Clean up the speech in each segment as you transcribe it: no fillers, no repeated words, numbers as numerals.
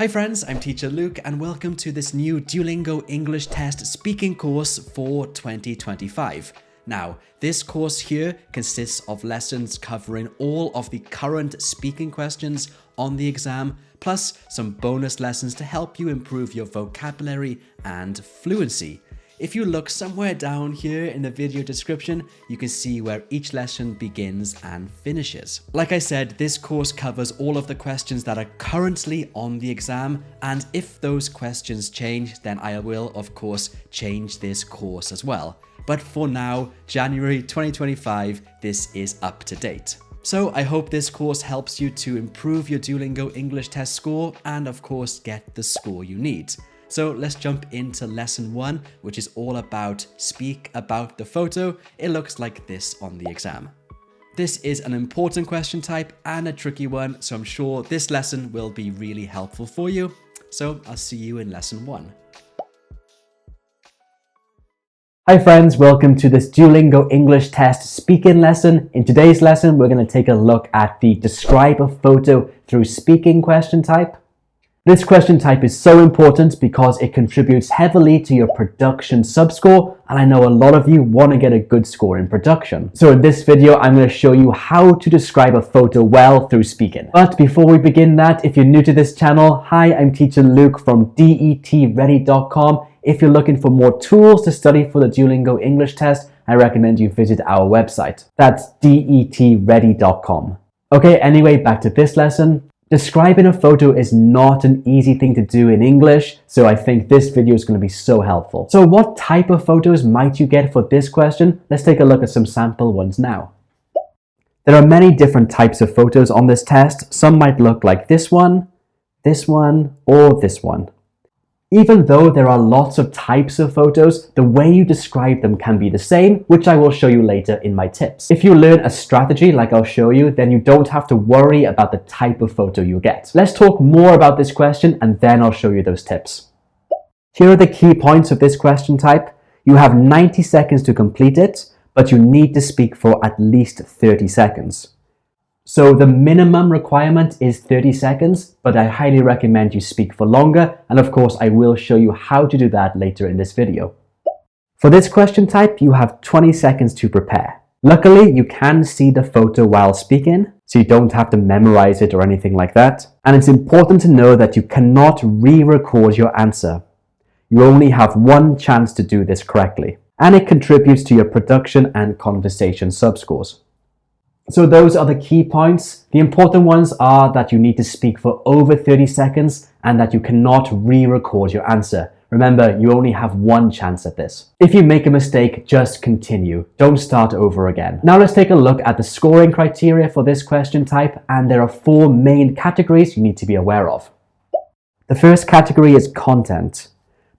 Hi friends, I'm teacher Luke and welcome to this new Duolingo English Test Speaking course for 2025. Now, this course here consists of lessons covering all of the current speaking questions on the exam, plus some bonus lessons to help you improve your vocabulary and fluency. If you look somewhere down here in the video description, you can see where each lesson begins and finishes. Like I said, this course covers all of the questions that are currently on the exam, and if those questions change, then I will, of course, change this course as well. But for now, January 2025, this is up to date. So I hope this course helps you to improve your Duolingo English test score and, of course, get the score you need. So let's jump into lesson 1, which is all about speak about the photo. It looks like this on the exam. This is an important question type and a tricky one, so I'm sure this lesson will be really helpful for you. So I'll see you in lesson 1. Hi friends, welcome to this Duolingo English Test Speaking lesson. In today's lesson, we're going to take a look at the describe a photo through speaking question type. This question type is so important because it contributes heavily to your production subscore, and I know a lot of you want to get a good score in production. So in this video, I'm going to show you how to describe a photo well through speaking. But before we begin that, if you're new to this channel, hi, I'm teacher Luke from DETready.com. If you're looking for more tools to study for the Duolingo English test, I recommend you visit our website. That's DETready.com. Okay, anyway, back to this lesson. Describing a photo is not an easy thing to do in English, so I think this video is going to be so helpful. So what type of photos might you get for this question? Let's take a look at some sample ones now. There are many different types of photos on this test. Some might look like this one, or this one. Even though there are lots of types of photos, the way you describe them can be the same, which I will show you later in my tips. If you learn a strategy like I'll show you, then you don't have to worry about the type of photo you get. Let's talk more about this question and then I'll show you those tips. Here are the key points of this question type. You have 90 seconds to complete it, but you need to speak for at least 30 seconds. So the minimum requirement is 30 seconds, but I highly recommend you speak for longer. And of course, I will show you how to do that later in this video. For this question type, you have 20 seconds to prepare. Luckily, you can see the photo while speaking, so you don't have to memorize it or anything like that. And it's important to know that you cannot re-record your answer. You only have one chance to do this correctly, and it contributes to your production and conversation subscores. So those are the key points. The important ones are that you need to speak for over 30 seconds and that you cannot re-record your answer. Remember, you only have one chance at this. If you make a mistake, just continue. Don't start over again. Now let's take a look at the scoring criteria for this question type, and there are 4 main categories you need to be aware of. The first category is content.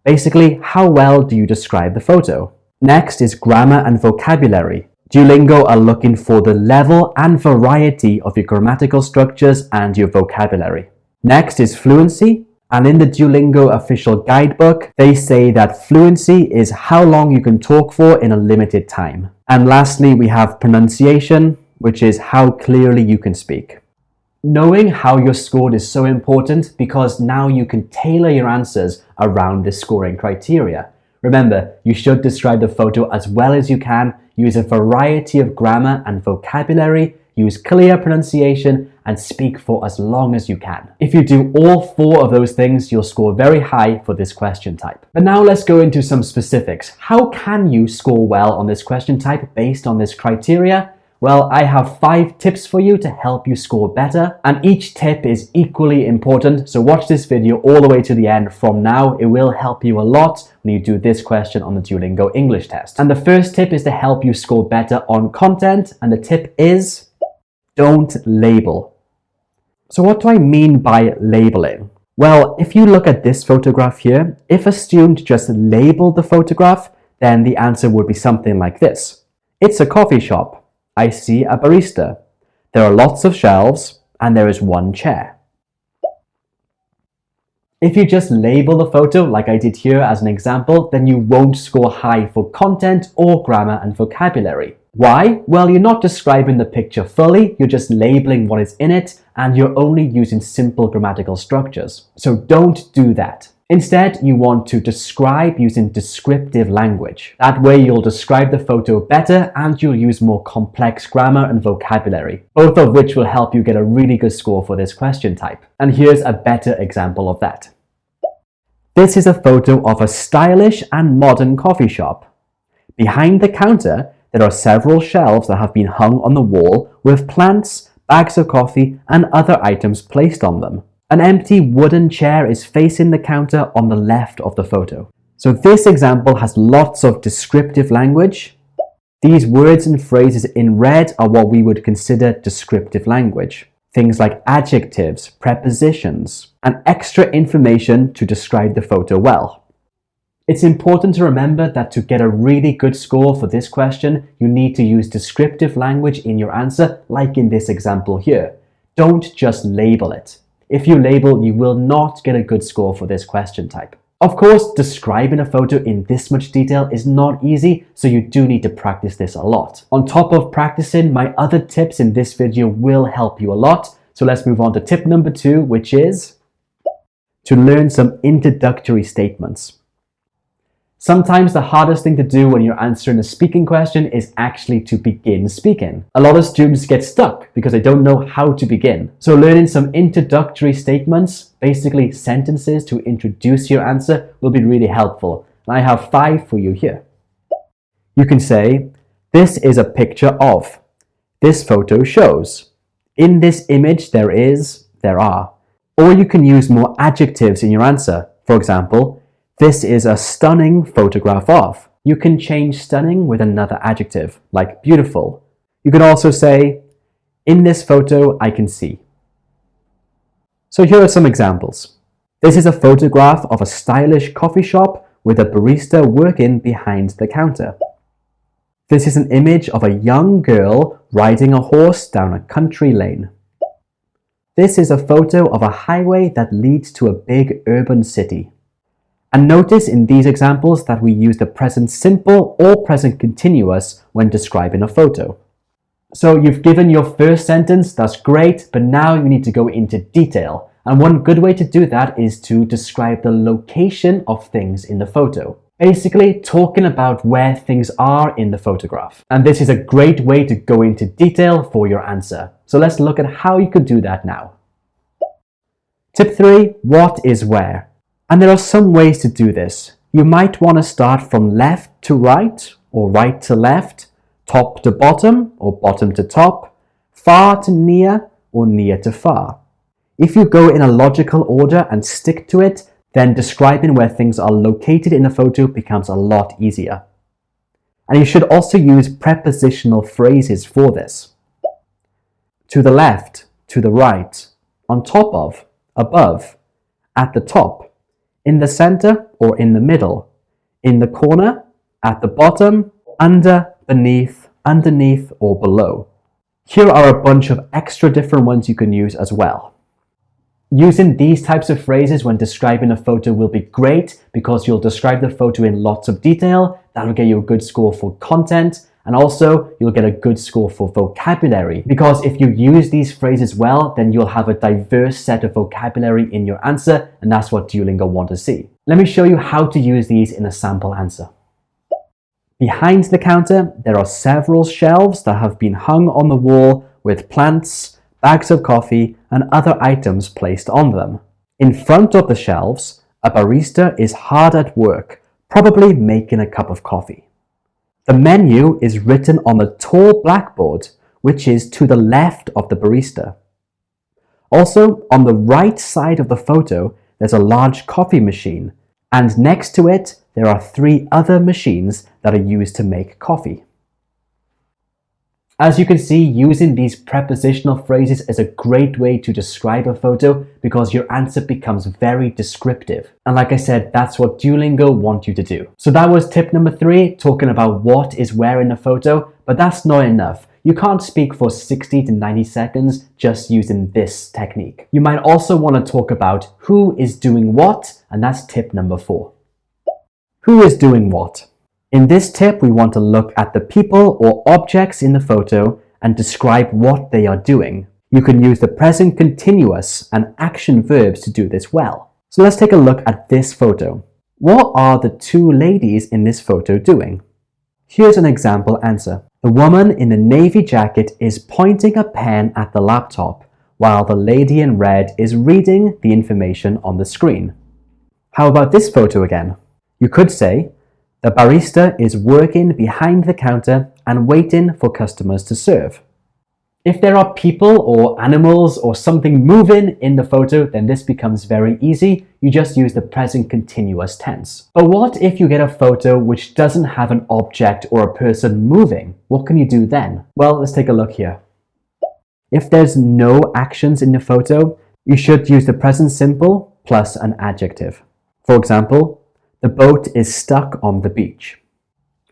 Basically, how well do you describe the photo? Next is grammar and vocabulary. Duolingo are looking for the level and variety of your grammatical structures and your vocabulary. Next is fluency, and in the Duolingo official guidebook, they say that fluency is how long you can talk for in a limited time. And lastly, we have pronunciation, which is how clearly you can speak. Knowing how you're scored is so important because now you can tailor your answers around the scoring criteria. Remember, you should describe the photo as well as you can, use a variety of grammar and vocabulary, use clear pronunciation, and speak for as long as you can. If you do all 4 of those things, you'll score very high for this question type. But now let's go into some specifics. How can you score well on this question type based on this criteria? Well, I have 5 tips for you to help you score better, and each tip is equally important, so watch this video all the way to the end from now. It will help you a lot when you do this question on the Duolingo English test. And the first tip is to help you score better on content, and the tip is don't label. So what do I mean by labeling? Well, if you look at this photograph here, if a student just labeled the photograph, then the answer would be something like this. It's a coffee shop. I see a barista. There are lots of shelves and there is one chair. If you just label the photo like I did here as an example, then you won't score high for content or grammar and vocabulary. Why? Well, you're not describing the picture fully, you're just labeling what is in it, and you're only using simple grammatical structures. So don't do that. Instead, you want to describe using descriptive language. That way you'll describe the photo better and you'll use more complex grammar and vocabulary, both of which will help you get a really good score for this question type. And here's a better example of that. This is a photo of a stylish and modern coffee shop. Behind the counter, there are several shelves that have been hung on the wall with plants, bags of coffee, and other items placed on them. An empty wooden chair is facing the counter on the left of the photo. So this example has lots of descriptive language. These words and phrases in red are what we would consider descriptive language. Things like adjectives, prepositions, and extra information to describe the photo well. It's important to remember that to get a really good score for this question, you need to use descriptive language in your answer, like in this example here. Don't just label it. If you label, you will not get a good score for this question type. Of course, describing a photo in this much detail is not easy, so you do need to practice this a lot. On top of practicing, my other tips in this video will help you a lot. So let's move on to tip number 2, which is to learn some introductory statements. Sometimes the hardest thing to do when you're answering a speaking question is actually to begin speaking. A lot of students get stuck because they don't know how to begin. So learning some introductory statements, basically sentences to introduce your answer, will be really helpful. And I have 5 for you here. You can say, this is a picture of. This photo shows. In this image there are. Or you can use more adjectives in your answer. For example, this is a stunning photograph of. You can change stunning with another adjective, like beautiful. You can also say, in this photo I can see. So here are some examples. This is a photograph of a stylish coffee shop with a barista working behind the counter. This is an image of a young girl riding a horse down a country lane. This is a photo of a highway that leads to a big urban city. And notice in these examples that we use the present simple or present continuous when describing a photo. So you've given your first sentence, that's great, but now you need to go into detail. And one good way to do that is to describe the location of things in the photo. Basically, talking about where things are in the photograph. And this is a great way to go into detail for your answer. So let's look at how you can do that now. Tip 3, what is where? And there are some ways to do this. You might want to start from left to right, or right to left, top to bottom, or bottom to top, far to near, or near to far. If you go in a logical order and stick to it, then describing where things are located in a photo becomes a lot easier. And you should also use prepositional phrases for this. To the left, to the right, on top of, above, at the top, in the center or in the middle, in the corner, at the bottom, under, beneath, underneath, or below. Here are a bunch of extra different ones you can use as well. Using these types of phrases when describing a photo will be great because you'll describe the photo in lots of detail. That'll get you a good score for content, and also you'll get a good score for vocabulary, because if you use these phrases well, then you'll have a diverse set of vocabulary in your answer, and that's what Duolingo want to see. Let me show you how to use these in a sample answer. Behind the counter, there are several shelves that have been hung on the wall with plants, bags of coffee, and other items placed on them. In front of the shelves, a barista is hard at work, probably making a cup of coffee. The menu is written on the tall blackboard, which is to the left of the barista. Also, on the right side of the photo, there's a large coffee machine, and next to it, there are 3 other machines that are used to make coffee. As you can see, using these prepositional phrases is a great way to describe a photo because your answer becomes very descriptive. And like I said, that's what Duolingo want you to do. So that was tip number 3, talking about what is where in a photo, but that's not enough. You can't speak for 60 to 90 seconds just using this technique. You might also want to talk about who is doing what, and that's tip number 4. Who is doing what? In this tip, we want to look at the people or objects in the photo and describe what they are doing. You can use the present continuous and action verbs to do this well. So let's take a look at this photo. What are the two ladies in this photo doing? Here's an example answer. The woman in the navy jacket is pointing a pen at the laptop, while the lady in red is reading the information on the screen. How about this photo again? You could say, the barista is working behind the counter and waiting for customers to serve. If there are people or animals or something moving in the photo, then this becomes very easy. You just use the present continuous tense. But what if you get a photo which doesn't have an object or a person moving? What can you do then? Well, let's take a look here. If there's no actions in the photo, you should use the present simple plus an adjective. For example, the boat is stuck on the beach.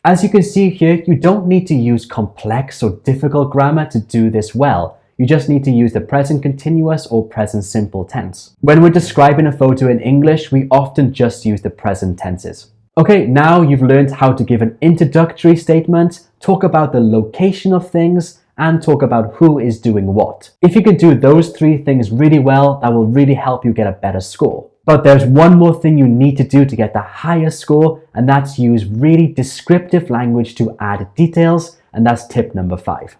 As you can see here, you don't need to use complex or difficult grammar to do this well. You just need to use the present continuous or present simple tense. When we're describing a photo in English, we often just use the present tenses. Okay, now you've learned how to give an introductory statement, talk about the location of things, and talk about who is doing what. If you can do those three things really well, that will really help you get a better score. But there's one more thing you need to do to get the highest score, and that's use really descriptive language to add details, and that's tip number 5.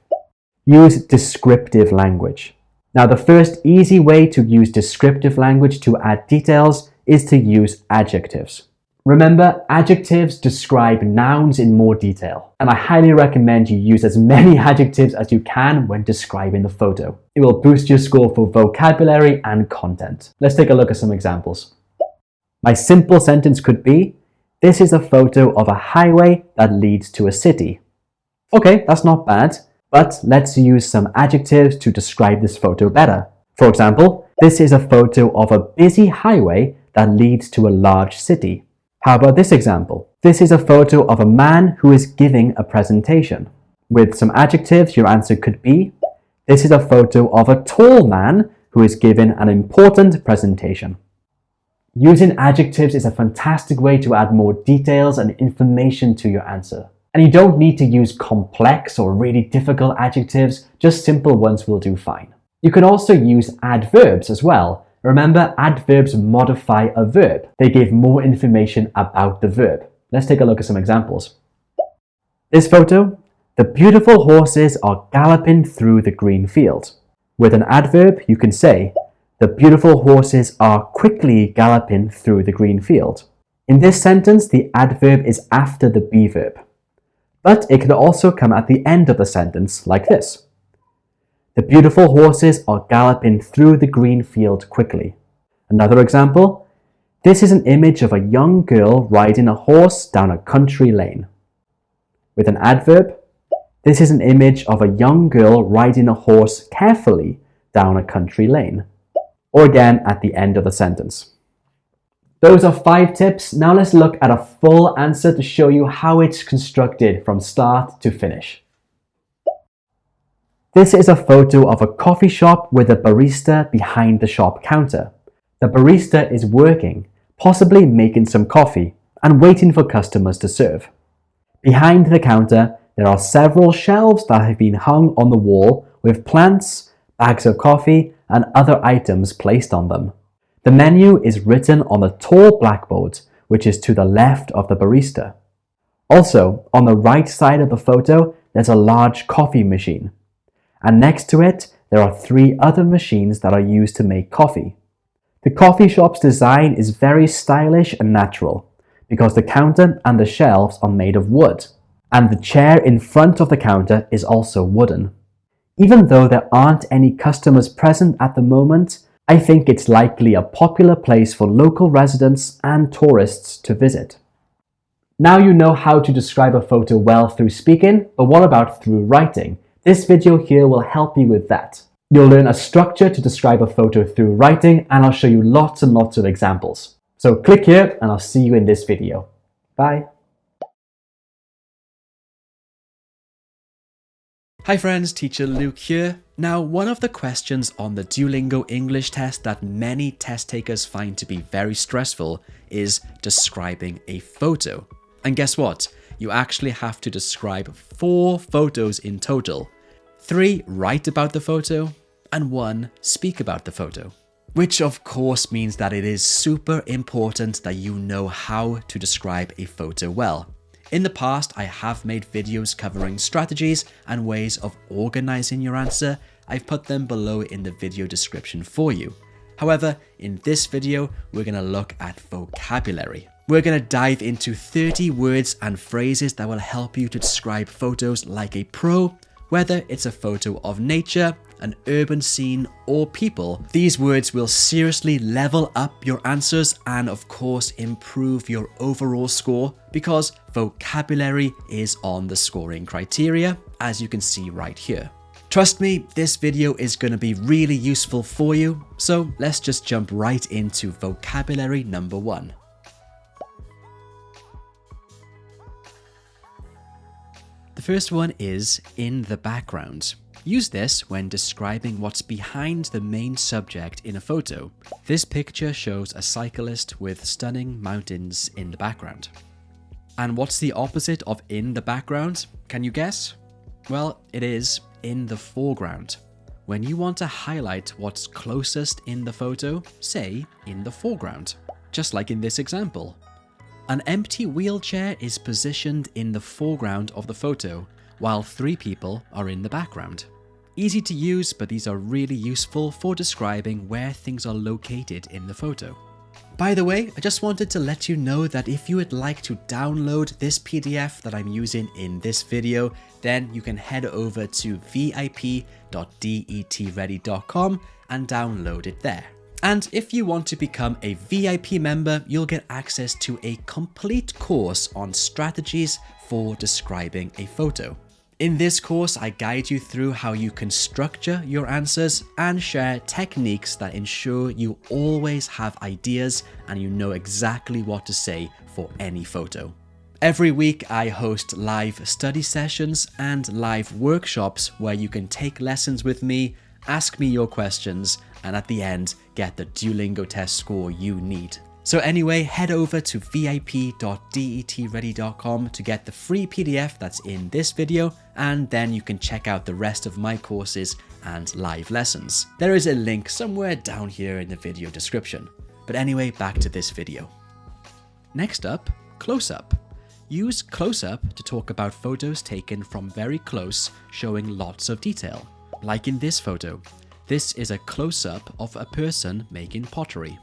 Use descriptive language. Now, the first easy way to use descriptive language to add details is to use adjectives. Remember, adjectives describe nouns in more detail, and I highly recommend you use as many adjectives as you can when describing the photo. It will boost your score for vocabulary and content. Let's take a look at some examples. My simple sentence could be, this is a photo of a highway that leads to a city. Okay, that's not bad, but let's use some adjectives to describe this photo better. For example, this is a photo of a busy highway that leads to a large city. How about this example? This is a photo of a man who is giving a presentation. With some adjectives, your answer could be, this is a photo of a tall man who is giving an important presentation. Using adjectives is a fantastic way to add more details and information to your answer. And you don't need to use complex or really difficult adjectives, just simple ones will do fine. You can also use adverbs as well. Remember, adverbs modify a verb. They give more information about the verb. Let's take a look at some examples. This photo, the beautiful horses are galloping through the green field. With an adverb, you can say, the beautiful horses are quickly galloping through the green field. In this sentence, the adverb is after the be verb. But it can also come at the end of the sentence, like this. The beautiful horses are galloping through the green field quickly. Another example, this is an image of a young girl riding a horse down a country lane. With an adverb, this is an image of a young girl riding a horse carefully down a country lane. Or again at the end of the sentence. Those are 5 tips. Now let's look at a full answer to show you how it's constructed from start to finish. This is a photo of a coffee shop with a barista behind the shop counter. The barista is working, possibly making some coffee, and waiting for customers to serve. Behind the counter, there are several shelves that have been hung on the wall with plants, bags of coffee, and other items placed on them. The menu is written on a tall blackboard, which is to the left of the barista. Also, on the right side of the photo, there's a large coffee machine. And next to it, there are 3 other machines that are used to make coffee. The coffee shop's design is very stylish and natural because the counter and the shelves are made of wood, and the chair in front of the counter is also wooden. Even though there aren't any customers present at the moment, I think it's likely a popular place for local residents and tourists to visit. Now you know how to describe a photo well through speaking, but what about through writing? This video here will help you with that. You'll learn a structure to describe a photo through writing, and I'll show you lots and lots of examples. So click here and I'll see you in this video. Bye. Hi friends, Teacher Luke here. Now, one of the questions on the Duolingo English test that many test takers find to be very stressful is describing a photo. And guess what? you actually have to describe 4 photos in total. 3 write about the photo, and 1 speak about the photo. Which of course means that it is super important that you know how to describe a photo well. In the past, I have made videos covering strategies and ways of organizing your answer. I've put them below in the video description for you. However, in this video, we're going to look at vocabulary. We're going to dive into 30 words and phrases that will help you to describe photos like a pro, whether it's a photo of nature, an urban scene, or people. These words will seriously level up your answers and of course improve your overall score because vocabulary is on the scoring criteria, as you can see right here. Trust me, this video is going to be really useful for you, so let's just jump right into vocabulary number 1. The first one is in the background. Use this when describing what's behind the main subject in a photo. This picture shows a cyclist with stunning mountains in the background. And what's the opposite of in the background? Can you guess? Well, it is in the foreground. When you want to highlight what's closest in the photo, say in the foreground. Just like in this example. An empty wheelchair is positioned in the foreground of the photo, while 3 people are in the background. Easy to use, but these are really useful for describing where things are located in the photo. By the way, I just wanted to let you know that if you would like to download this PDF that I'm using in this video, then you can head over to vip.detready.com and download it there. And if you want to become a VIP member, you'll get access to a complete course on strategies for describing a photo. In this course, I guide you through how you can structure your answers and share techniques that ensure you always have ideas and you know exactly what to say for any photo. Every week, I host live study sessions and live workshops where you can take lessons with me, ask me your questions, and at the end, get the Duolingo test score you need. So anyway, head over to vip.detready.com to get the free PDF that's in this video, and then you can check out the rest of my courses and live lessons. There is a link somewhere down here in the video description. But anyway, back to this video. Next up, close-up. Use close-up to talk about photos taken from very close, showing lots of detail. Like in this photo. This is a close-up of a person making pottery.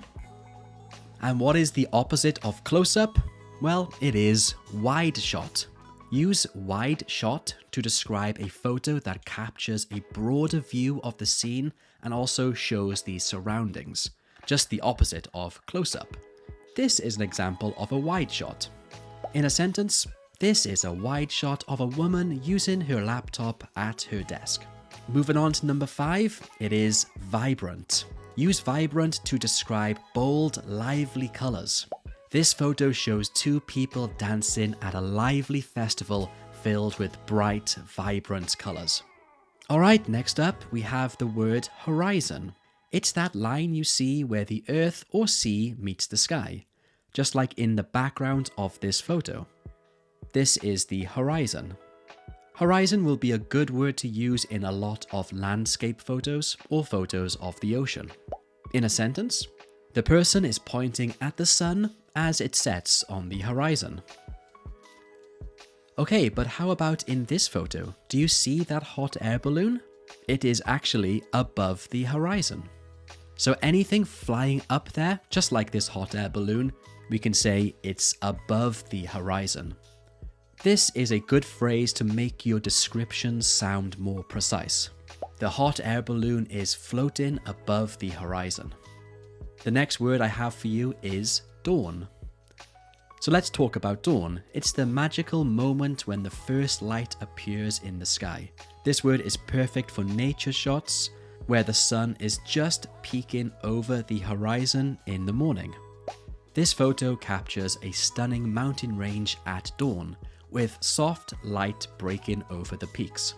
And what is the opposite of close-up? Well, it is wide shot. Use wide shot to describe a photo that captures a broader view of the scene and also shows the surroundings. Just the opposite of close-up. This is an example of a wide shot. In a sentence, this is a wide shot of a woman using her laptop at her desk. Moving on to number 5, it is vibrant. Use vibrant to describe bold, lively colors. This photo shows 2 people dancing at a lively festival filled with bright, vibrant colors. Alright, next up we have the word horizon. It's that line you see where the earth or sea meets the sky, just like in the background of this photo. This is the horizon. Horizon will be a good word to use in a lot of landscape photos or photos of the ocean. In a sentence, the person is pointing at the sun as it sets on the horizon. Okay, but how about in this photo? Do you see that hot air balloon? It is actually above the horizon. So anything flying up there, just like this hot air balloon, we can say it's above the horizon. This is a good phrase to make your descriptions sound more precise. The hot air balloon is floating above the horizon. The next word I have for you is dawn. So let's talk about dawn. It's the magical moment when the first light appears in the sky. This word is perfect for nature shots where the sun is just peeking over the horizon in the morning. This photo captures a stunning mountain range at dawn, with soft light breaking over the peaks.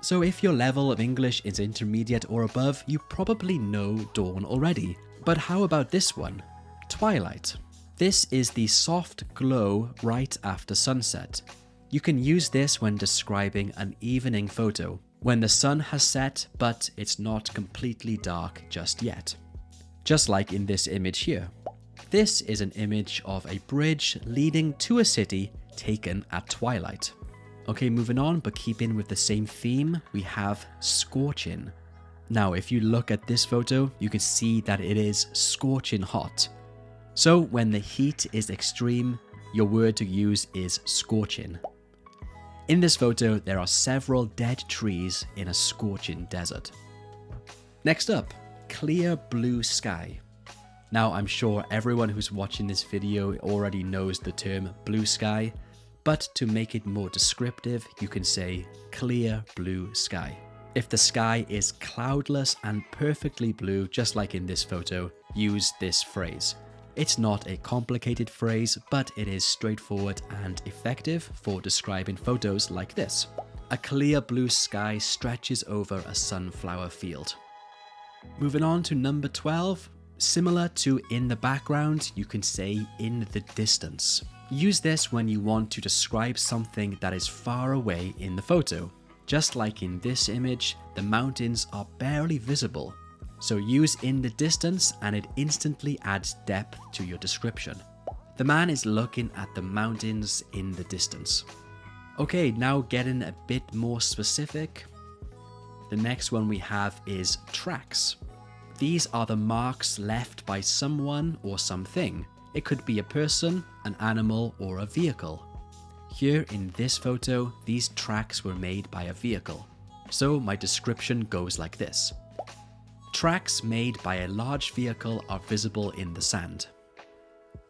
So if your level of English is intermediate or above, you probably know dawn already. But how about this one? Twilight. This is the soft glow right after sunset. You can use this when describing an evening photo, when the sun has set but it's not completely dark just yet. Just like in this image here. This is an image of a bridge leading to a city taken at twilight. Okay, moving on, but keeping with the same theme, we have scorching. Now, if you look at this photo, you can see that it is scorching hot. So when the heat is extreme, your word to use is scorching. In this photo, there are several dead trees in a scorching desert. Next up, clear blue sky. Now, I'm sure everyone who's watching this video already knows the term blue sky, but to make it more descriptive, you can say clear blue sky. If the sky is cloudless and perfectly blue, just like in this photo, use this phrase. It's not a complicated phrase, but it is straightforward and effective for describing photos like this. A clear blue sky stretches over a sunflower field. Moving on to number 12. Similar to in the background, you can say in the distance. Use this when you want to describe something that is far away in the photo. Just like in this image, the mountains are barely visible. So use in the distance and it instantly adds depth to your description. The man is looking at the mountains in the distance. Okay, now getting a bit more specific. The next one we have is tracks. These are the marks left by someone or something. It could be a person, an animal, or a vehicle. Here in this photo, these tracks were made by a vehicle. So my description goes like this. Tracks made by a large vehicle are visible in the sand.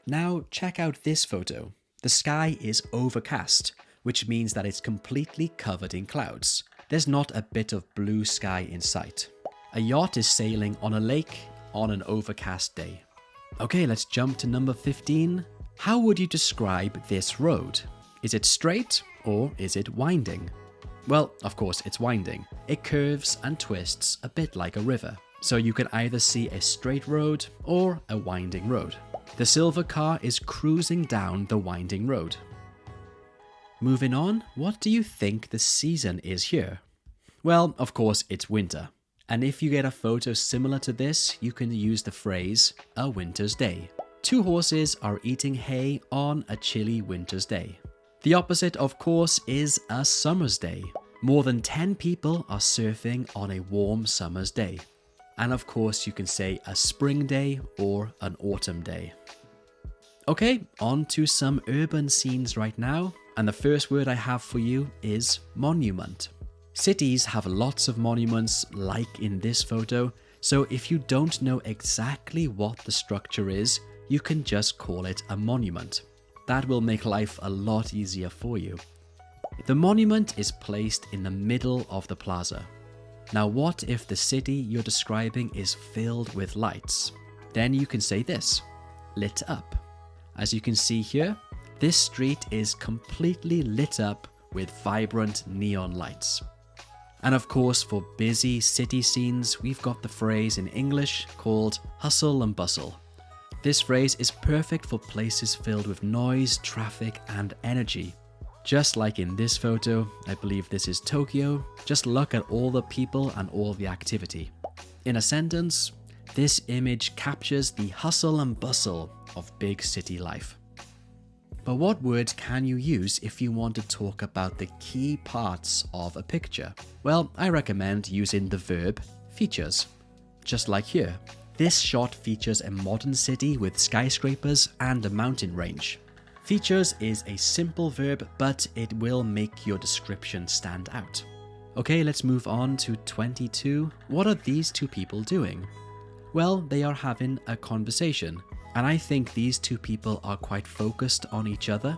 Now check out this photo. The sky is overcast, which means that it's completely covered in clouds. There's not a bit of blue sky in sight. A yacht is sailing on a lake on an overcast day. Okay, let's jump to number 15. How would you describe this road? Is it straight or is it winding? Well, of course it's winding. It curves and twists a bit like a river. So you can either see a straight road or a winding road. The silver car is cruising down the winding road. Moving on, what do you think the season is here? Well, of course it's winter. And if you get a photo similar to this, you can use the phrase, a winter's day. Two horses are eating hay on a chilly winter's day. The opposite, of course, is a summer's day. More than 10 people are surfing on a warm summer's day. And of course, you can say a spring day or an autumn day. Okay, on to some urban scenes right now. And the first word I have for you is monument. Cities have lots of monuments like in this photo, so if you don't know exactly what the structure is, you can just call it a monument. That will make life a lot easier for you. The monument is placed in the middle of the plaza. Now what if the city you're describing is filled with lights? Then you can say this, lit up. As you can see here, this street is completely lit up with vibrant neon lights. And of course, for busy city scenes, we've got the phrase in English called hustle and bustle. This phrase is perfect for places filled with noise, traffic, and energy. Just like in this photo, I believe this is Tokyo, just look at all the people and all the activity. In a sentence, this image captures the hustle and bustle of big city life. But what words can you use if you want to talk about the key parts of a picture? Well, I recommend using the verb features. Just like here. This shot features a modern city with skyscrapers and a mountain range. Features is a simple verb, but it will make your description stand out. Okay, let's move on to 22. What are these two people doing? Well, they are having a conversation. And I think these two people are quite focused on each other.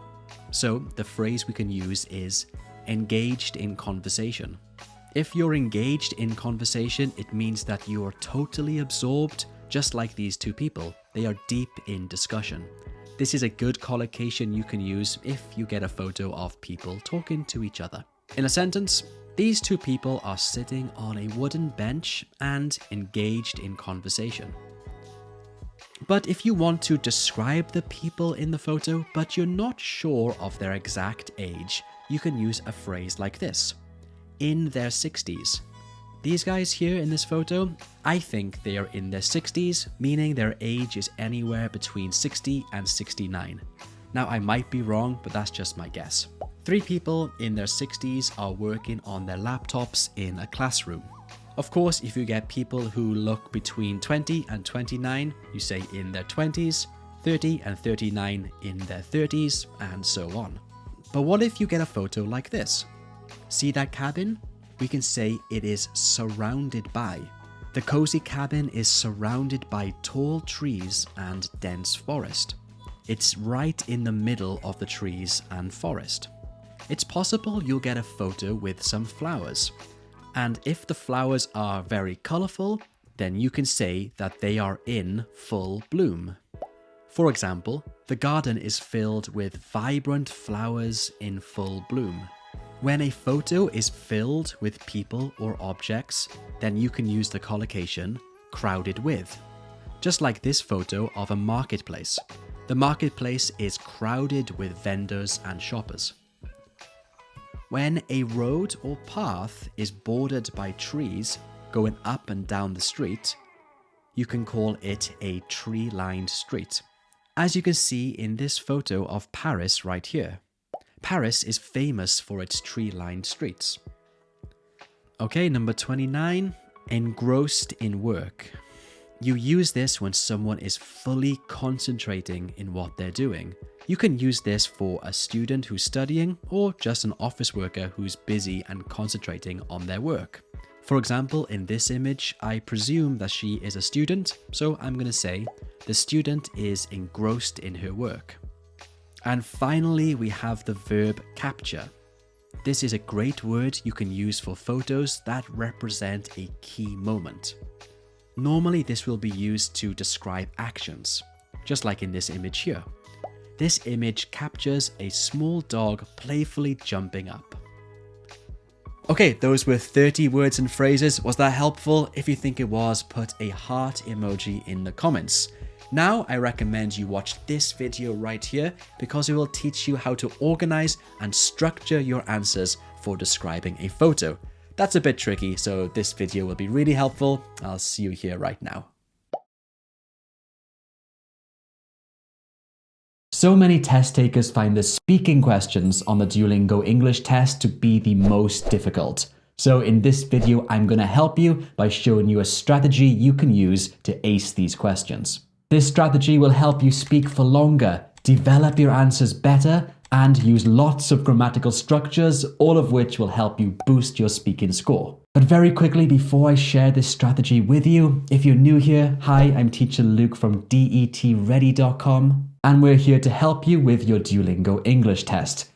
So the phrase we can use is engaged in conversation. If you're engaged in conversation, it means that you are totally absorbed, just like these two people. They are deep in discussion. This is a good collocation you can use if you get a photo of people talking to each other. In a sentence, these two people are sitting on a wooden bench and engaged in conversation. But if you want to describe the people in the photo, but you're not sure of their exact age, you can use a phrase like this: in their 60s. These guys here in this photo, I think they are in their 60s, meaning their age is anywhere between 60 and 69. Now, I might be wrong, but that's just my guess. 3 people in their 60s are working on their laptops in a classroom. Of course, if you get people who look between 20 and 29, you say in their 20s, 30 and 39 in their 30s, and so on. But what if you get a photo like this? See that cabin? We can say it is surrounded by. The cozy cabin is surrounded by tall trees and dense forest. It's right in the middle of the trees and forest. It's possible you'll get a photo with some flowers. And if the flowers are very colorful, then you can say that they are in full bloom. For example, the garden is filled with vibrant flowers in full bloom. When a photo is filled with people or objects, then you can use the collocation crowded with. Just like this photo of a marketplace. The marketplace is crowded with vendors and shoppers. When a road or path is bordered by trees going up and down the street, you can call it a tree-lined street. As you can see in this photo of Paris right here. Paris is famous for its tree-lined streets. Okay, number 29, engrossed in work. You use this when someone is fully concentrating in what they're doing. You can use this for a student who's studying or just an office worker who's busy and concentrating on their work. For example, in this image, I presume that she is a student, so I'm going to say the student is engrossed in her work. And finally, we have the verb capture. This is a great word you can use for photos that represent a key moment. Normally, this will be used to describe actions, just like in this image here. This image captures a small dog playfully jumping up. Okay, those were 30 words and phrases. Was that helpful? If you think it was, put a heart emoji in the comments. Now, I recommend you watch this video right here because it will teach you how to organize and structure your answers for describing a photo. That's a bit tricky, so this video will be really helpful. I'll see you here right now. So many test takers find the speaking questions on the Duolingo English test to be the most difficult. So in this video, I'm going to help you by showing you a strategy you can use to ace these questions. This strategy will help you speak for longer, develop your answers better, and use lots of grammatical structures, all of which will help you boost your speaking score. But very quickly, before I share this strategy with you, if you're new here, hi, I'm teacher Luke from DETready.com, and we're here to help you with your Duolingo English test.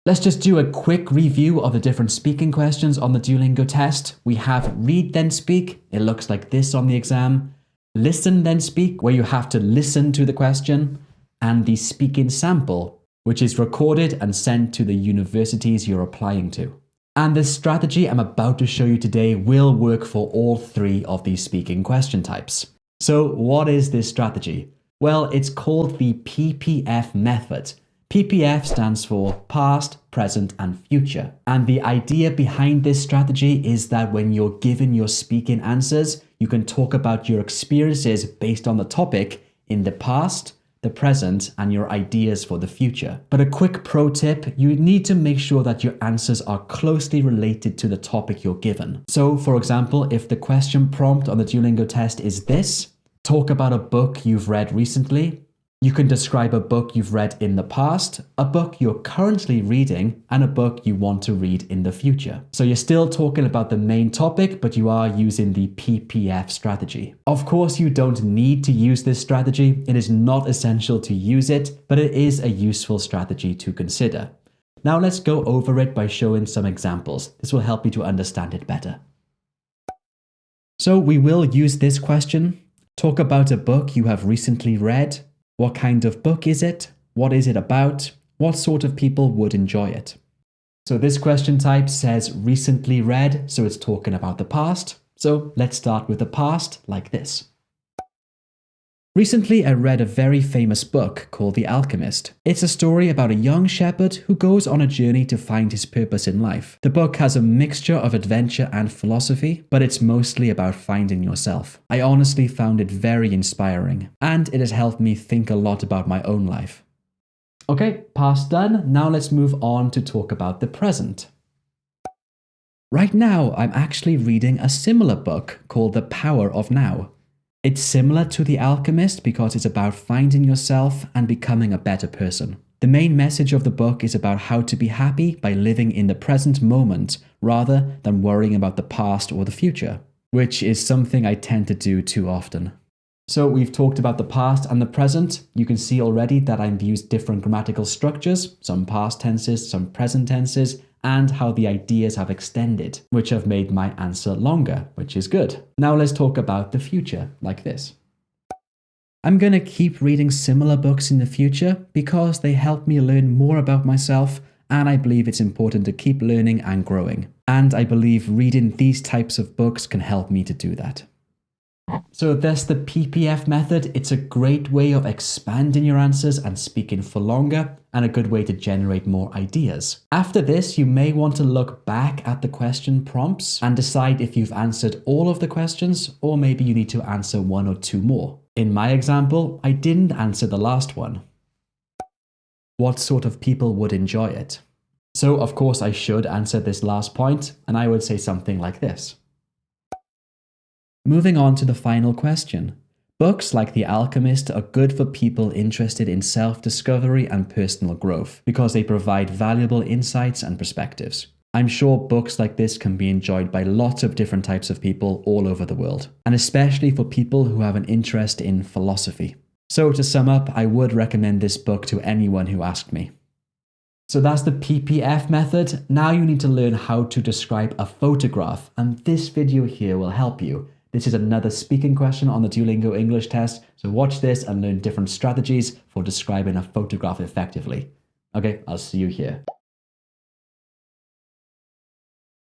Let's just do a quick review of the different speaking questions on the Duolingo test. We have read then speak. It looks like this on the exam. Listen then speak, where you have to listen to the question, and the speaking sample, which is recorded and sent to the universities you're applying to. And the strategy I'm about to show you today will work for all 3 of these speaking question types. So what is this strategy? Well, it's called the PPF method. PPF stands for past, present, and future. And the idea behind this strategy is that when you're given your speaking answers, you can talk about your experiences based on the topic in the past, the present, and your ideas for the future. But a quick pro tip, you need to make sure that your answers are closely related to the topic you're given. So for example, if the question prompt on the Duolingo test is this, talk about a book you've read recently, you can describe a book you've read in the past, a book you're currently reading, and a book you want to read in the future. So you're still talking about the main topic, but you are using the PPF strategy. Of course, you don't need to use this strategy. It is not essential to use it, but it is a useful strategy to consider. Now let's go over it by showing some examples. This will help you to understand it better. So we will use this question. Talk about a book you have recently read. What kind of book is it? What is it about? What sort of people would enjoy it? So this question type says recently read, so it's talking about the past. So let's start with the past like this. Recently, I read a very famous book called The Alchemist. It's a story about a young shepherd who goes on a journey to find his purpose in life. The book has a mixture of adventure and philosophy, but it's mostly about finding yourself. I honestly found it very inspiring, and it has helped me think a lot about my own life. Okay, past done. Now let's move on to talk about the present. Right now, I'm actually reading a similar book called The Power of Now. It's similar to The Alchemist because it's about finding yourself and becoming a better person. The main message of the book is about how to be happy by living in the present moment rather than worrying about the past or the future, which is something I tend to do too often. So we've talked about the past and the present. You can see already that I've used different grammatical structures, some past tenses, some present tenses, and how the ideas have extended, which have made my answer longer, which is good. Now let's talk about the future, like this. I'm going to keep reading similar books in the future because they help me learn more about myself, and I believe it's important to keep learning and growing. And I believe reading these types of books can help me to do that. So there's the PPF method. It's a great way of expanding your answers and speaking for longer, and a good way to generate more ideas. After this, you may want to look back at the question prompts and decide if you've answered all of the questions, or maybe you need to answer one or two more. In my example, I didn't answer the last one. What sort of people would enjoy it? So of course I should answer this last point, and I would say something like this. Moving on to the final question. Books like The Alchemist are good for people interested in self-discovery and personal growth because they provide valuable insights and perspectives. I'm sure books like this can be enjoyed by lots of different types of people all over the world, and especially for people who have an interest in philosophy. So to sum up, I would recommend this book to anyone who asked me. So that's the PPF method. Now you need to learn how to describe a photograph, and this video here will help you. This is another speaking question on the Duolingo English test, so watch this and learn different strategies for describing a photograph effectively. Okay, I'll see you here.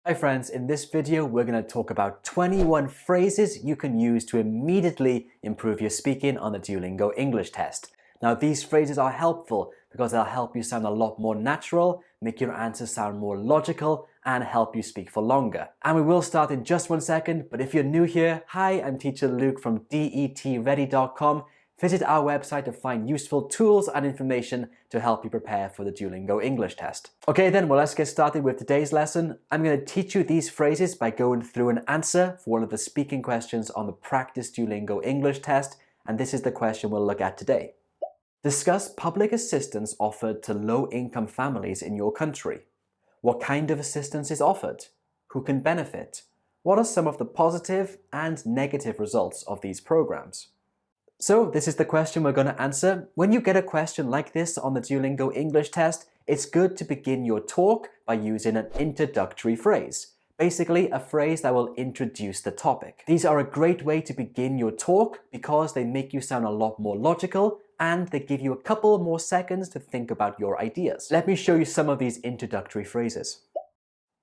Hi friends, in this video we're going to talk about 21 phrases you can use to immediately improve your speaking on the Duolingo English test. Now these phrases are helpful because they'll help you sound a lot more natural, make your answers sound more logical, and help you speak for longer. And we will start in just 1 second, but if you're new here, hi, I'm teacher Luke from DETready.com. Visit our website to find useful tools and information to help you prepare for the Duolingo English test. Okay then, well let's get started with today's lesson. I'm going to teach you these phrases by going through an answer for one of the speaking questions on the Practice Duolingo English test, and this is the question we'll look at today. Discuss public assistance offered to low-income families in your country. What kind of assistance is offered? Who can benefit? What are some of the positive and negative results of these programs? So this is the question we're going to answer. When you get a question like this on the Duolingo English test, it's good to begin your talk by using an introductory phrase. Basically, a phrase that will introduce the topic. These are a great way to begin your talk because they make you sound a lot more logical and they give you a couple more seconds to think about your ideas. Let me show you some of these introductory phrases.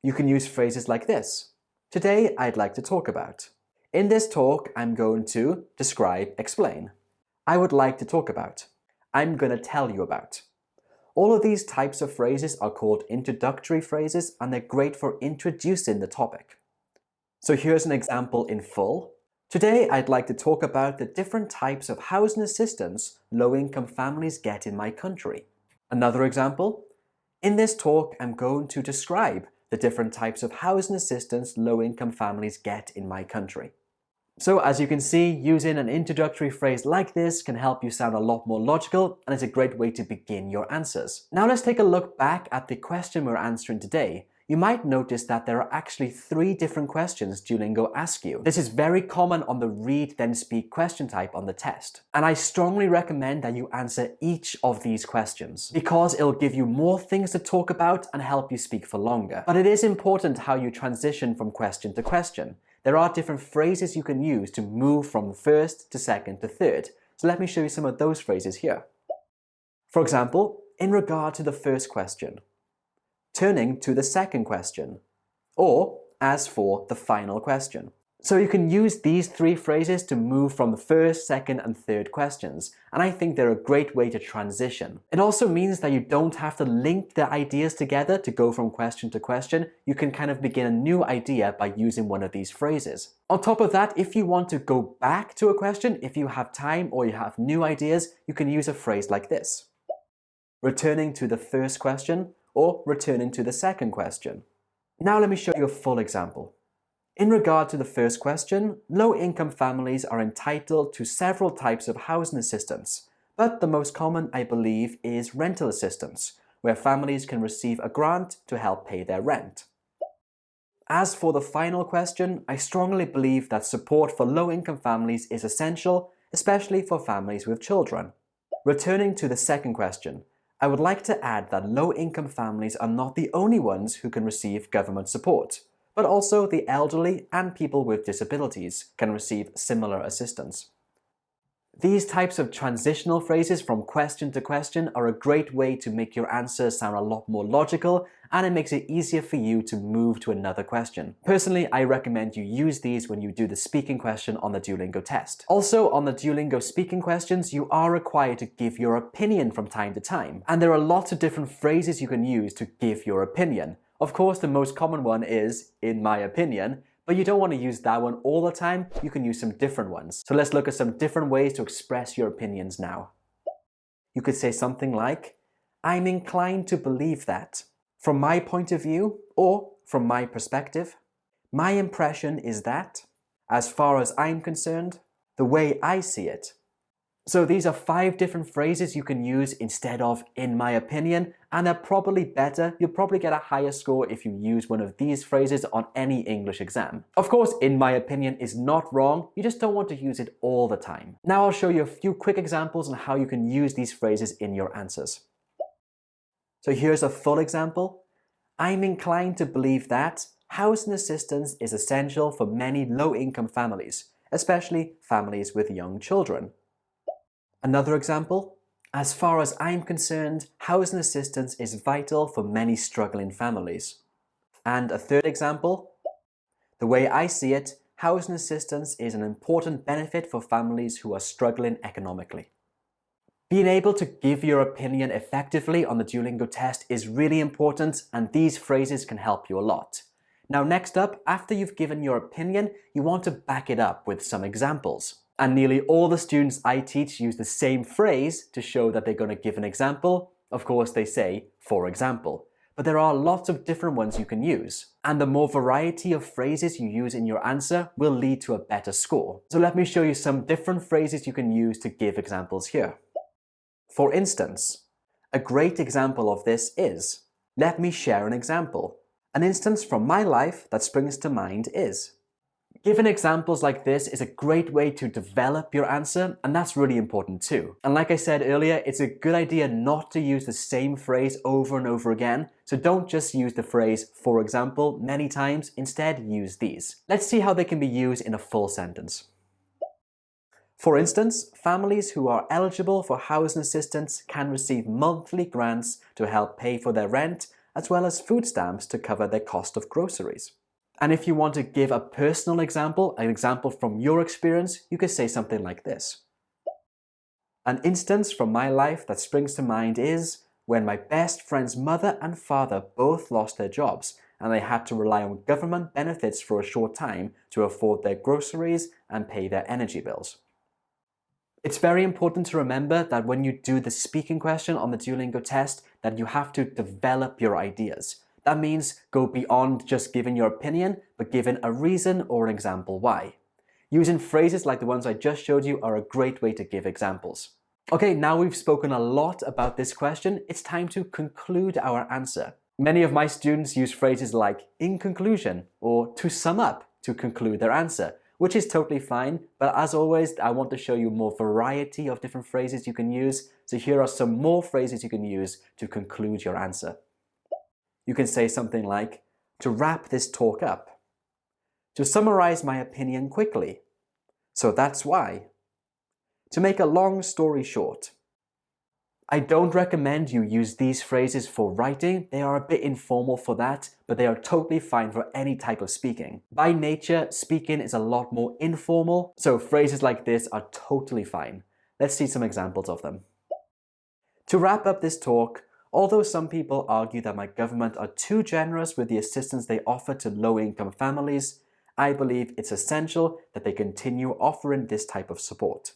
You can use phrases like this. Today, I'd like to talk about. In this talk, I'm going to describe, explain. I would like to talk about. I'm going to tell you about. All of these types of phrases are called introductory phrases, and they're great for introducing the topic. So here's an example in full. Today, I'd like to talk about the different types of housing assistance low-income families get in my country. Another example. In this talk, I'm going to describe the different types of housing assistance low-income families get in my country. So as you can see, using an introductory phrase like this can help you sound a lot more logical, and it's a great way to begin your answers. Now let's take a look back at the question we're answering today. You might notice that there are actually 3 different questions Duolingo asks you. This is very common on the read then speak question type on the test. And I strongly recommend that you answer each of these questions because it'll give you more things to talk about and help you speak for longer. But it is important how you transition from question to question. There are different phrases you can use to move from first to second to third. So let me show you some of those phrases here. For example, in regard to the first question, turning to the second question, or as for the final question. So you can use these three phrases to move from the first, second, and third questions, and I think they're a great way to transition. It also means that you don't have to link the ideas together to go from question to question. You can kind of begin a new idea by using one of these phrases. On top of that, if you want to go back to a question, if you have time or you have new ideas, you can use a phrase like this. Returning to the first question or returning to the second question. Now let me show you a full example. In regard to the first question, low-income families are entitled to several types of housing assistance, but the most common, I believe, is rental assistance, where families can receive a grant to help pay their rent. As for the final question, I strongly believe that support for low-income families is essential, especially for families with children. Returning to the second question, I would like to add that low-income families are not the only ones who can receive government support, but also the elderly and people with disabilities can receive similar assistance. These types of transitional phrases from question to question are a great way to make your answers sound a lot more logical, and it makes it easier for you to move to another question. Personally, I recommend you use these when you do the speaking question on the Duolingo test. Also, on the Duolingo speaking questions, you are required to give your opinion from time to time, and there are lots of different phrases you can use to give your opinion. Of course, the most common one is, in my opinion, but you don't want to use that one all the time. You can use some different ones. So let's look at some different ways to express your opinions now. You could say something like, I'm inclined to believe that. From my point of view, or from my perspective, my impression is that, as far as I'm concerned, the way I see it. So these are 5 different phrases you can use instead of in my opinion, and they're probably better. You'll probably get a higher score if you use one of these phrases on any English exam. Of course, in my opinion is not wrong, you just don't want to use it all the time. Now I'll show you a few quick examples on how you can use these phrases in your answers. So here's a full example. I'm inclined to believe that housing assistance is essential for many low-income families, especially families with young children. Another example, as far as I'm concerned, housing assistance is vital for many struggling families. And a third example, the way I see it, housing assistance is an important benefit for families who are struggling economically. Being able to give your opinion effectively on the Duolingo test is really important, and these phrases can help you a lot. Now next up, after you've given your opinion, you want to back it up with some examples. And nearly all the students I teach use the same phrase to show that they're going to give an example. Of course, they say, for example. But there are lots of different ones you can use. And the more variety of phrases you use in your answer will lead to a better score. So let me show you some different phrases you can use to give examples here. For instance, a great example of this is, let me share an example. An instance from my life that springs to mind is. Giving examples like this is a great way to develop your answer, and that's really important too. And like I said earlier, it's a good idea not to use the same phrase over and over again, so don't just use the phrase, for example, many times, instead use these. Let's see how they can be used in a full sentence. For instance, families who are eligible for housing assistance can receive monthly grants to help pay for their rent, as well as food stamps to cover their cost of groceries. And if you want to give a personal example, an example from your experience, you could say something like this. An instance from my life that springs to mind is when my best friend's mother and father both lost their jobs and they had to rely on government benefits for a short time to afford their groceries and pay their energy bills. It's very important to remember that when you do the speaking question on the Duolingo test, that you have to develop your ideas. That means go beyond just giving your opinion, but giving a reason or an example why. Using phrases like the ones I just showed you are a great way to give examples. Okay, now we've spoken a lot about this question, it's time to conclude our answer. Many of my students use phrases like in conclusion or to sum up to conclude their answer, which is totally fine, but as always, I want to show you more variety of different phrases you can use, so here are some more phrases you can use to conclude your answer. You can say something like, to wrap this talk up. To summarize my opinion quickly. So that's why. To make a long story short. I don't recommend you use these phrases for writing. They are a bit informal for that, but they are totally fine for any type of speaking. By nature, speaking is a lot more informal, so phrases like this are totally fine. Let's see some examples of them. To wrap up this talk, although some people argue that my government are too generous with the assistance they offer to low-income families, I believe it's essential that they continue offering this type of support.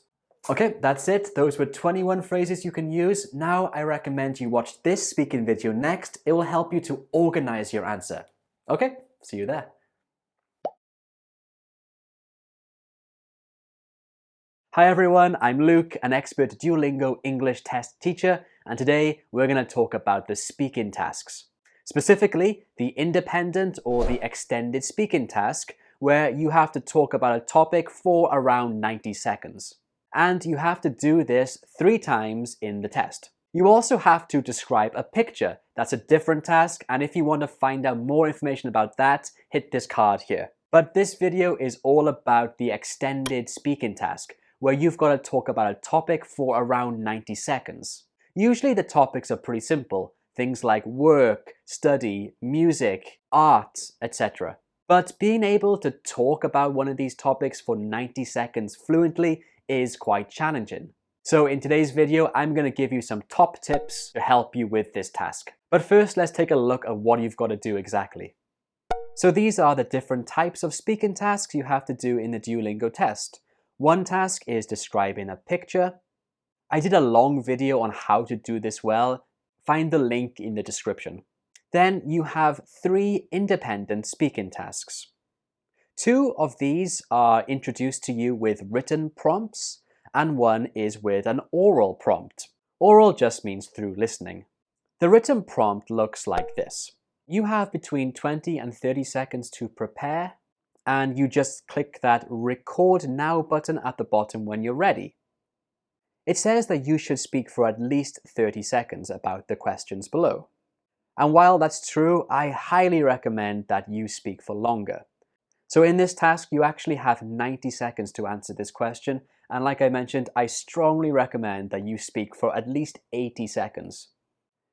Okay, that's it. Those were 21 phrases you can use. Now I recommend you watch this speaking video next. It will help you to organize your answer. Okay, see you there. Hi everyone, I'm Luke, an expert Duolingo English test teacher, and today we're going to talk about the speaking tasks. Specifically, the independent or the extended speaking task, where you have to talk about a topic for around 90 seconds. And you have to do this 3 times in the test. You also have to describe a picture. That's a different task, and if you want to find out more information about that, hit this card here. But this video is all about the extended speaking task, where you've got to talk about a topic for around 90 seconds. Usually the topics are pretty simple, things like work, study, music, art, etc. But being able to talk about one of these topics for 90 seconds fluently is quite challenging. So in today's video, I'm going to give you some top tips to help you with this task. But first, let's take a look at what you've got to do exactly. So these are the different types of speaking tasks you have to do in the Duolingo test. One task is describing a picture. I did a long video on how to do this well. Find the link in the description. Then you have 3 independent speaking tasks. 2 of these are introduced to you with written prompts, and 1 is with an oral prompt. Oral just means through listening. The written prompt looks like this. You have between 20 and 30 seconds to prepare, and you just click that Record Now button at the bottom when you're ready. It says that you should speak for at least 30 seconds about the questions below. And while that's true, I highly recommend that you speak for longer. So in this task, you actually have 90 seconds to answer this question, and like I mentioned, I strongly recommend that you speak for at least 80 seconds.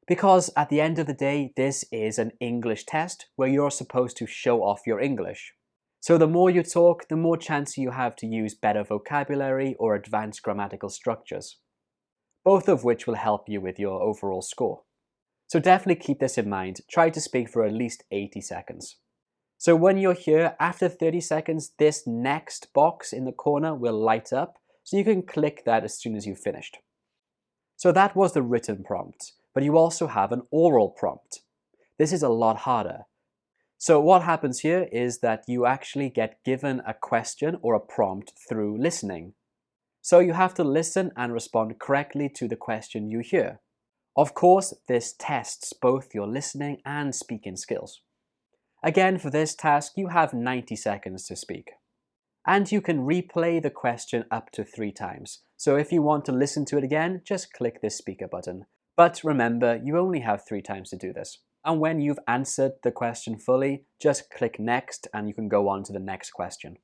Because at the end of the day, this is an English test where you're supposed to show off your English. So the more you talk, the more chance you have to use better vocabulary or advanced grammatical structures, both of which will help you with your overall score. So definitely keep this in mind. Try to speak for at least 80 seconds. So when you're here, after 30 seconds, this next box in the corner will light up, so you can click that as soon as you've finished. So that was the written prompt, but you also have an oral prompt. This is a lot harder. So what happens here is that you actually get given a question or a prompt through listening. So you have to listen and respond correctly to the question you hear. Of course, this tests both your listening and speaking skills. Again, for this task, you have 90 seconds to speak. And you can replay the question up to 3 times. So if you want to listen to it again, just click this speaker button. But remember, you only have 3 times to do this. And when you've answered the question fully, just click next and you can go on to the next question.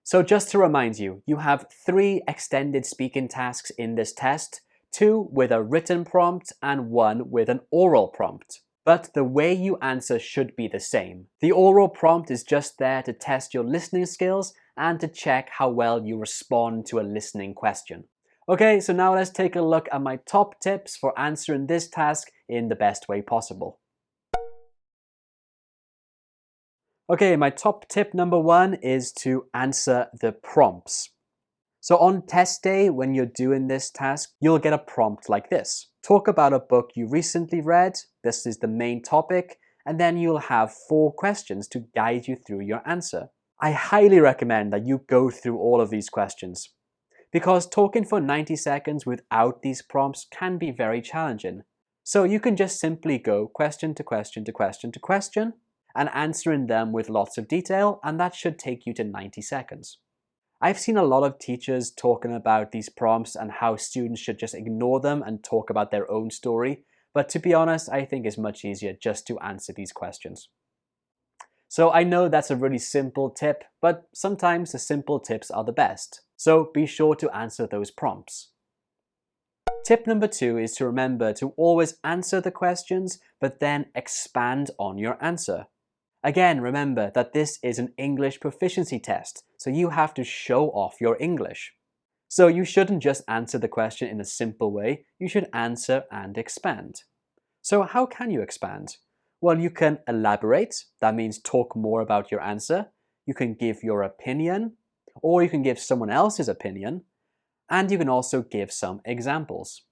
So just to remind you, you have 3 extended speaking tasks in this test, 2 with a written prompt and 1 with an oral prompt. But the way you answer should be the same. The oral prompt is just there to test your listening skills and to check how well you respond to a listening question. Okay, so now let's take a look at my top tips for answering this task in the best way possible. Okay, my top tip number 1 is to answer the prompts. So on test day, when you're doing this task, you'll get a prompt like this. Talk about a book you recently read. This is the main topic. And then you'll have 4 questions to guide you through your answer. I highly recommend that you go through all of these questions, because talking for 90 seconds without these prompts can be very challenging. So you can just simply go question to question to question to question and answering them with lots of detail, and that should take you to 90 seconds. I've seen a lot of teachers talking about these prompts and how students should just ignore them and talk about their own story, but to be honest, I think it's much easier just to answer these questions. So I know that's a really simple tip, but sometimes the simple tips are the best. So be sure to answer those prompts. Tip number 2 is to remember to always answer the questions, but then expand on your answer. Again, remember that this is an English proficiency test, so you have to show off your English. So you shouldn't just answer the question in a simple way, you should answer and expand. So how can you expand? Well, you can elaborate, that means talk more about your answer. You can give your opinion, or you can give someone else's opinion, and you can also give some examples.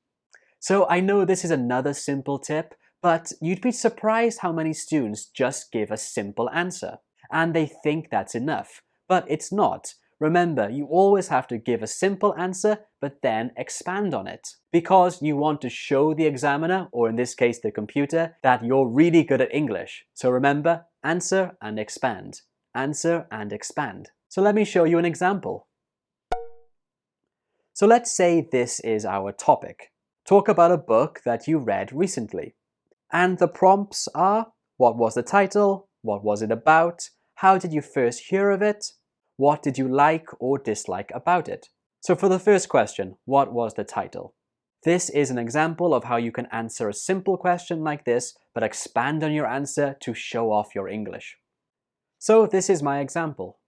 So I know this is another simple tip, but you'd be surprised how many students just give a simple answer, and they think that's enough, but it's not. Remember, you always have to give a simple answer, but then expand on it, because you want to show the examiner, or in this case the computer, that you're really good at English. So remember, answer and expand. Answer and expand. So let me show you an example. So let's say this is our topic. Talk about a book that you read recently. And the prompts are, what was the title? What was it about? How did you first hear of it? What did you like or dislike about it? So for the first question, what was the title? This is an example of how you can answer a simple question like this, but expand on your answer to show off your English. So this is my example.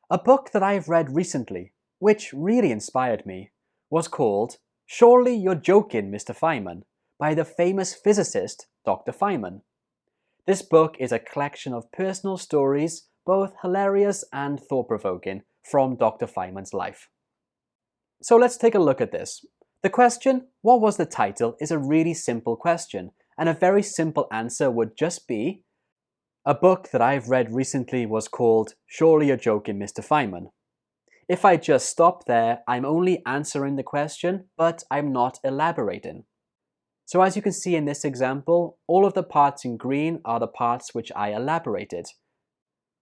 A book that I've read recently, which really inspired me, was called Surely You're Joking, Mr. Feynman, by the famous physicist, Dr. Feynman. This book is a collection of personal stories, both hilarious and thought-provoking, from Dr. Feynman's life. So let's take a look at this. The question, what was the title, is a really simple question, and a very simple answer would just be, a book that I've read recently was called Surely You're Joking, Mr. Feynman. If I just stop there, I'm only answering the question, but I'm not elaborating. So as you can see in this example, all of the parts in green are the parts which I elaborated.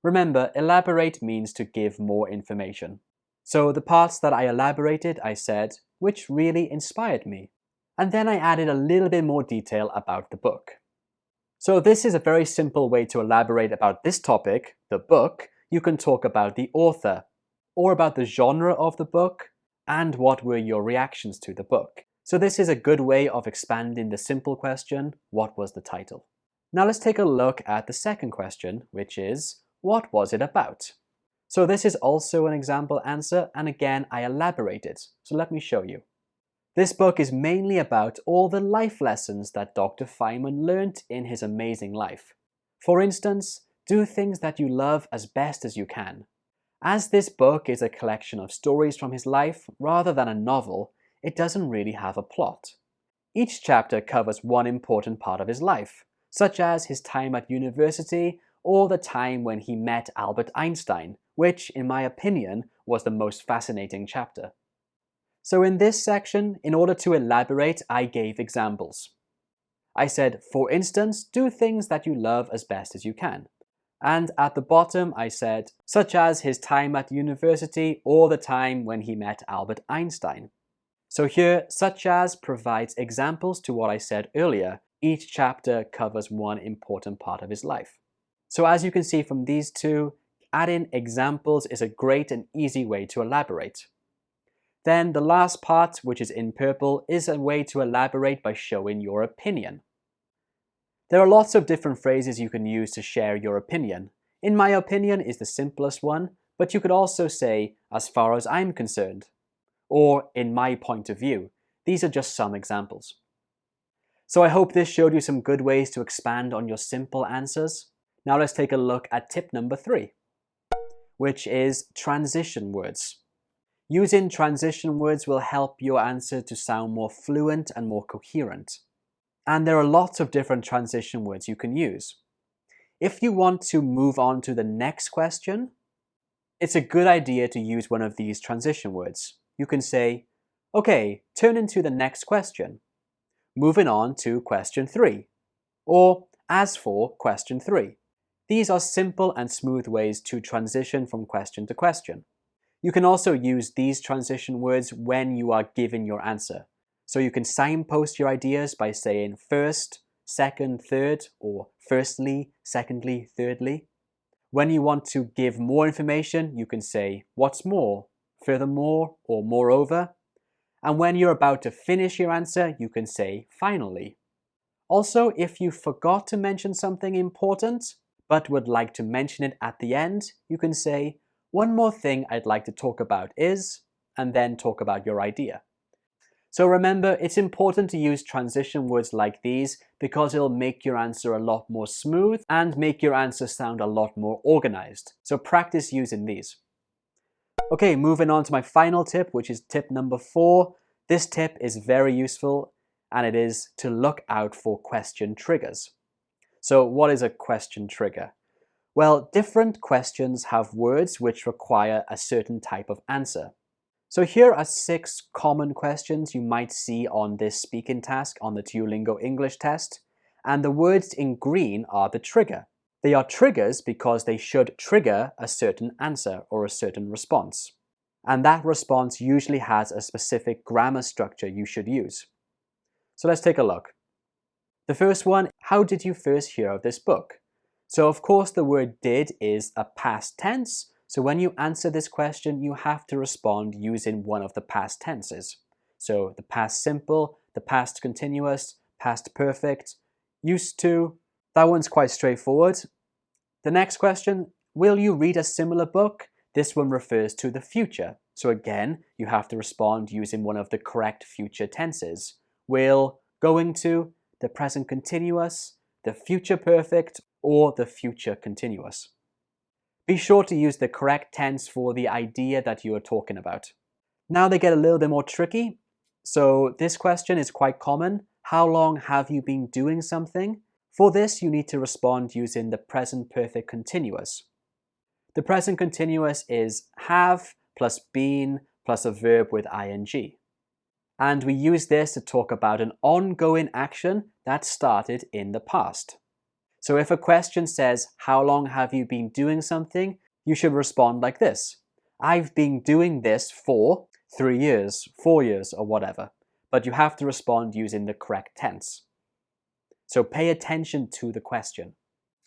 Remember, elaborate means to give more information. So the parts that I elaborated, I said, which really inspired me. And then I added a little bit more detail about the book. So this is a very simple way to elaborate about this topic, the book. You can talk about the author, or about the genre of the book, and what were your reactions to the book. So this is a good way of expanding the simple question, what was the title? Now let's take a look at the second question, which is, what was it about? So this is also an example answer, and again I elaborated. So let me show you. This book is mainly about all the life lessons that Dr. Feynman learned in his amazing life. For instance, do things that you love as best as you can. As this book is a collection of stories from his life rather than a novel, it doesn't really have a plot. Each chapter covers one important part of his life, such as his time at university or the time when he met Albert Einstein, which, in my opinion, was the most fascinating chapter. So in this section, in order to elaborate, I gave examples. I said, for instance, do things that you love as best as you can. And at the bottom, I said, such as his time at university or the time when he met Albert Einstein. So here, such as provides examples to what I said earlier. Each chapter covers one important part of his life. So as you can see from these two, adding examples is a great and easy way to elaborate. Then the last part, which is in purple, is a way to elaborate by showing your opinion. There are lots of different phrases you can use to share your opinion. In my opinion is the simplest one, but you could also say, as far as I'm concerned, or in my point of view. These are just some examples. So I hope this showed you some good ways to expand on your simple answers. Now let's take a look at tip number 3, which is transition words. Using transition words will help your answer to sound more fluent and more coherent. And there are lots of different transition words you can use. If you want to move on to the next question, it's a good idea to use one of these transition words. You can say, okay, turn into the next question. Moving on to question 3. Or, as for question 3. These are simple and smooth ways to transition from question to question. You can also use these transition words when you are giving your answer. So you can signpost your ideas by saying first, second, third, or firstly, secondly, thirdly. When you want to give more information, you can say what's more, furthermore, or moreover. And when you're about to finish your answer, you can say finally. Also, if you forgot to mention something important, but would like to mention it at the end, you can say, one more thing I'd like to talk about is, and then talk about your idea. So remember, it's important to use transition words like these because it'll make your answer a lot more smooth and make your answer sound a lot more organized. So practice using these. Okay, moving on to my final tip, which is tip number 4. This tip is very useful, and it is to look out for question triggers. So what is a question trigger? Well, different questions have words which require a certain type of answer. So here are 6 common questions you might see on this speaking task on the Duolingo English test, and the words in green are the trigger. They are triggers because they should trigger a certain answer or a certain response. And that response usually has a specific grammar structure you should use. So let's take a look. The first one, how did you first hear of this book? So of course the word did is a past tense, so when you answer this question, you have to respond using one of the past tenses. So the past simple, the past continuous, past perfect, used to. That one's quite straightforward. The next question, will you read a similar book? This one refers to the future. So again, you have to respond using one of the correct future tenses. Will, going to, the present continuous, the future perfect, or the future continuous. Be sure to use the correct tense for the idea that you are talking about. Now they get a little bit more tricky. So this question is quite common. How long have you been doing something? For this, you need to respond using the present perfect continuous. The present continuous is have plus been plus a verb with ing. And we use this to talk about an ongoing action that started in the past. So if a question says, how long have you been doing something? You should respond like this. I've been doing this for 3 years, 4 years, or whatever. But you have to respond using the correct tense. So pay attention to the question.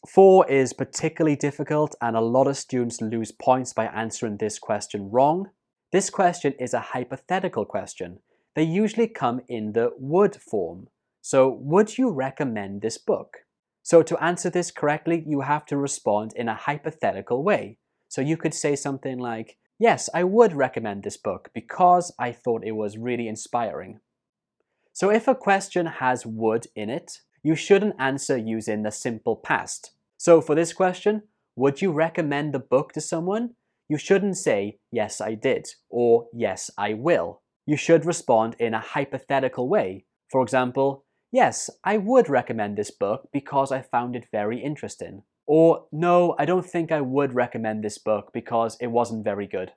4 is particularly difficult, and a lot of students lose points by answering this question wrong. This question is a hypothetical question. They usually come in the would form. So would you recommend this book? So to answer this correctly, you have to respond in a hypothetical way. So you could say something like, yes, I would recommend this book because I thought it was really inspiring. So if a question has would in it, you shouldn't answer using the simple past. So for this question, would you recommend the book to someone? You shouldn't say, yes, I did, or yes, I will. You should respond in a hypothetical way. For example, yes, I would recommend this book because I found it very interesting. Or, no, I don't think I would recommend this book because it wasn't very good.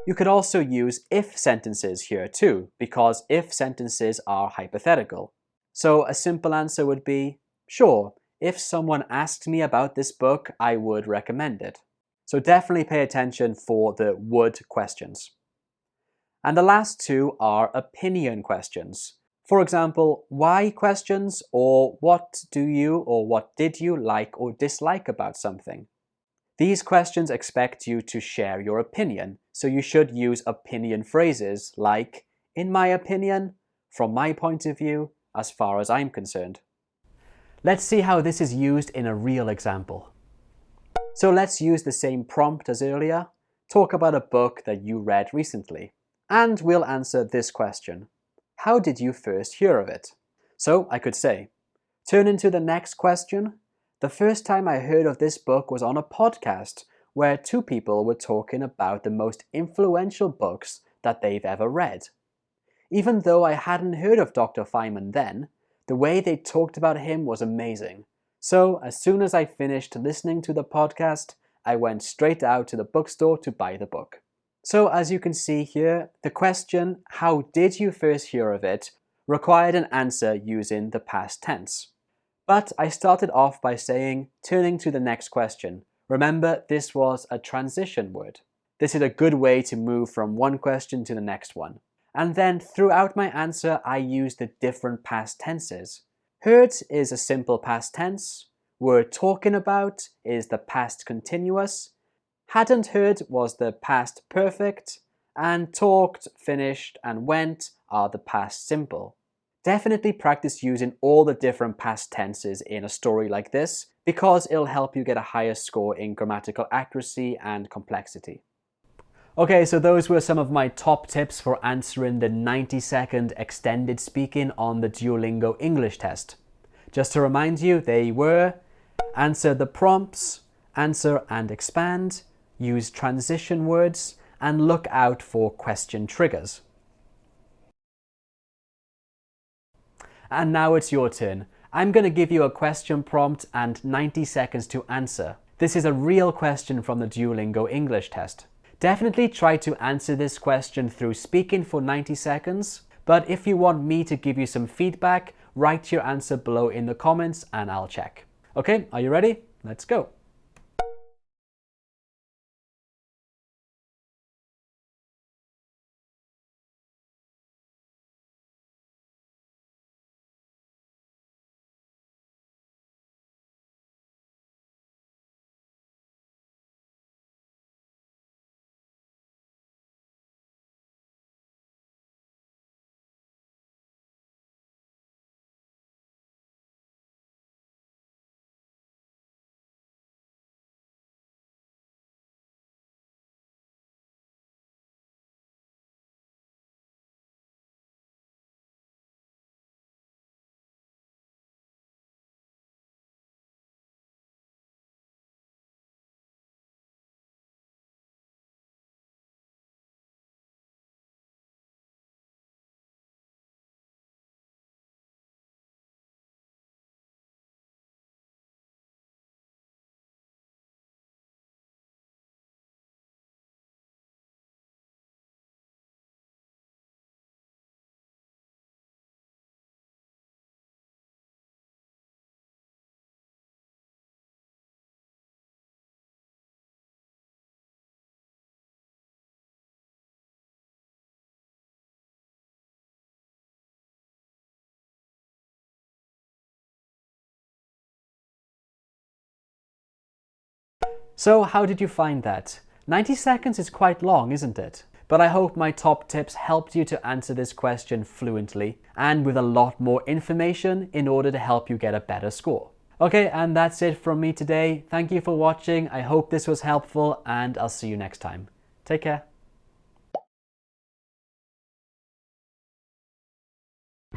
You could also use if sentences here too, because if sentences are hypothetical. So a simple answer would be, sure, if someone asked me about this book, I would recommend it. So definitely pay attention for the would questions. And the last 2 are opinion questions. For example, why questions, or what do you or what did you like or dislike about something? These questions expect you to share your opinion, so you should use opinion phrases like, in my opinion, from my point of view, as far as I'm concerned. Let's see how this is used in a real example. So let's use the same prompt as earlier. Talk about a book that you read recently. And we'll answer this question. How did you first hear of it? So I could say, turn to the next question. The first time I heard of this book was on a podcast where 2 people were talking about the most influential books that they've ever read. Even though I hadn't heard of Dr. Feynman then, the way they talked about him was amazing. So as soon as I finished listening to the podcast, I went straight out to the bookstore to buy the book. So as you can see here, the question, how did you first hear of it, required an answer using the past tense. But I started off by saying, turning to the next question. Remember, this was a transition word. This is a good way to move from one question to the next one. And then throughout my answer, I used the different past tenses. Heard is a simple past tense. Were talking about is the past continuous. Hadn't heard was the past perfect, and talked, finished, and went are the past simple. Definitely practice using all the different past tenses in a story like this because it'll help you get a higher score in grammatical accuracy and complexity. Okay, so those were some of my top tips for answering the 90-second extended speaking on the Duolingo English test. Just to remind you, they were: answer the prompts, answer and expand, use transition words, and look out for question triggers. And now it's your turn. I'm going to give you a question prompt and 90 seconds to answer. This is a real question from the Duolingo English test. Definitely try to answer this question through speaking for 90 seconds, but if you want me to give you some feedback, write your answer below in the comments and I'll check. Okay, are you ready? Let's go. So how did you find that? 90 seconds is quite long, isn't it? But I hope my top tips helped you to answer this question fluently and with a lot more information in order to help you get a better score. Okay, and that's it from me today. Thank you for watching. I hope this was helpful and I'll see you next time. Take care.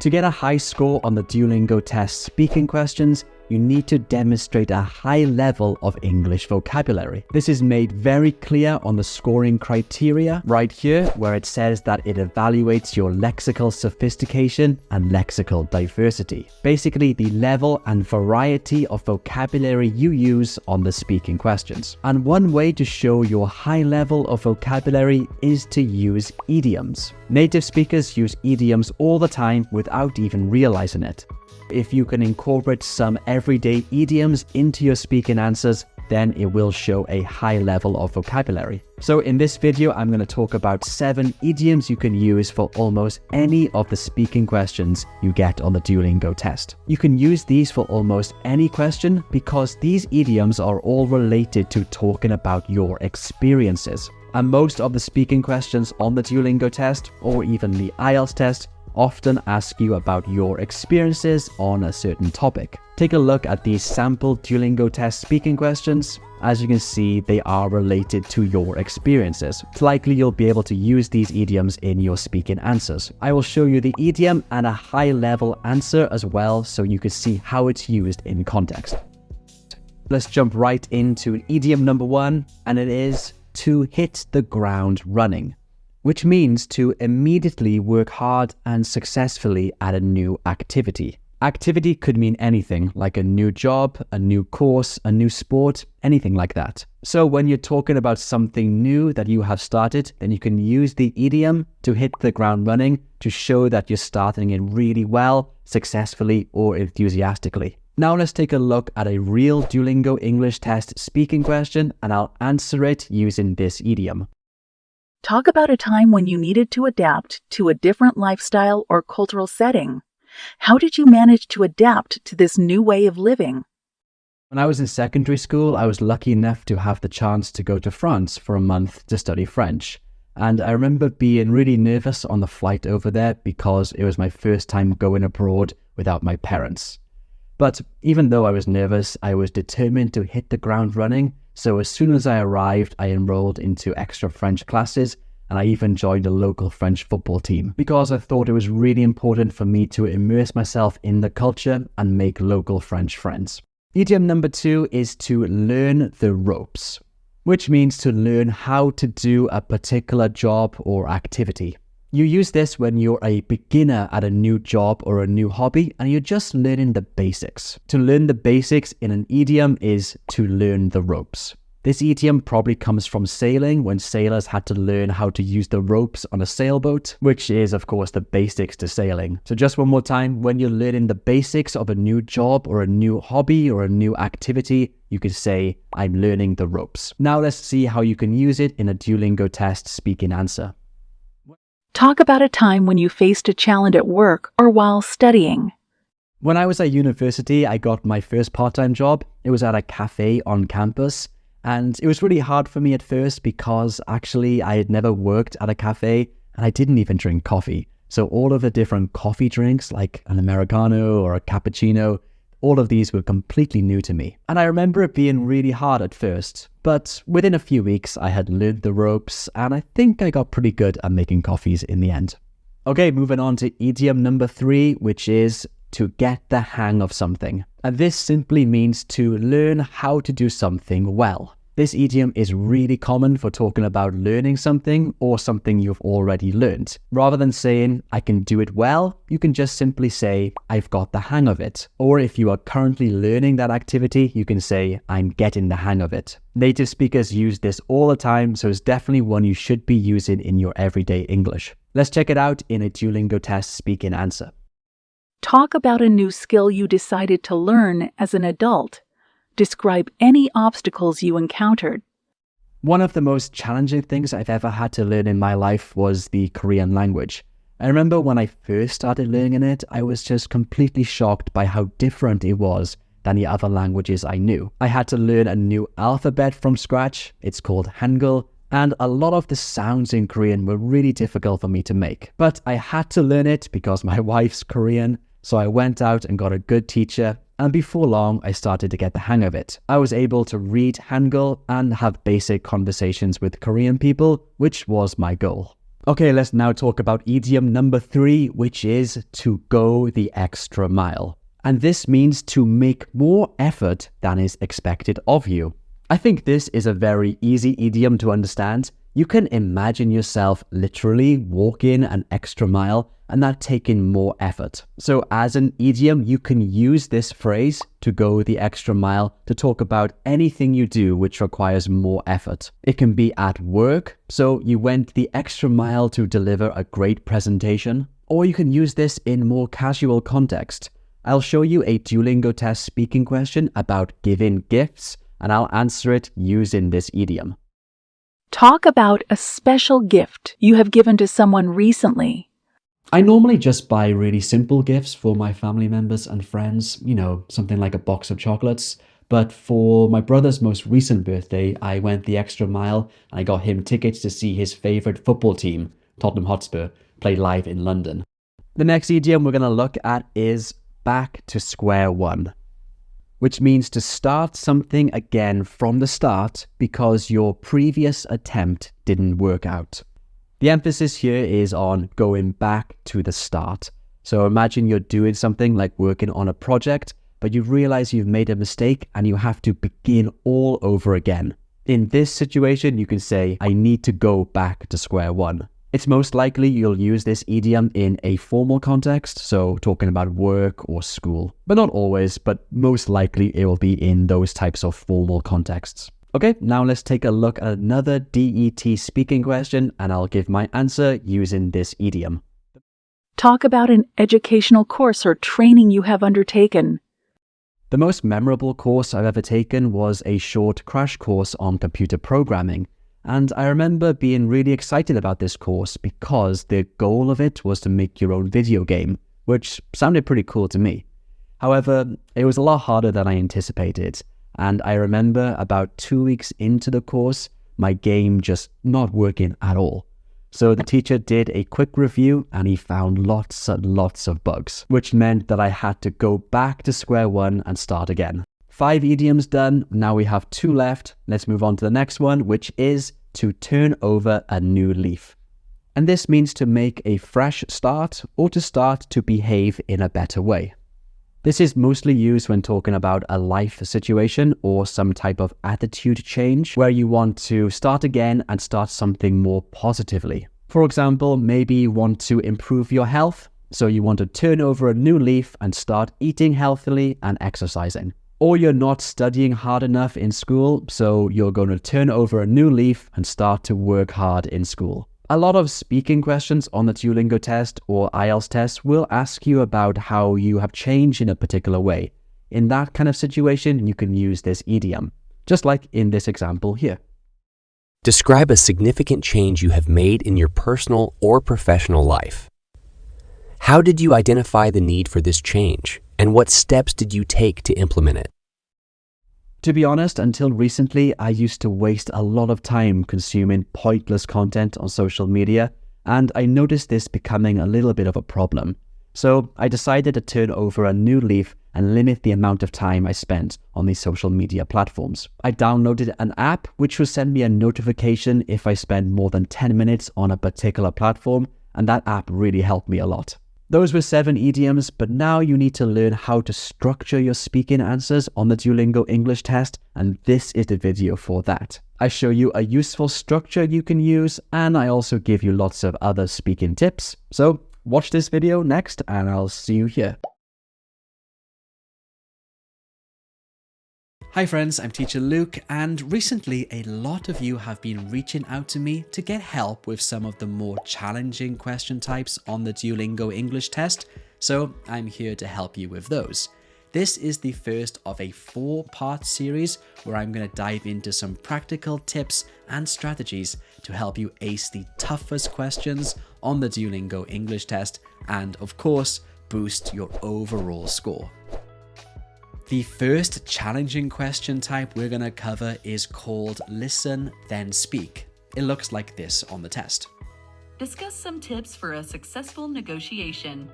To get a high score on the Duolingo test speaking questions, you need to demonstrate a high level of English vocabulary. This is made very clear on the scoring criteria right here, where it says that it evaluates your lexical sophistication and lexical diversity. Basically, the level and variety of vocabulary you use on the speaking questions. And one way to show your high level of vocabulary is to use idioms. Native speakers use idioms all the time without even realizing it. If you can incorporate some everyday idioms into your speaking answers, then it will show a high level of vocabulary. So in this video, I'm going to talk about 7 idioms you can use for almost any of the speaking questions you get on the Duolingo test. You can use these for almost any question because these idioms are all related to talking about your experiences. And most of the speaking questions on the Duolingo test, or even the IELTS test, often ask you about your experiences on a certain topic. Take a look at these sample Duolingo test speaking questions. As you can see, they are related to your experiences. It's likely you'll be able to use these idioms in your speaking answers. I will show you the idiom and a high-level answer as well, so you can see how it's used in context. Let's jump right into idiom number 1, and it is to hit the ground running, which means to immediately work hard and successfully at a new activity. Activity could mean anything, like a new job, a new course, a new sport, anything like that. So when you're talking about something new that you have started, then you can use the idiom to hit the ground running to show that you're starting it really well, successfully, or enthusiastically. Now let's take a look at a real Duolingo English test speaking question, and I'll answer it using this idiom. Talk about a time when you needed to adapt to a different lifestyle or cultural setting. How did you manage to adapt to this new way of living? When I was in secondary school, I was lucky enough to have the chance to go to France for a month to study French. And I remember being really nervous on the flight over there because it was my first time going abroad without my parents. But even though I was nervous, I was determined to hit the ground running. So as soon as I arrived, I enrolled into extra French classes, and I even joined a local French football team because I thought it was really important for me to immerse myself in the culture and make local French friends. Idiom number 2 is to learn the ropes, which means to learn how to do a particular job or activity. You use this when you're a beginner at a new job or a new hobby and you're just learning the basics. To learn the basics in an idiom is to learn the ropes. This idiom probably comes from sailing, when sailors had to learn how to use the ropes on a sailboat, which is of course the basics to sailing. So just one more time, when you're learning the basics of a new job or a new hobby or a new activity, you could say, I'm learning the ropes. Now let's see how you can use it in a Duolingo test speaking answer. Talk about a time when you faced a challenge at work or while studying. When I was at university, I got my first part-time job. It was at a cafe on campus. And it was really hard for me at first because actually I had never worked at a cafe and I didn't even drink coffee. So all of the different coffee drinks like an Americano or a cappuccino, all of these were completely new to me. And I remember it being really hard at first, but within a few weeks I had learned the ropes and I think I got pretty good at making coffees in the end. Okay, moving on to idiom number 3, which is to get the hang of something. And this simply means to learn how to do something well. This idiom is really common for talking about learning something or something you've already learned. Rather than saying, I can do it well, you can just simply say, I've got the hang of it. Or if you are currently learning that activity, you can say, I'm getting the hang of it. Native speakers use this all the time, so it's definitely one you should be using in your everyday English. Let's check it out in a Duolingo test speaking answer. Talk about a new skill you decided to learn as an adult. Describe any obstacles you encountered. One of the most challenging things I've ever had to learn in my life was the Korean language. I remember when I first started learning it, I was just completely shocked by how different it was than the other languages I knew. I had to learn a new alphabet from scratch. It's called Hangul. And a lot of the sounds in Korean were really difficult for me to make. But I had to learn it because my wife's Korean. So I went out and got a good teacher, and before long I started to get the hang of it. I was able to read Hangul and have basic conversations with Korean people, which was my goal. Okay, let's now talk about idiom number 3, which is to go the extra mile. And this means to make more effort than is expected of you. I think this is a very easy idiom to understand. You can imagine yourself literally walking an extra mile and that taking more effort. So as an idiom, you can use this phrase, to go the extra mile, to talk about anything you do which requires more effort. It can be at work, so you went the extra mile to deliver a great presentation, or you can use this in more casual context. I'll show you a Duolingo test speaking question about giving gifts, and I'll answer it using this idiom. Talk about a special gift you have given to someone recently. I normally just buy really simple gifts for my family members and friends, something like a box of chocolates. But for my brother's most recent birthday, I went the extra mile and I got him tickets to see his favorite football team, Tottenham Hotspur, play live in London. The next idiom we're going to look at is back to square one, which means to start something again from the start because your previous attempt didn't work out. The emphasis here is on going back to the start. So imagine you're doing something like working on a project, but you realize you've made a mistake and you have to begin all over again. In this situation, you can say, I need to go back to square one. It's most likely you'll use this idiom in a formal context, so talking about work or school. But not always, but most likely it will be in those types of formal contexts. Okay, now let's take a look at another DET speaking question, and I'll give my answer using this idiom. Talk about an educational course or training you have undertaken. The most memorable course I've ever taken was a short crash course on computer programming. And I remember being really excited about this course because the goal of it was to make your own video game, which sounded pretty cool to me. However, it was a lot harder than I anticipated. And I remember about 2 weeks into the course, my game just not working at all. So the teacher did a quick review and he found lots and lots of bugs, which meant that I had to go back to square one and start again. 5 idioms done, now we have 2 left. Let's move on to the next one, which is to turn over a new leaf. And this means to make a fresh start or to start to behave in a better way. This is mostly used when talking about a life situation or some type of attitude change where you want to start again and start something more positively. For example, maybe you want to improve your health, so you want to turn over a new leaf and start eating healthily and exercising. Or you're not studying hard enough in school, so you're going to turn over a new leaf and start to work hard in school. A lot of speaking questions on the Duolingo test or IELTS test will ask you about how you have changed in a particular way. In that kind of situation, you can use this idiom, just like in this example here. Describe a significant change you have made in your personal or professional life. How did you identify the need for this change, and what steps did you take to implement it? To be honest, until recently, I used to waste a lot of time consuming pointless content on social media, and I noticed this becoming a little bit of a problem. So I decided to turn over a new leaf and limit the amount of time I spent on these social media platforms. I downloaded an app which will send me a notification if I spend more than 10 minutes on a particular platform, and that app really helped me a lot. Those were 7 idioms, but now you need to learn how to structure your speaking answers on the Duolingo English test, and this is the video for that. I show you a useful structure you can use, and I also give you lots of other speaking tips. So watch this video next, and I'll see you here. Hi friends, I'm Teacher Luke, and recently a lot of you have been reaching out to me to get help with some of the more challenging question types on the Duolingo English test, so I'm here to help you with those. This is the first of a 4-part series where I'm going to dive into some practical tips and strategies to help you ace the toughest questions on the Duolingo English test and, of course, boost your overall score. The first challenging question type we're going to cover is called Listen, Then Speak. It looks like this on the test. Discuss some tips for a successful negotiation.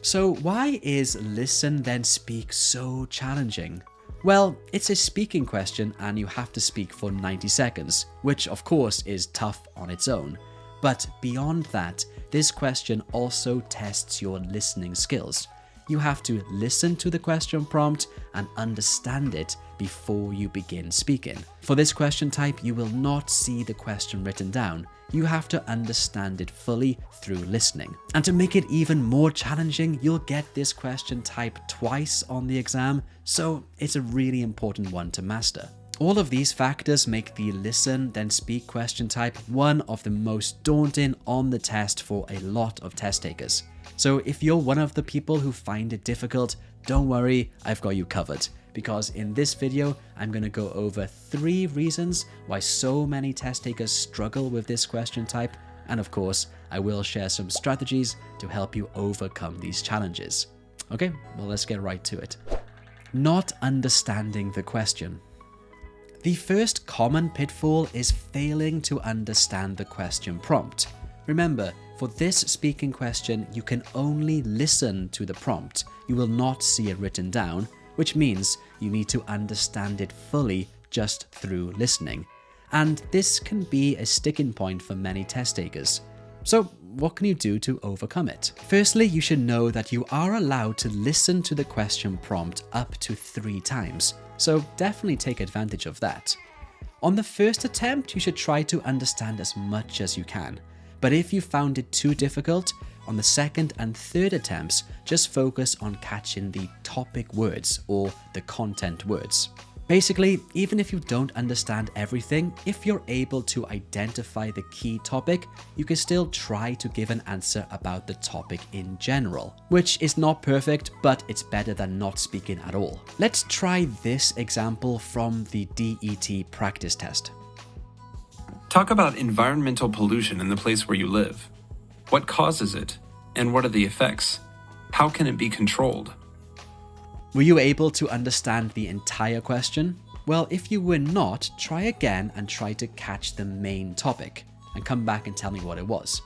So why is Listen, Then Speak so challenging? Well, it's a speaking question and you have to speak for 90 seconds, which of course is tough on its own. But beyond that, this question also tests your listening skills. You have to listen to the question prompt and understand it before you begin speaking. For this question type, you will not see the question written down. You have to understand it fully through listening. And to make it even more challenging, you'll get this question type twice on the exam, so it's a really important one to master. All of these factors make the Listen, Then Speak question type one of the most daunting on the test for a lot of test takers. So if you're one of the people who find it difficult, don't worry, I've got you covered. Because in this video, I'm going to go over 3 reasons why so many test takers struggle with this question type. And of course, I will share some strategies to help you overcome these challenges. Okay, well, let's get right to it. Not understanding the question. The first common pitfall is failing to understand the question prompt. Remember, for this speaking question, you can only listen to the prompt. You will not see it written down, which means you need to understand it fully just through listening. And this can be a sticking point for many test takers. So what can you do to overcome it? Firstly, you should know that you are allowed to listen to the question prompt up to 3 times. So definitely take advantage of that. On the first attempt, you should try to understand as much as you can. But if you found it too difficult, on the second and third attempts, just focus on catching the topic words or the content words. Basically, even if you don't understand everything, if you're able to identify the key topic, you can still try to give an answer about the topic in general, which is not perfect, but it's better than not speaking at all. Let's try this example from the DET practice test. Talk about environmental pollution in the place where you live. What causes it? And what are the effects? How can it be controlled? Were you able to understand the entire question? Well, if you were not, try again and try to catch the main topic. and come back and tell me what it was.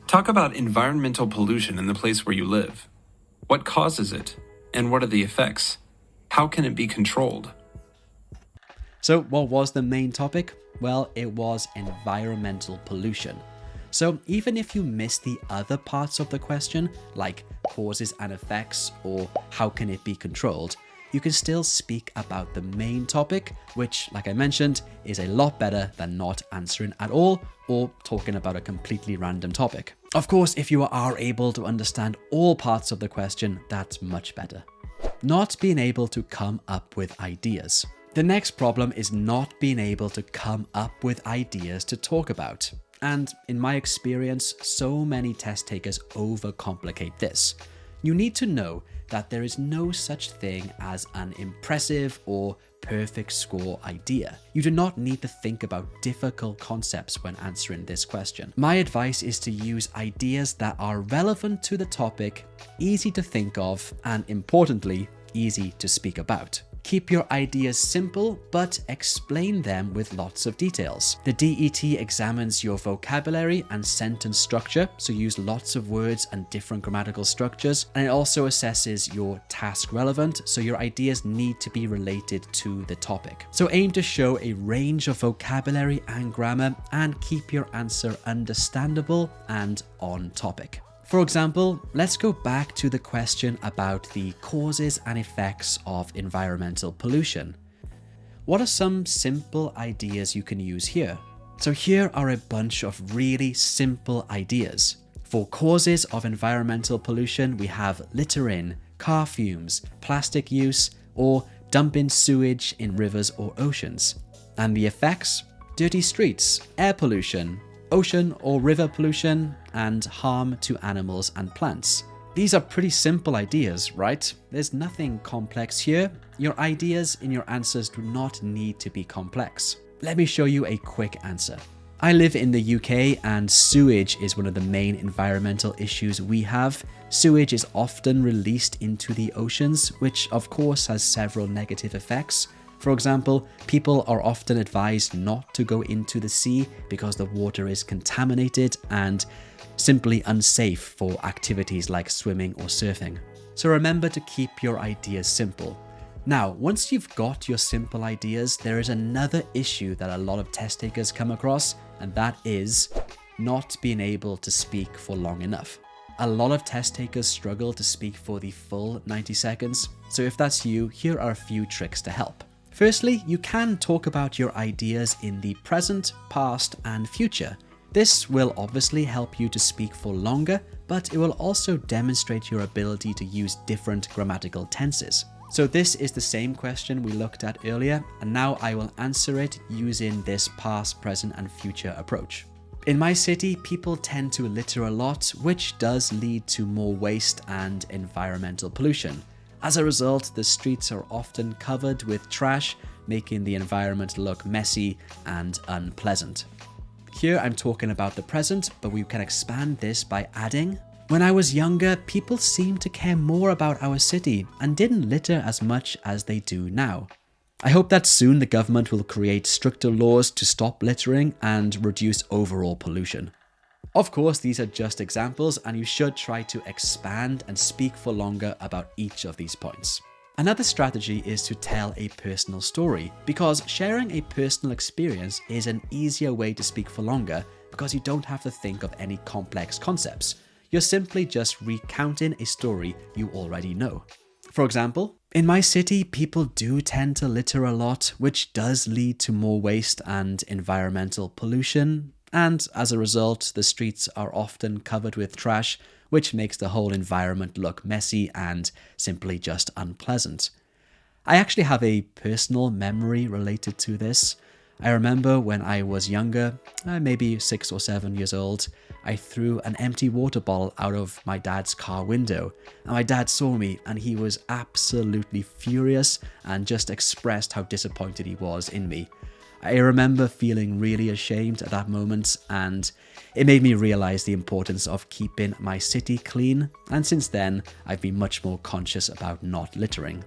Talk about environmental pollution in the place where you live. What causes it, and what are the effects? How can it be controlled? So what was the main topic? Well, it was environmental pollution. So even if you miss the other parts of the question, like causes and effects or how can it be controlled, you can still speak about the main topic, which, like I mentioned, is a lot better than not answering at all or talking about a completely random topic. Of course, if you are able to understand all parts of the question, that's much better. Not being able to come up with ideas. The next problem is not being able to come up with ideas to talk about. And in my experience, so many test takers overcomplicate this. You need to know that there is no such thing as an impressive or perfect score idea. You do not need to think about difficult concepts when answering this question. My advice is to use ideas that are relevant to the topic, easy to think of, and importantly, easy to speak about. Keep your ideas simple, but explain them with lots of details. The DET examines your vocabulary and sentence structure, so use lots of words and different grammatical structures. And it also assesses your task relevant, so your ideas need to be related to the topic. So aim to show a range of vocabulary and grammar and keep your answer understandable and on topic. For example, let's go back to the question about the causes and effects of environmental pollution. What are some simple ideas you can use here? So here are a bunch of really simple ideas. For causes of environmental pollution, we have littering, car fumes, plastic use, or dumping sewage in rivers or oceans. And the effects? Dirty streets, air pollution, ocean or river pollution, and harm to animals and plants. These are pretty simple ideas, right? There's nothing complex here. Your ideas in your answers do not need to be complex. Let me show you a quick answer. I live in the UK and sewage is one of the main environmental issues we have. Sewage is often released into the oceans, which of course has several negative effects. For example, people are often advised not to go into the sea because the water is contaminated and simply unsafe for activities like swimming or surfing. So remember to keep your ideas simple. Now, once you've got your simple ideas, there is another issue that a lot of test takers come across, and that is not being able to speak for long enough. A lot of test takers struggle to speak for the full 90 seconds. So if that's you, here are a few tricks to help. Firstly, you can talk about your ideas in the present, past, and future. This will obviously help you to speak for longer, but it will also demonstrate your ability to use different grammatical tenses. So this is the same question we looked at earlier, and now I will answer it using this past, present, and future approach. In my city, people tend to litter a lot, which does lead to more waste and environmental pollution. As a result, the streets are often covered with trash, making the environment look messy and unpleasant. Here I'm talking about the present, but we can expand this by adding, when I was younger, people seemed to care more about our city and didn't litter as much as they do now. I hope that soon the government will create stricter laws to stop littering and reduce overall pollution. Of course, these are just examples, and you should try to expand and speak for longer about each of these points. Another strategy is to tell a personal story, because sharing a personal experience is an easier way to speak for longer because you don't have to think of any complex concepts. You're simply just recounting a story you already know. For example, in my city, people do tend to litter a lot, which does lead to more waste and environmental pollution. And as a result, the streets are often covered with trash, which makes the whole environment look messy and simply just unpleasant. I actually have a personal memory related to this. I remember when I was younger, maybe 6 or 7 years old, I threw an empty water bottle out of my dad's car window, and my dad saw me and he was absolutely furious and just expressed how disappointed he was in me. I remember feeling really ashamed at that moment, and it made me realize the importance of keeping my city clean, and since then I've been much more conscious about not littering.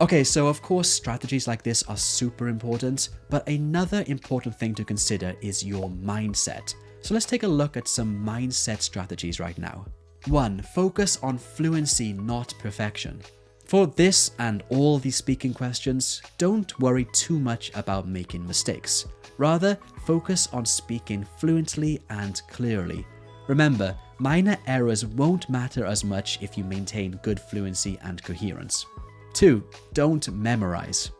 Okay, so of course strategies like this are super important, but another important thing to consider is your mindset. So let's take a look at some mindset strategies right now. 1. Focus on fluency, not perfection. For this and all these speaking questions, don't worry too much about making mistakes. Rather, focus on speaking fluently and clearly. Remember, minor errors won't matter as much if you maintain good fluency and coherence. 2. Don't memorize.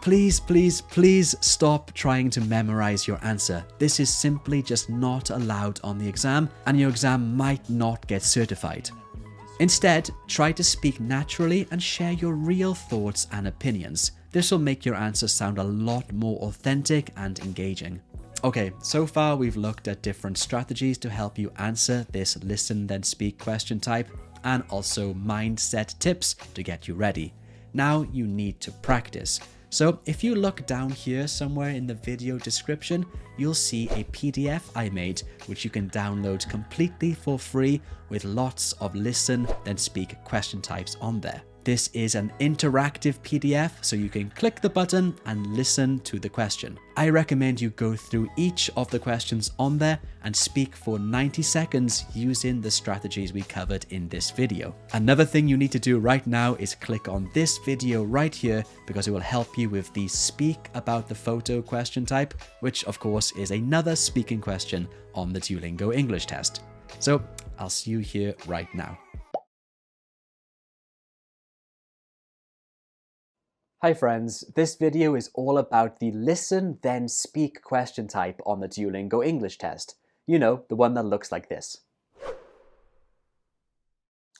Please, please, please stop trying to memorize your answer. This is simply just not allowed on the exam, and your exam might not get certified. Instead, try to speak naturally and share your real thoughts and opinions. This will make your answer sound a lot more authentic and engaging. Okay, so far we've looked at different strategies to help you answer this listen then speak question type, and also mindset tips to get you ready. Now you need to practice. So if you look down here somewhere in the video description, you'll see a PDF I made which you can download completely for free with lots of listen then speak question types on there. This is an interactive PDF, so you can click the button and listen to the question. I recommend you go through each of the questions on there and speak for 90 seconds using the strategies we covered in this video. Another thing you need to do right now is click on this video right here, because it will help you with the speak about the photo question type, which of course is another speaking question on the Duolingo English test. So I'll see you here right now. Hi friends, this video is all about the listen then speak question type on the Duolingo English test. You know, the one that looks like this.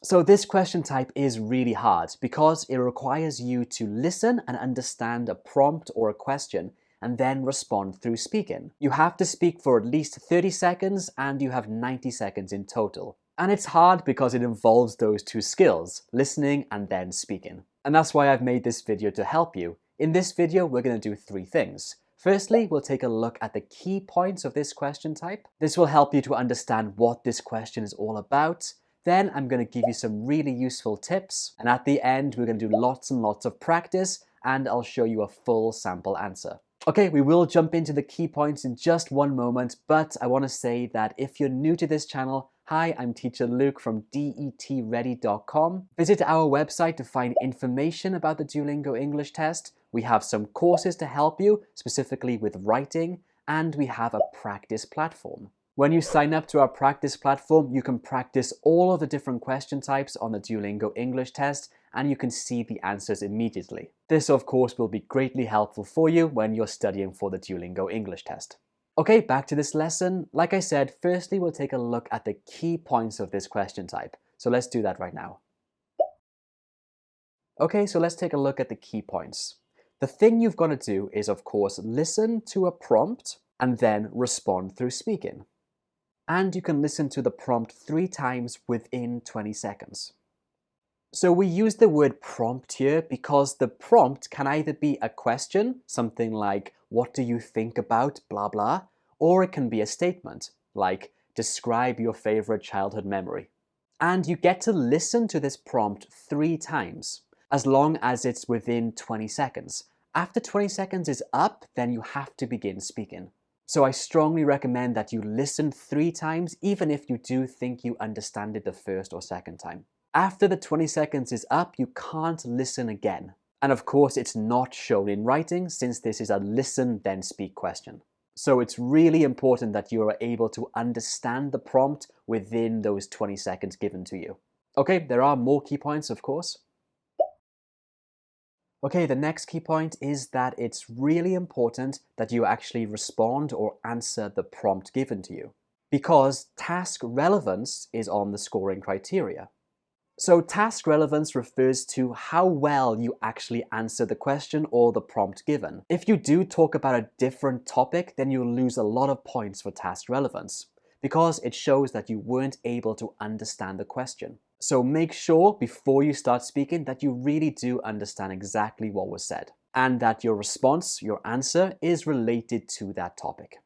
So this question type is really hard because it requires you to listen and understand a prompt or a question and then respond through speaking. You have to speak for at least 30 seconds and you have 90 seconds in total. And it's hard because it involves those two skills, listening and then speaking. And that's why I've made this video to help you. In this video, we're going to do 3 things. Firstly, we'll take a look at the key points of this question type. This will help you to understand what this question is all about. Then I'm going to give you some really useful tips. And at the end, we're going to do lots and lots of practice, and I'll show you a full sample answer. Okay, we will jump into the key points in just one moment, but I want to say that if you're new to this channel, hi, I'm Teacher Luke from DETready.com. Visit our website to find information about the Duolingo English test. We have some courses to help you, specifically with writing, and we have a practice platform. When you sign up to our practice platform, you can practice all of the different question types on the Duolingo English test, and you can see the answers immediately. This, of course, will be greatly helpful for you when you're studying for the Duolingo English test. Okay, back to this lesson. Like I said, firstly, we'll take a look at the key points of this question type. So let's do that right now. Okay, so let's take a look at the key points. The thing you've got to do is, of course, listen to a prompt and then respond through speaking. And you can listen to the prompt 3 times within 20 seconds. So we use the word prompt here because the prompt can either be a question, something like, what do you think about blah blah, or it can be a statement, like, describe your favorite childhood memory. And you get to listen to this prompt 3 times, as long as it's within 20 seconds. After 20 seconds is up, then you have to begin speaking. So I strongly recommend that you listen 3 times, even if you do think you understand it the first or second time. After the 20 seconds is up, you can't listen again. And of course, it's not shown in writing since this is a listen then speak question. So it's really important that you are able to understand the prompt within those 20 seconds given to you. Okay, there are more key points, of course. Okay, the next key point is that it's really important that you actually respond or answer the prompt given to you, because task relevance is on the scoring criteria. So task relevance refers to how well you actually answer the question or the prompt given. If you do talk about a different topic, then you'll lose a lot of points for task relevance, because it shows that you weren't able to understand the question. So make sure before you start speaking that you really do understand exactly what was said, and that your response, your answer, is related to that topic.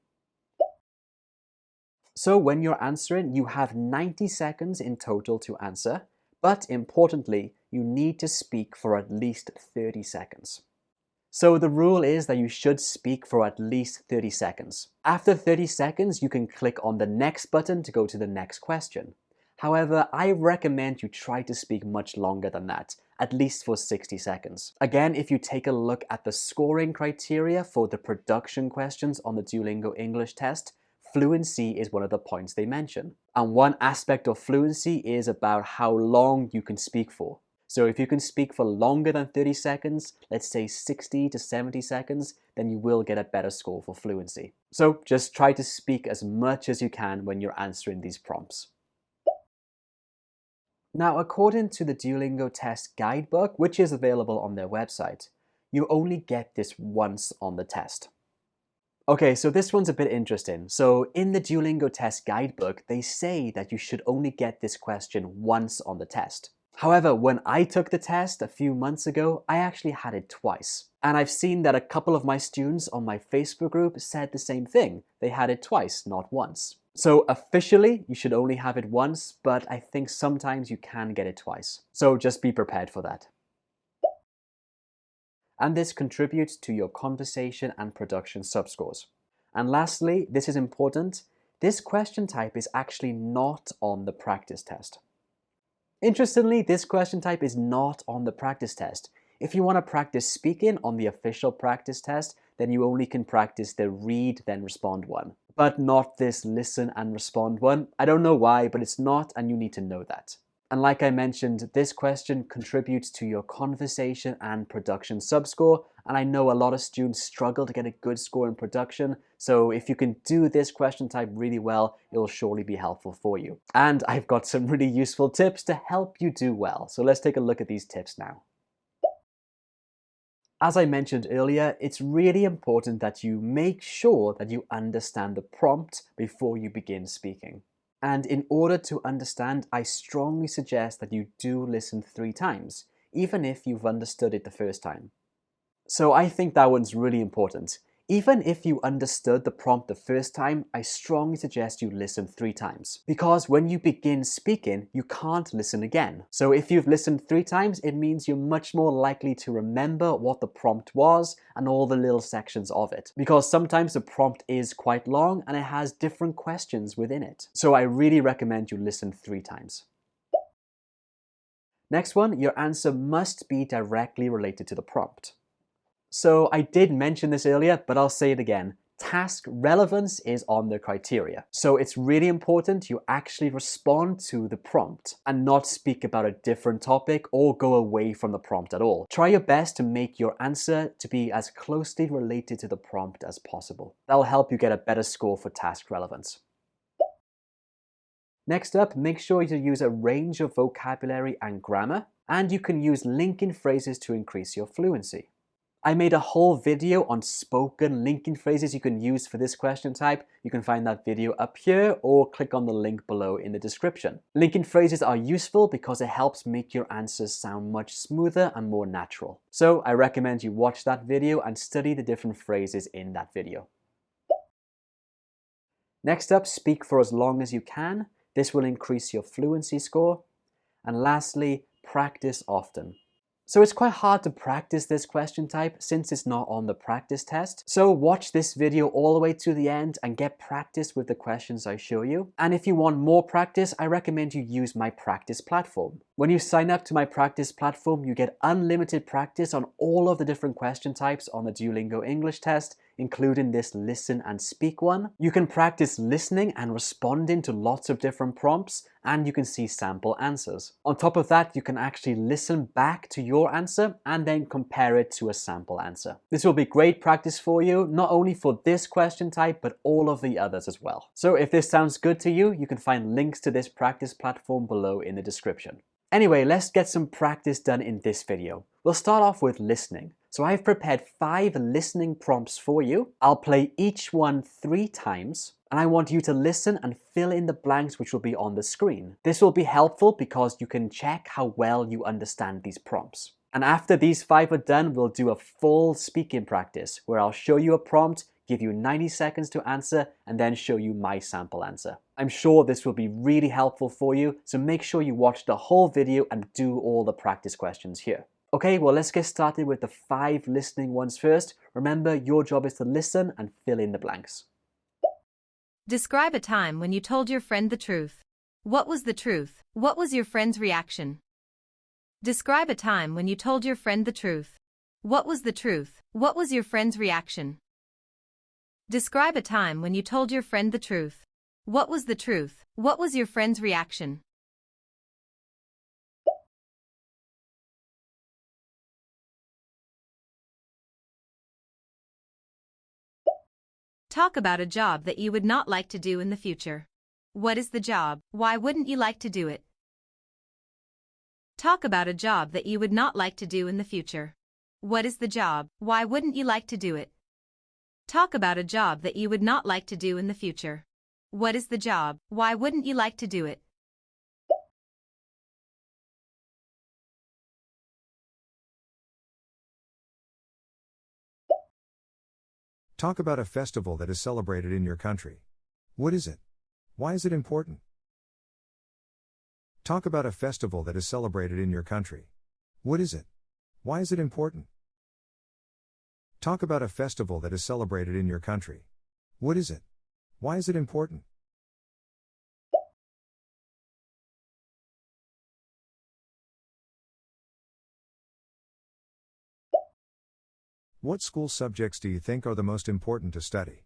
So when you're answering, you have 90 seconds in total to answer. But importantly, you need to speak for at least 30 seconds. So the rule is that you should speak for at least 30 seconds. After 30 seconds, you can click on the next button to go to the next question. However, I recommend you try to speak much longer than that, at least for 60 seconds. Again, if you take a look at the scoring criteria for the production questions on the Duolingo English test, fluency is one of the points they mention. And one aspect of fluency is about how long you can speak for. So if you can speak for longer than 30 seconds, let's say 60 to 70 seconds, then you will get a better score for fluency. So just try to speak as much as you can when you're answering these prompts. Now, according to the Duolingo test guidebook, which is available on their website, you only get this once on the test. Okay, so this one's a bit interesting. So in the Duolingo test guidebook, they say that you should only get this question once on the test. However, when I took the test a few months ago, I actually had it twice. And I've seen that a couple of my students on my Facebook group said the same thing. They had it twice, not once. So officially, you should only have it once, but I think sometimes you can get it twice. So just be prepared for that. And this contributes to your conversation and production subscores. And lastly, this is important, this question type is actually not on the practice test. Interestingly, this question type is not on the practice test. If you want to practice speaking on the official practice test, then you only can practice the read then respond one, but not this listen and respond one. I don't know why, but it's not, and you need to know that. And like I mentioned, this question contributes to your conversation and production subscore, and I know a lot of students struggle to get a good score in production, so if you can do this question type really well, it will surely be helpful for you. And I've got some really useful tips to help you do well, so let's take a look at these tips now. As I mentioned earlier, it's really important that you make sure that you understand the prompt before you begin speaking. And in order to understand, I strongly suggest that you do listen 3 times, even if you've understood it the first time. So I think that one's really important. Even if you understood the prompt the first time, I strongly suggest you listen 3 times. Because when you begin speaking, you can't listen again. So if you've listened 3 times, it means you're much more likely to remember what the prompt was and all the little sections of it. Because sometimes the prompt is quite long and it has different questions within it. So I really recommend you listen 3 times. Next one, your answer must be directly related to the prompt. So I did mention this earlier, but I'll say it again. Task relevance is on the criteria. So it's really important you actually respond to the prompt and not speak about a different topic or go away from the prompt at all. Try your best to make your answer to be as closely related to the prompt as possible. That'll help you get a better score for task relevance. Next up, make sure to use a range of vocabulary and grammar, and you can use linking phrases to increase your fluency. I made a whole video on spoken linking phrases you can use for this question type. You can find that video up here or click on the link below in the description. Linking phrases are useful because it helps make your answers sound much smoother and more natural. So I recommend you watch that video and study the different phrases in that video. Next up, speak for as long as you can. This will increase your fluency score. And lastly, practice often. So it's quite hard to practice this question type since it's not on the practice test. So watch this video all the way to the end and get practice with the questions I show you. And if you want more practice, I recommend you use my practice platform. When you sign up to my practice platform, you get unlimited practice on all of the different question types on the Duolingo English test, including this listen and speak one. You can practice listening and responding to lots of different prompts, and you can see sample answers. On top of that, you can actually listen back to your answer and then compare it to a sample answer. This will be great practice for you, not only for this question type, but all of the others as well. So if this sounds good to you, you can find links to this practice platform below in the description. Anyway, let's get some practice done in this video. We'll start off with listening. So I've prepared 5 listening prompts for you. I'll play each one 3 times, and I want you to listen and fill in the blanks which will be on the screen. This will be helpful because you can check how well you understand these prompts. And after these 5 are done, we'll do a full speaking practice where I'll show you a prompt, give you 90 seconds to answer, and then show you my sample answer. I'm sure this will be really helpful for you, so make sure you watch the whole video and do all the practice questions here. Okay, well, let's get started with the 5 listening ones first. Remember, your job is to listen and fill in the blanks. Describe a time when you told your friend the truth. What was the truth? What was your friend's reaction? Describe a time when you told your friend the truth. What was the truth? What was your friend's reaction? Describe a time when you told your friend the truth. What was the truth? What was your friend's reaction? Talk about a job that you would not like to do in the future. What is the job? Why wouldn't you like to do it? Talk about a job that you would not like to do in the future. What is the job? Why wouldn't you like to do it? Talk about a job that you would not like to do in the future. What is the job? Why wouldn't you like to do it? Talk about a festival that is celebrated in your country. What is it? Why is it important? Talk about a festival that is celebrated in your country. What is it? Why is it important? Talk about a festival that is celebrated in your country. What is it? Why is it important? What school subjects do you think are the most important to study?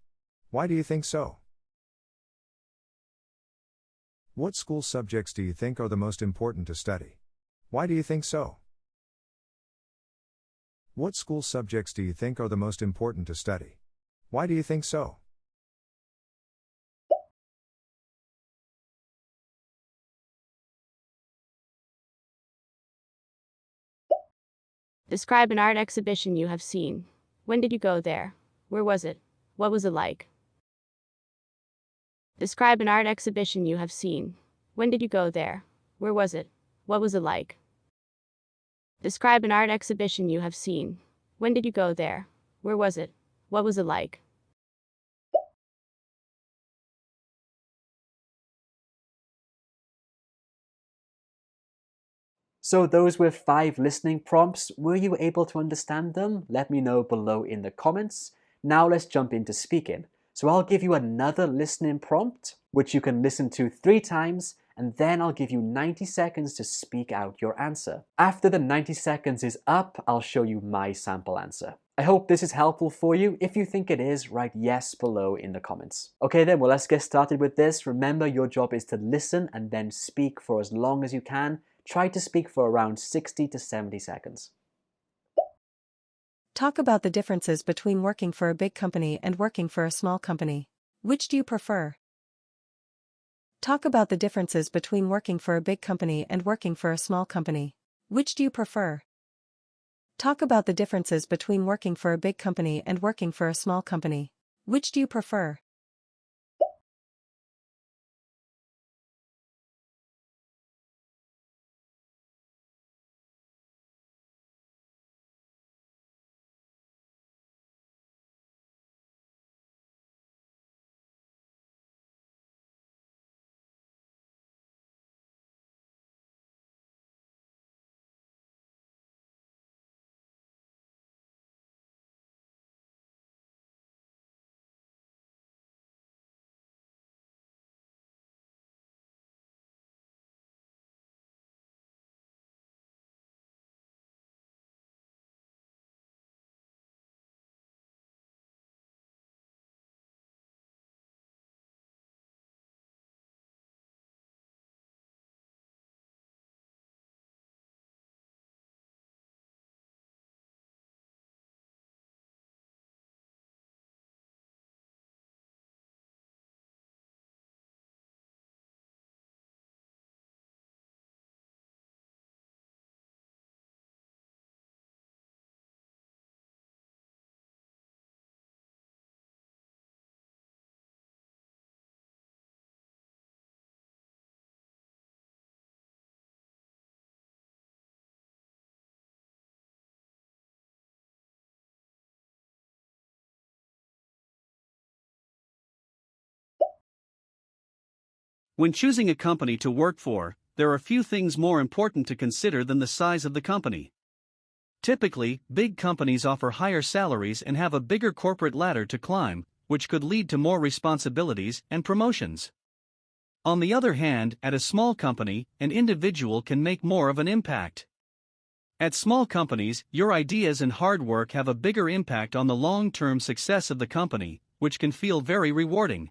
Why do you think so? What school subjects do you think are the most important to study? Why do you think so? What school subjects do you think are the most important to study? Why do you think so? Describe an art exhibition you have seen. When did you go there? Where was it? What was it like? Describe an art exhibition you have seen. When did you go there? Where was it? What was it like? Describe an art exhibition you have seen. When did you go there? Where was it? What was it like? So those were 5 listening prompts. Were you able to understand them? Let me know below in the comments. Now let's jump into speaking. So I'll give you another listening prompt, which you can listen to 3 times, and then I'll give you 90 seconds to speak out your answer. After the 90 seconds is up, I'll show you my sample answer. I hope this is helpful for you. If you think it is, write yes below in the comments. Okay then, well, let's get started with this. Remember, your job is to listen and then speak for as long as you can. Try to speak for around 60 to 70 seconds. Talk about the differences between working for a big company and working for a small company. Which do you prefer? Talk about the differences between working for a big company and working for a small company. Which do you prefer? Talk about the differences between working for a big company and working for a small company. Which do you prefer? When choosing a company to work for, there are few things more important to consider than the size of the company. Typically, big companies offer higher salaries and have a bigger corporate ladder to climb, which could lead to more responsibilities and promotions. On the other hand, at a small company, an individual can make more of an impact. At small companies, your ideas and hard work have a bigger impact on the long-term success of the company, which can feel very rewarding.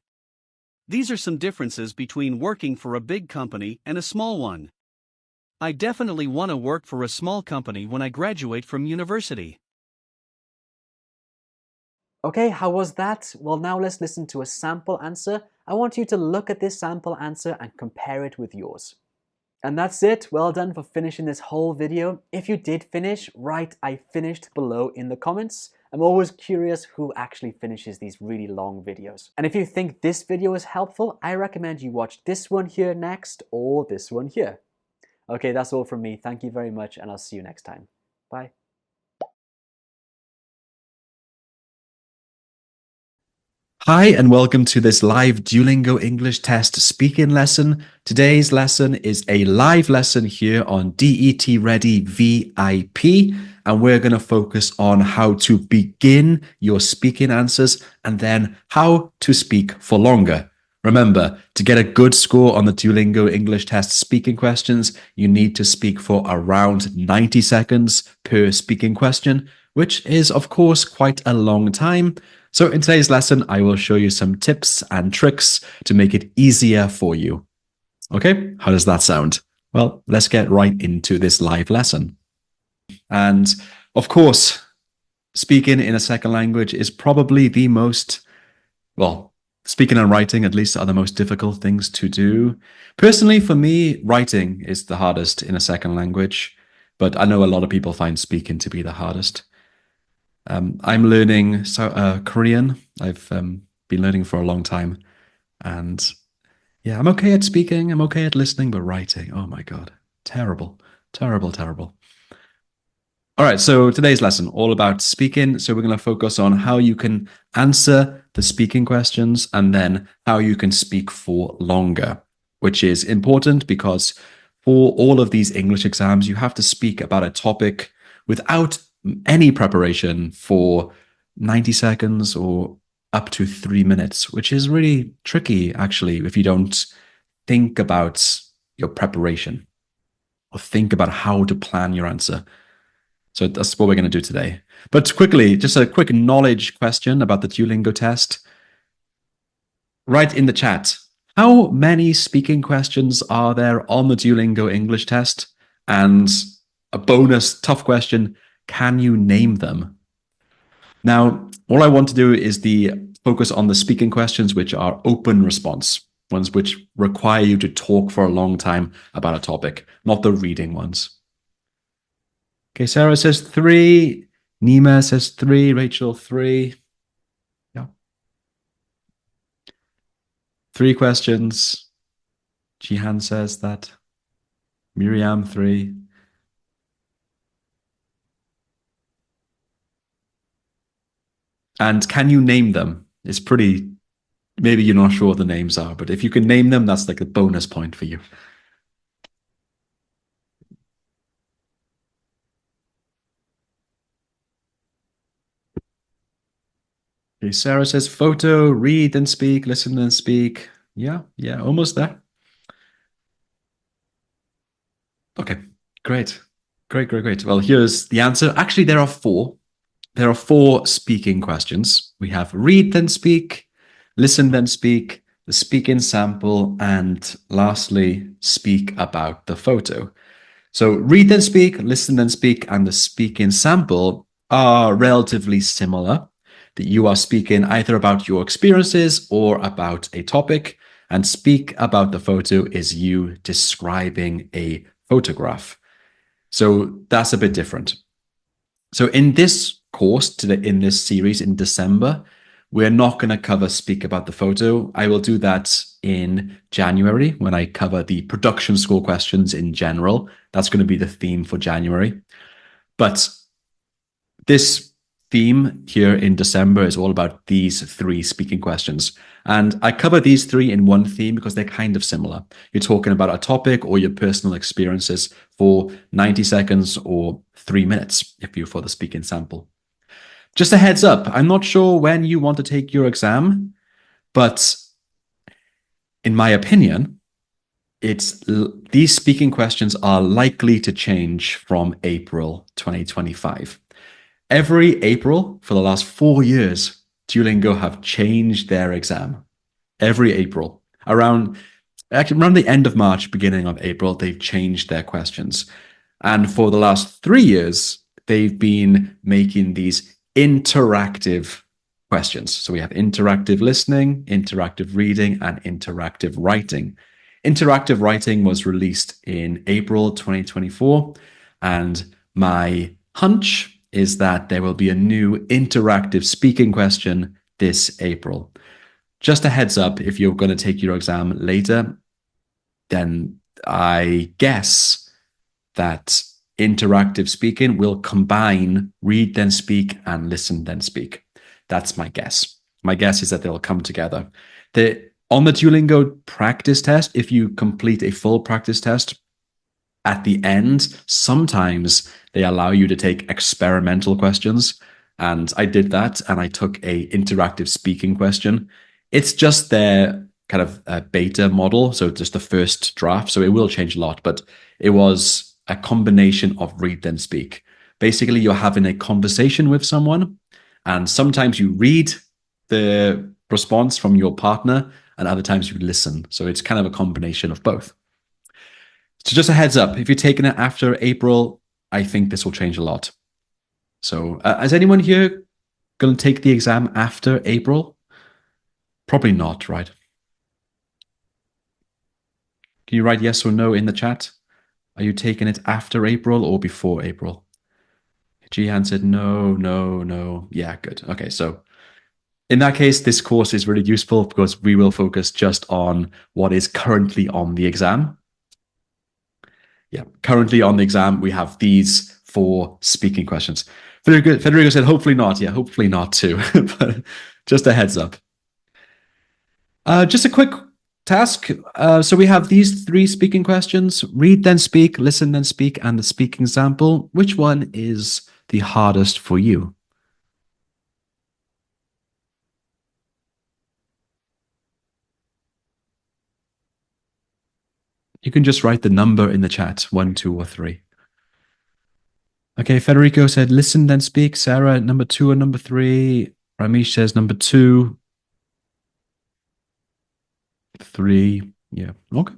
These are some differences between working for a big company and a small one. I definitely want to work for a small company when I graduate from university. Okay, how was that? Well, now let's listen to a sample answer. I want you to look at this sample answer and compare it with yours. And that's it. Well done for finishing this whole video. If you did finish, write "I finished" below in the comments. I'm always curious who actually finishes these really long videos. And if you think this video is helpful, I recommend you watch this one here next or this one here. Okay, that's all from me. Thank you very much, and I'll see you next time. Bye. Hi, and welcome to this live Duolingo English Test Speaking lesson. Today's lesson is a live lesson here on DET Ready VIP, and we're going to focus on how to begin your speaking answers and then how to speak for longer. Remember, to get a good score on the Duolingo English Test speaking questions, you need to speak for around 90 seconds per speaking question, which is, of course, quite a long time. So in today's lesson, I will show you some tips and tricks to make it easier for you. Okay, how does that sound? Well, let's get right into this live lesson. And of course, speaking in a second language is probably the most, well, speaking and writing at least are the most difficult things to do. Personally, for me, writing is the hardest in a second language, but I know a lot of people find speaking to be the hardest. I'm learning Korean. I've been learning for a long time. And yeah, I'm okay at speaking. I'm okay at listening, but writing, oh my God, terrible, terrible, terrible. All right, so today's lesson, all about speaking. So we're going to focus on how you can answer the speaking questions and then how you can speak for longer, which is important because for all of these English exams, you have to speak about a topic without any preparation for 90 seconds or up to 3 minutes, which is really tricky, actually, if you don't think about your preparation or think about how to plan your answer. So that's what we're going to do today. But quickly, just a quick knowledge question about the Duolingo test. Write in the chat, how many speaking questions are there on the Duolingo English test? And a bonus tough question, can you name them? Now, all I want to do is focus on the speaking questions, which are open response, ones which require you to talk for a long time about a topic, not the reading ones. Okay, Sarah says 3. Nima says 3. Rachel, 3. Yeah. 3 questions. Jihan says that. Miriam, 3. And can you name them? It's pretty, maybe you're not sure what the names are, but if you can name them, that's like a bonus point for you. Okay, Sarah says photo, read and speak, listen and speak. Yeah, almost there. Okay, great. Well, here's the answer. Actually, there are 4. There are 4 speaking questions. We have read then speak, listen then speak, the speaking sample, and lastly, speak about the photo. So read then speak, listen then speak, and the speaking sample are relatively similar. That you are speaking either about your experiences or about a topic, and speak about the photo is you describing a photograph. So that's a bit different. So in this course, in this series in December, we're not going to cover speak about the photo. I will do that in January when I cover the production school questions in general. That's going to be the theme for January. But this theme here in December is all about these 3 speaking questions. And I cover these 3 in one theme because they're kind of similar. You're talking about a topic or your personal experiences for 90 seconds or 3 minutes if you're for the speaking sample. Just a heads up, I'm not sure when you want to take your exam, but in my opinion, these speaking questions are likely to change from April 2025. Every April for the last 4 years, Duolingo have changed their exam. Every April. Around the end of March, beginning of April, they've changed their questions. And for the last 3 years, they've been making these interactive questions. So we have interactive listening, interactive reading, and interactive writing. Interactive writing was released in April 2024, and my hunch is that there will be a new interactive speaking question this April. Just a heads up, if you're going to take your exam later, then I guess that interactive speaking will combine read then speak and listen then speak. That's my guess. My guess is that they'll come together. On the Duolingo practice test, if you complete a full practice test, at the end, sometimes they allow you to take experimental questions. And I did that, and I took a interactive speaking question. It's just their kind of beta model, so just the first draft. So it will change a lot, but it was a combination of read then speak. Basically, you're having a conversation with someone, and sometimes you read the response from your partner, and other times you listen. So it's kind of a combination of both. So just a heads up, if you're taking it after April, I think this will change a lot. So is anyone here going to take the exam after April? Probably not, right? Can you write yes or no in the chat? Are you taking it after April or before April? Jihan said no, no, no. Yeah, good. Okay, so in that case, this course is really useful because we will focus just on what is currently on the exam. Yeah, currently on the exam, we have these 4 speaking questions. Federico said, hopefully not. Yeah, hopefully not too, but just a heads up. Just a quick task. So we have these 3 speaking questions: read then speak, listen then speak, and the speaking sample. Which one is the hardest for you? You can just write the number in the chat, 1, 2, or 3. Okay, Federico said listen then speak. Sarah, number 2 or number 3. Ramesh says number 2. 3. Yeah, okay.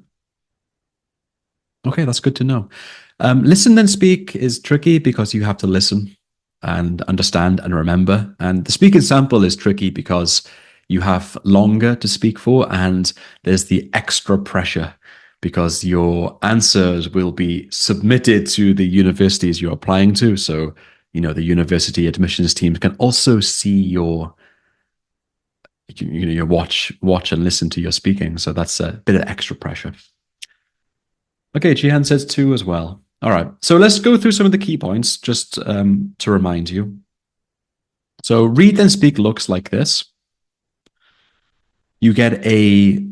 Okay, that's good to know. Listen then speak is tricky because you have to listen and understand and remember. And the speaking sample is tricky because you have longer to speak for, and there's the extra pressure because your answers will be submitted to the universities you're applying to. So, you know, the university admissions teams can also see your watch and listen to your speaking. So that's a bit of extra pressure. Okay, Jihan says 2 as well. All right, so let's go through some of the key points just to remind you. So read then speak looks like this. You get a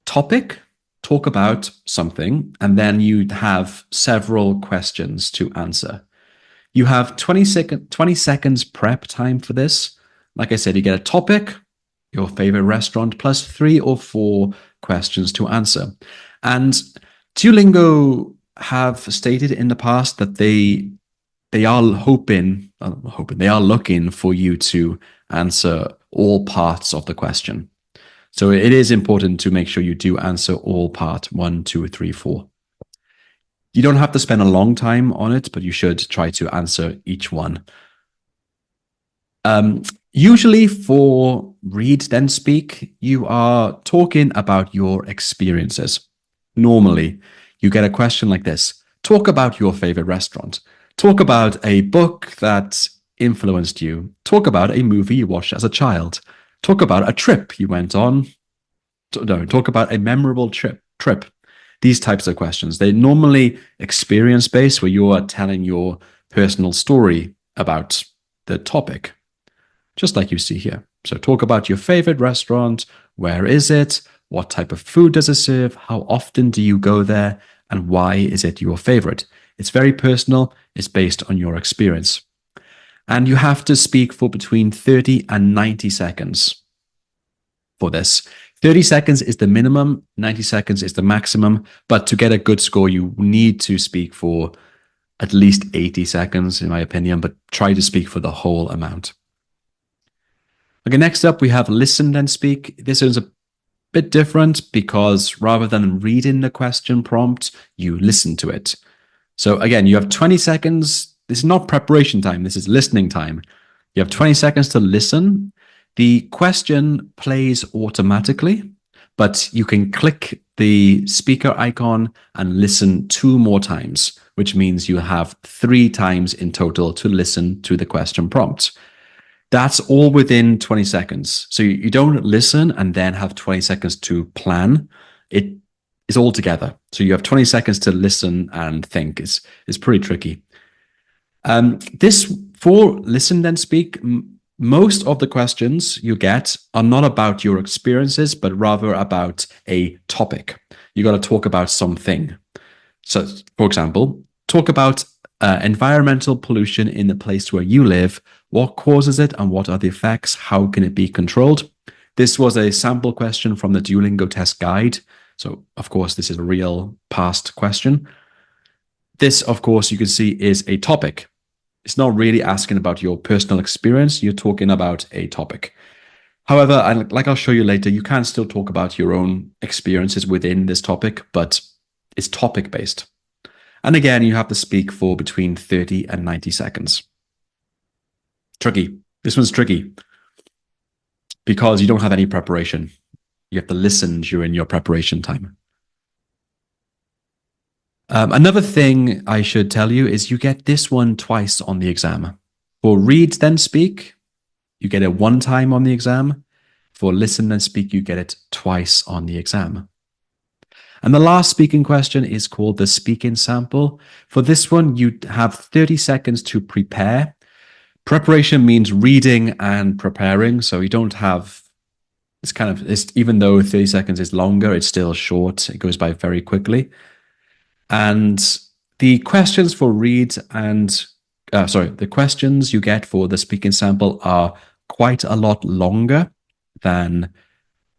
topic, talk about something, and then you have several questions to answer. You have 20 seconds prep time for this. Like I said, you get a topic, your favorite restaurant, plus 3 or 4 questions to answer. And Duolingo have stated in the past that they are looking for you to answer all parts of the question. So it is important to make sure you do answer all part 1, 2, 3, 4. You don't have to spend a long time on it, but you should try to answer each one. Usually for read then speak, you are talking about your experiences. Normally, you get a question like this: talk about your favorite restaurant. Talk about a book that influenced you. Talk about a movie you watched as a child. Talk about a trip you went on. No, talk about a memorable trip. These types of questions. They're normally experience-based, where you are telling your personal story about the topic. just like you see here. So talk about your favorite restaurant, where is it, what type of food does it serve, how often do you go there, and why is it your favorite? It's very personal, it's based on your experience. And you have to speak for between 30 and 90 seconds for this. 30 seconds is the minimum, 90 seconds is the maximum, but to get a good score, you need to speak for at least 80 seconds, in my opinion, but try to speak for the whole amount. Okay, next up we have listen then speak. This is a bit different because rather than reading the question prompt, you listen to it. So again, you have 20 seconds. This is not preparation time. This is listening time. You have 20 seconds to listen. The question plays automatically, but you can click the speaker icon and listen 2 more times, which means you have 3 times in total to listen to the question prompt. That's all within 20 seconds. So you don't listen and then have 20 seconds to plan. It is all together. So you have 20 seconds to listen and think. It's pretty tricky. This for listen then speak, most of the questions you get are not about your experiences, but rather about a topic. You got to talk about something. So, for example, talk about environmental pollution in the place where you live. What causes it and what are the effects? How can it be controlled? This was a sample question from the Duolingo test guide. So, of course, this is a real past question. This, of course, you can see is a topic. It's not really asking about your personal experience. You're talking about a topic. However, like I'll show you later, you can still talk about your own experiences within this topic, but it's topic-based. And again, you have to speak for between 30 and 90 seconds. Tricky. This one's tricky because you don't have any preparation. You have to listen during your preparation time. Another thing I should tell you is you get this one twice on the exam. For read then speak, you get it 1 time on the exam. For listen then speak, you get it twice on the exam. And the last speaking question is called the speaking sample. For this one, you have 30 seconds to prepare. Preparation means reading and preparing. So you don't have, even though 30 seconds is longer, it's still short. It goes by very quickly. And the questions for read and, the questions you get for the speaking sample are quite a lot longer than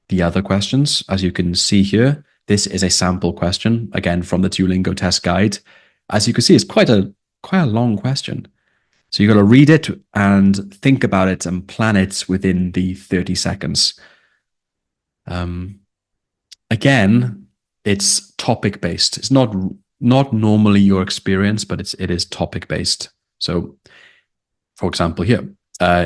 the other questions. As you can see here, this is a sample question, again, from the Duolingo test guide. As you can see, it's quite a long question. So you got to read it and think about it and plan it within the 30 seconds. Again, it's topic-based. It's not normally your experience, but it is topic-based. So, for example, here,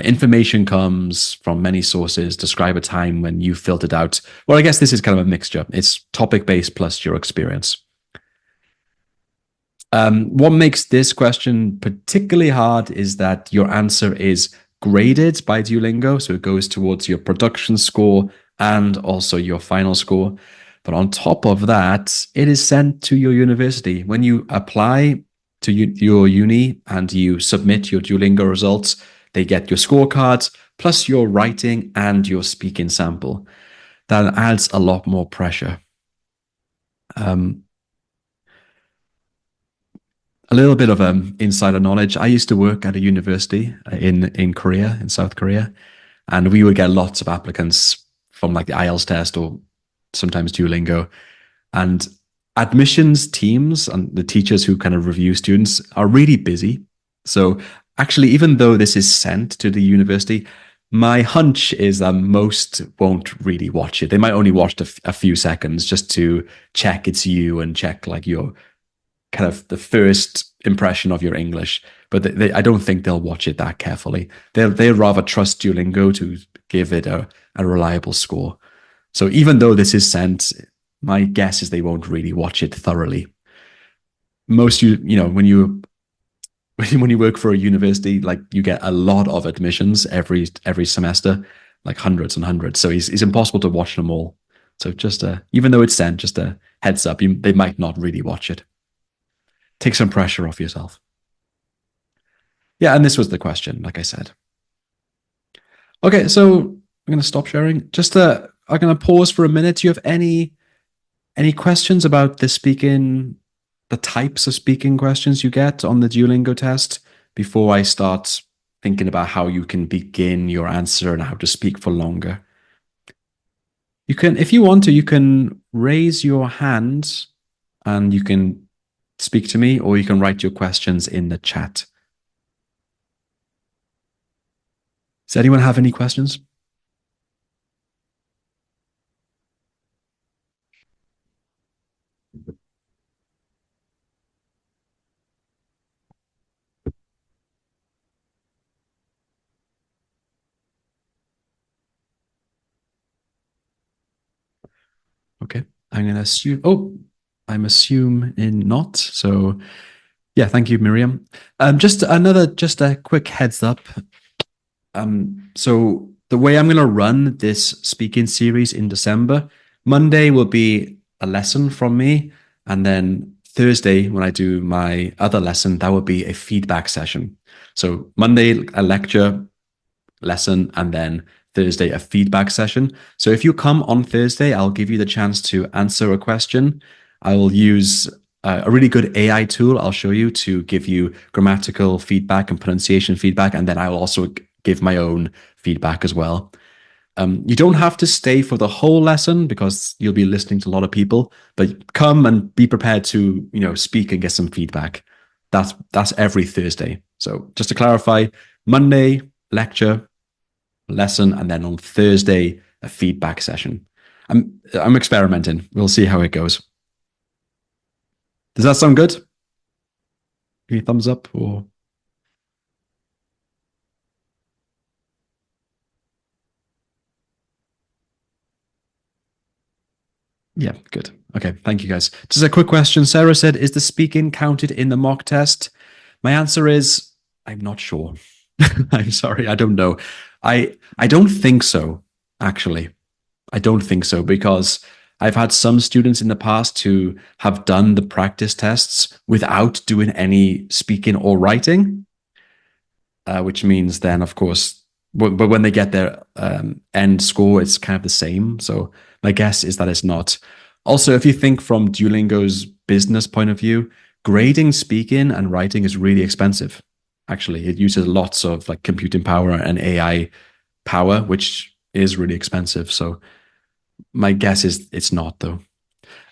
information comes from many sources. Describe a time when you filtered out. Well, I guess this is kind of a mixture. It's topic-based plus your experience. What makes this question particularly hard is that your answer is graded by Duolingo. So it goes towards your production score and also your final score. But on top of that, it is sent to your university. When you apply to your uni and you submit your Duolingo results, they get your scorecards plus your writing and your speaking sample. That adds a lot more pressure. A little bit of insider knowledge. I used to work at a university in Korea, in South Korea, and we would get lots of applicants from like the IELTS test or sometimes Duolingo. And admissions teams and the teachers who kind of review students are really busy. So actually, even though this is sent to the university, my hunch is that most won't really watch it. They might only watch a few seconds just to check it's you and check like your kind of the first impression of your English. But I don't think they'll watch it that carefully. They'd rather trust Duolingo to give it a reliable score. So even though this is sent, my guess is they won't really watch it thoroughly. Most when you work for a university, like you get a lot of admissions every semester, like hundreds and hundreds. So it's impossible to watch them all. So just even though it's sent, just a heads up, they might not really watch it. Take some pressure off yourself. Yeah, and this was the question, like I said. Okay, so I'm going to stop sharing. I'm going to pause for a minute. Do you have any questions about the types of speaking questions you get on the Duolingo test before I start thinking about how you can begin your answer and how to speak for longer? You can, if you want to, you can raise your hand and you can speak to me, or you can write your questions in the chat. Does anyone have any questions? Okay, I'm going to assume. Oh, I'm assuming not. So, yeah, thank you, Miriam. Just a quick heads up. So the way I'm going to run this speaking series in December, Monday will be a lesson from me, and then Thursday, when I do my other lesson, that will be a feedback session. So Monday, a lecture, lesson, and then Thursday, a feedback session. So if you come on Thursday, I'll give you the chance to answer a question. I will use a really good AI tool I'll show you to give you grammatical feedback and pronunciation feedback. And then I will also give my own feedback as well. You don't have to stay for the whole lesson because you'll be listening to a lot of people, but come and be prepared to, speak and get some feedback. That's every Thursday. So just to clarify, Monday, lecture, lesson, and then on Thursday, a feedback session. I'm experimenting. We'll see how it goes. Does that sound good? Give me a thumbs up or... Yeah, good. Okay, thank you guys. Just a quick question. Sarah said, is the speaking counted in the mock test? My answer is, I'm not sure. I'm sorry, I don't know. I don't think so, actually. I don't think so, because I've had some students in the past who have done the practice tests without doing any speaking or writing, which means then, of course, but when they get their end score, it's kind of the same. So my guess is that it's not. Also, if you think from Duolingo's business point of view, grading speaking and writing is really expensive. Actually, it uses lots of like computing power and AI power, which is really expensive. So my guess is it's not, though.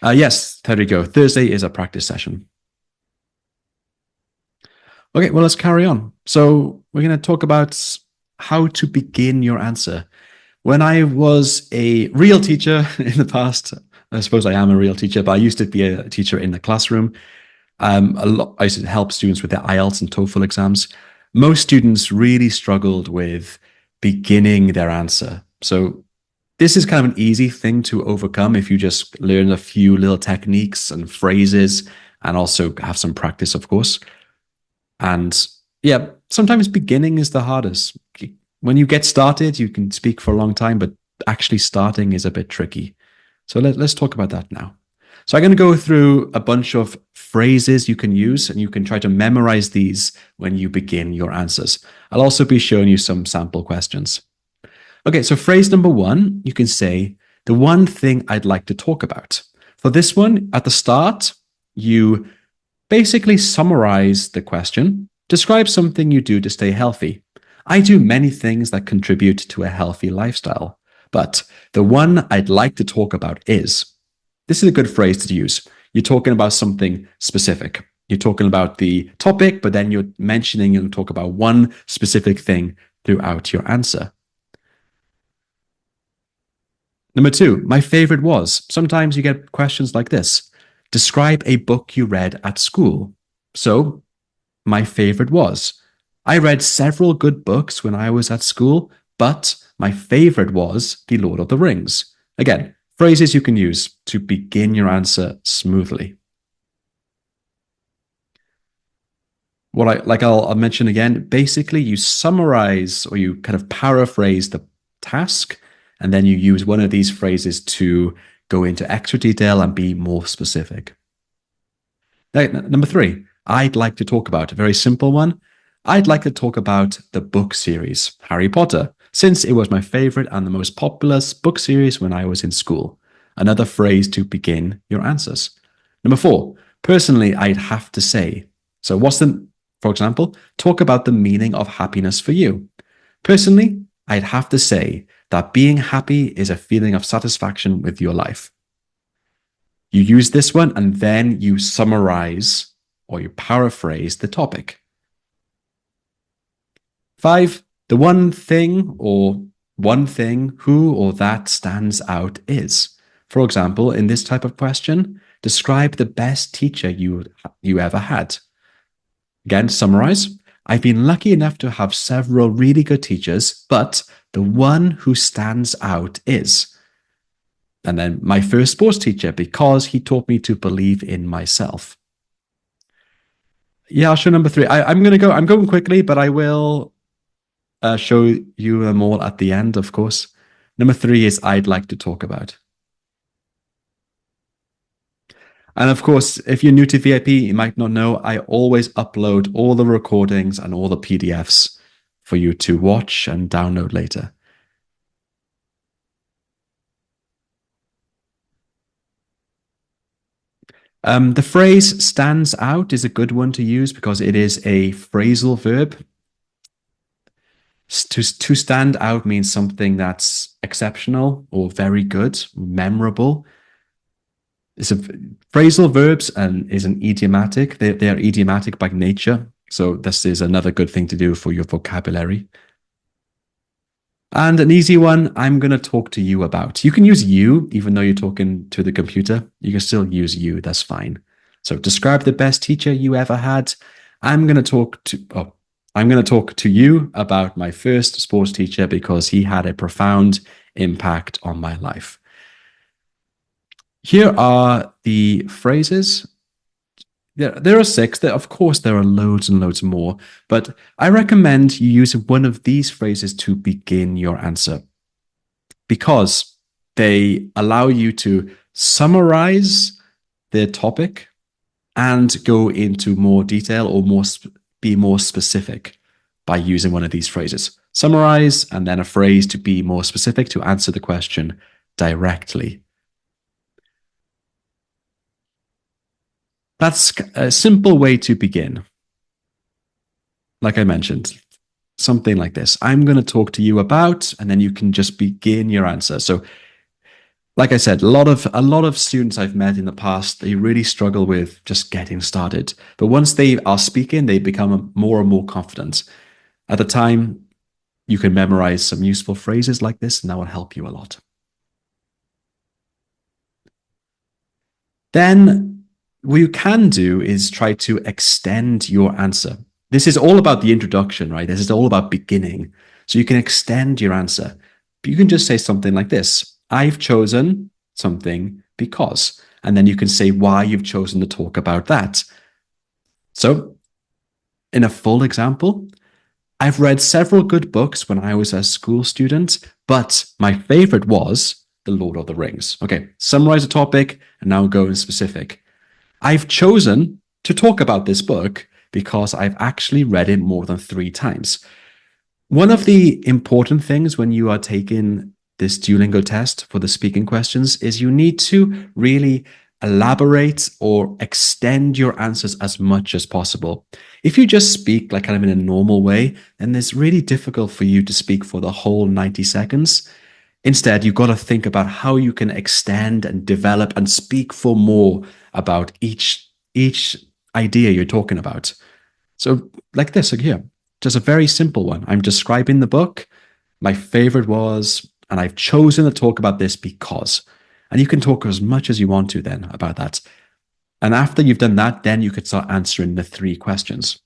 Yes, there we go. Thursday is a practice session. Okay, well, let's carry on. So we're going to talk about how to begin your answer. When I was a real teacher in the past, I suppose I am a real teacher, but I used to be a teacher in the classroom. I used to help students with their IELTS and TOEFL exams. Most students really struggled with beginning their answer. So this is kind of an easy thing to overcome if you just learn a few little techniques and phrases and also have some practice, of course. And yeah, sometimes beginning is the hardest. When you get started, you can speak for a long time, but actually starting is a bit tricky. So let's talk about that now. So I'm going to go through a bunch of phrases you can use, and you can try to memorize these when you begin your answers. I'll also be showing you some sample questions. Okay, so phrase number one, you can say, the one thing I'd like to talk about. For this one, at the start, you basically summarize the question. Describe something you do to stay healthy. I do many things that contribute to a healthy lifestyle, but the one I'd like to talk about is. This is a good phrase to use. You're talking about something specific. You're talking about the topic, but then you're mentioning and talk about one specific thing throughout your answer. Number two, my favorite was. Sometimes you get questions like this. Describe a book you read at school. So, my favorite was. I read several good books when I was at school, but my favorite was The Lord of the Rings. Again, phrases you can use to begin your answer smoothly. I'll mention again, basically you summarize or you kind of paraphrase the task, and then you use one of these phrases to go into extra detail and be more specific. Number three, I'd like to talk about a very simple one. I'd like to talk about the book series, Harry Potter. since it was my favorite and the most popular book series when I was in school. Another phrase to begin your answers. Number 4, personally, I'd have to say. So for example, talk about the meaning of happiness for you. Personally, I'd have to say that being happy is a feeling of satisfaction with your life. You use this one and then you summarize or you paraphrase the topic. 5, the one thing who or that stands out is. For example, in this type of question, describe the best teacher you ever had. Again, to summarize, I've been lucky enough to have several really good teachers, but the one who stands out is. And then my first sports teacher, because he taught me to believe in myself. Yeah, I'll show number 3. I'm going quickly, but I will show you them all at the end, of course. Number 3 is I'd like to talk about. And of course, if you're new to VIP, you might not know, I always upload all the recordings and all the PDFs for you to watch and download later. The phrase stands out is a good one to use because it is a phrasal verb. To stand out means something that's exceptional or very good, memorable. It's phrasal verbs and is an idiomatic. They are idiomatic by nature. So this is another good thing to do for your vocabulary. And an easy one, I'm going to talk to you about. You can use you, even though you're talking to the computer. You can still use you, that's fine. So describe the best teacher you ever had. I'm going to talk to you about my first sports teacher because he had a profound impact on my life. Here are the phrases. There are 6. Of course, there are loads and loads more, but I recommend you use one of these phrases to begin your answer because they allow you to summarize the topic and go into more detail or be more specific by using one of these phrases. Summarize and then a phrase to be more specific to answer the question directly. That's a simple way to begin. Like I mentioned, something like this. I'm going to talk to you about, and then you can just begin your answer. So, like I said, a lot of students I've met in the past, they really struggle with just getting started. But once they are speaking, they become more and more confident. At the time, you can memorize some useful phrases like this, and that will help you a lot. Then what you can do is try to extend your answer. This is all about the introduction, right? This is all about beginning. So you can extend your answer. But you can just say something like this. I've chosen something because, and then you can say why you've chosen to talk about that. So in a full example, I've read several good books when I was a school student, but my favorite was The Lord of the Rings. Okay, summarize the topic and now go in specific. I've chosen to talk about this book because I've actually read it more than 3 times. One of the important things when you are taking this Duolingo test for the speaking questions is you need to really elaborate or extend your answers as much as possible. If you just speak like kind of in a normal way, then it's really difficult for you to speak for the whole 90 seconds. Instead, you've got to think about how you can extend and develop and speak for more about each idea you're talking about. So like this, like here, just a very simple one. I'm describing the book. My favorite was, and I've chosen to talk about this because, and you can talk as much as you want to then about that. And after you've done that, then you could start answering the 3 questions.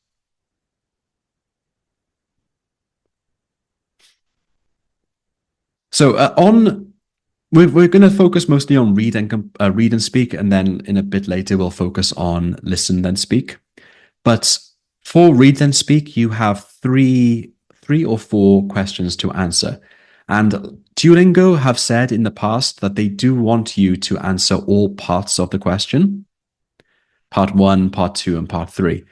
So we're going to focus mostly on read and speak, and then in a bit later we'll focus on listen then speak. But for read then speak, you have three or 4 questions to answer. And Duolingo have said in the past that they do want you to answer all parts of the question. Part 1, part 2, and part 3.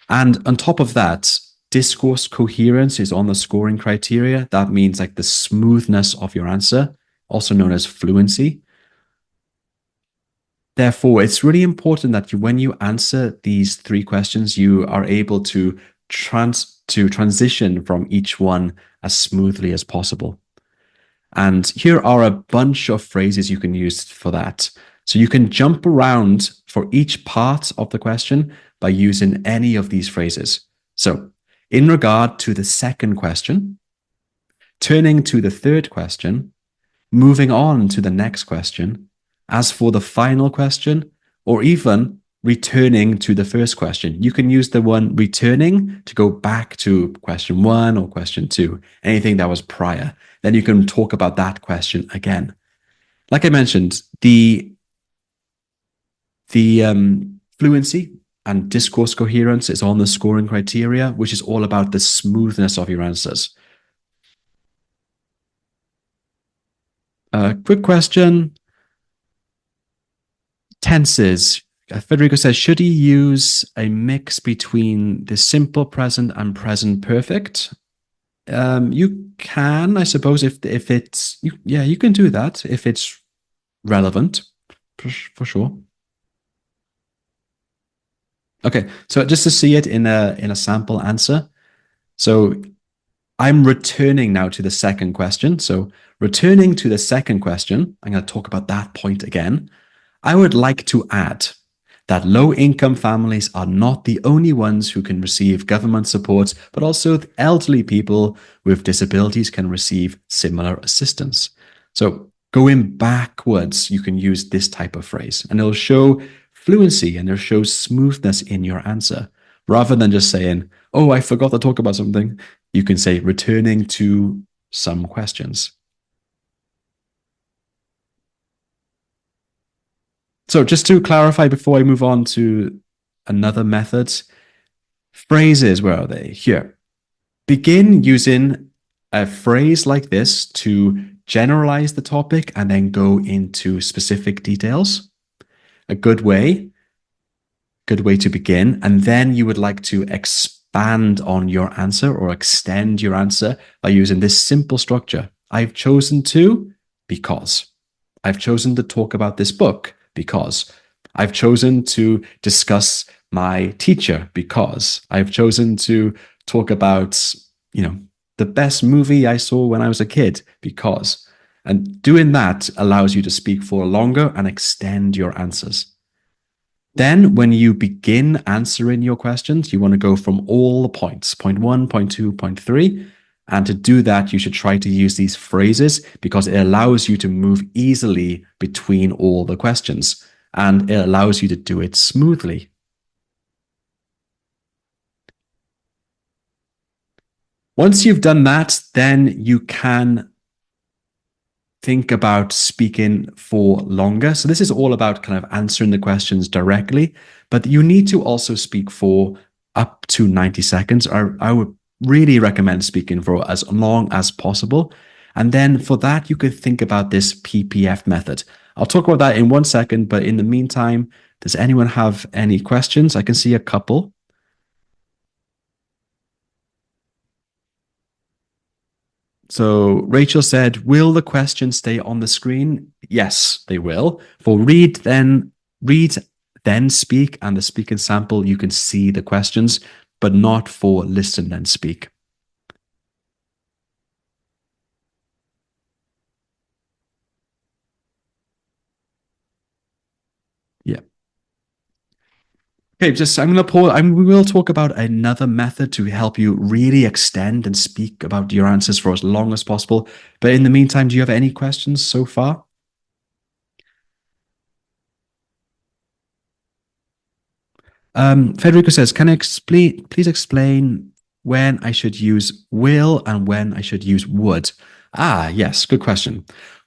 And on top of that, Discourse coherence is on the scoring criteria. That means like the smoothness of your answer, also known as fluency. Therefore, it's really important that when you answer these three questions, you are able to transition from each one as smoothly as possible. And here are a bunch of phrases you can use for that. So you can jump around for each part of the question by using any of these phrases. So in regard to the second question, turning to the third question, moving on to the next question, as for the final question, or even returning to the first question. You can use the one returning to go back to question 1 or question 2, anything that was prior. Then you can talk about that question again. Like I mentioned, the fluency and discourse coherence is on the scoring criteria, which is all about the smoothness of your answers. Quick question. Tenses. Federico says, should he use a mix between the simple present and present perfect? You can, I suppose, if it's, you can do that if it's relevant, for sure. Okay, so just to see it in a sample answer. So I'm returning now to the second question. So returning to the second question, I'm going to talk about that point again. I would like to add that low-income families are not the only ones who can receive government support, but also elderly people with disabilities can receive similar assistance. So going backwards, you can use this type of phrase, and it'll show fluency and it'll show smoothness in your answer. Rather than just saying, oh, I forgot to talk about something, you can say returning to some questions. So just to clarify before I move on to another method, phrases, where are they? Here. Begin using a phrase like this to generalize the topic and then go into specific details. A good way to begin. And then you would like to expand on your answer or extend your answer by using this simple structure. I've chosen to because. I've chosen to talk about this book because. I've chosen to discuss my teacher because. I've chosen to talk about, the best movie I saw when I was a kid because. And doing that allows you to speak for longer and extend your answers. Then when you begin answering your questions, you want to go from all the points, point 1, point 2, point 3. And to do that, you should try to use these phrases because it allows you to move easily between all the questions and it allows you to do it smoothly. Once you've done that, then you can think about speaking for longer. So this is all about kind of answering the questions directly, but you need to also speak for up to 90 seconds. I would really recommend speaking for as long as possible. And then for that, you could think about this PPF method. I'll talk about that in 1 second, but in the meantime, does anyone have any questions? I can see a couple. So Rachel said, will the questions stay on the screen? Yes, they will. For read, then speak, and the speaking sample, you can see the questions, but not for listen, then speak. Yeah. Okay, I'm going to pause. We will talk about another method to help you really extend and speak about your answers for as long as possible. But in the meantime, do you have any questions so far? Federico says, please explain when I should use will and when I should use would? Yes, good question.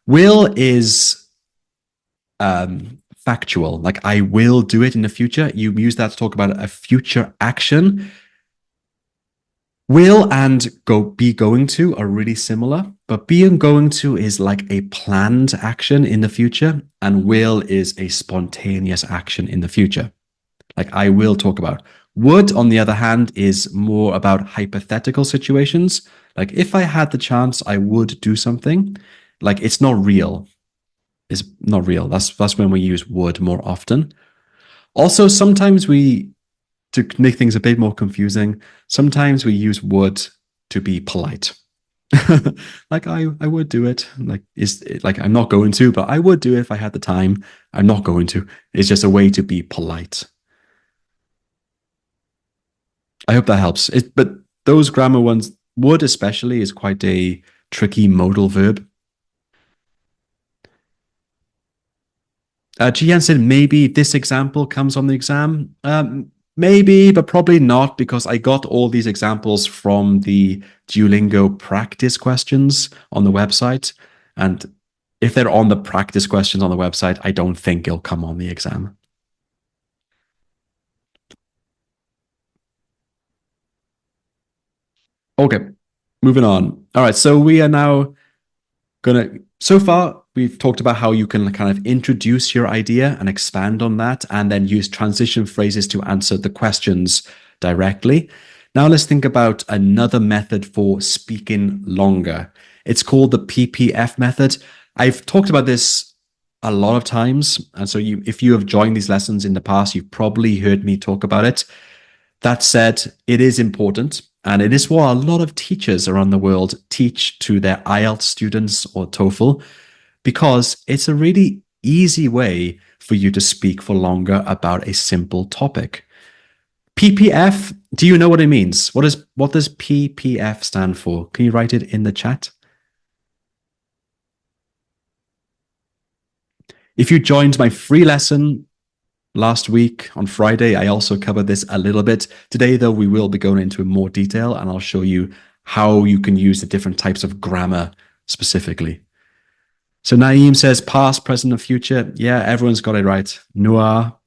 Will is factual, like I will do it in the future. You use that to talk about a future action. Will and be going to are really similar, but being going to is like a planned action in the future, and will is a spontaneous action in the future. Like I will talk about. Would, on the other hand, is more about hypothetical situations. Like if I had the chance, I would do something. Like it's not real. It's not real. That's when we use would more often. Also, sometimes to make things a bit more confusing, sometimes we use would to be polite. Like I would do it. Like I'm not going to, but I would do it if I had the time. I'm not going to. It's just a way to be polite. I hope that helps. But those grammar ones, would especially, is quite a tricky modal verb. Jian said maybe this example comes on the exam. Maybe, but probably not, because I got all these examples from the Duolingo practice questions on the website. And if they're on the practice questions on the website, I don't think it'll come on the exam. Okay, moving on. All right, so we are now so far, we've talked about how you can kind of introduce your idea and expand on that, and then use transition phrases to answer the questions directly. Now let's think about another method for speaking longer. It's called the PPF method. I've talked about this a lot of times, and so if you have joined these lessons in the past, you've probably heard me talk about it. That said, it is important, and it is what a lot of teachers around the world teach to their IELTS students or TOEFL, because it's a really easy way for you to speak for longer about a simple topic. PPF, do you know what it means? What does PPF stand for? Can you write it in the chat? If you joined my free lesson last week on Friday, I also covered this a little bit. Today, though, we will be going into more detail, and I'll show you how you can use the different types of grammar specifically. So Naeem says past, present, and future. Yeah, everyone's got it right. Noah,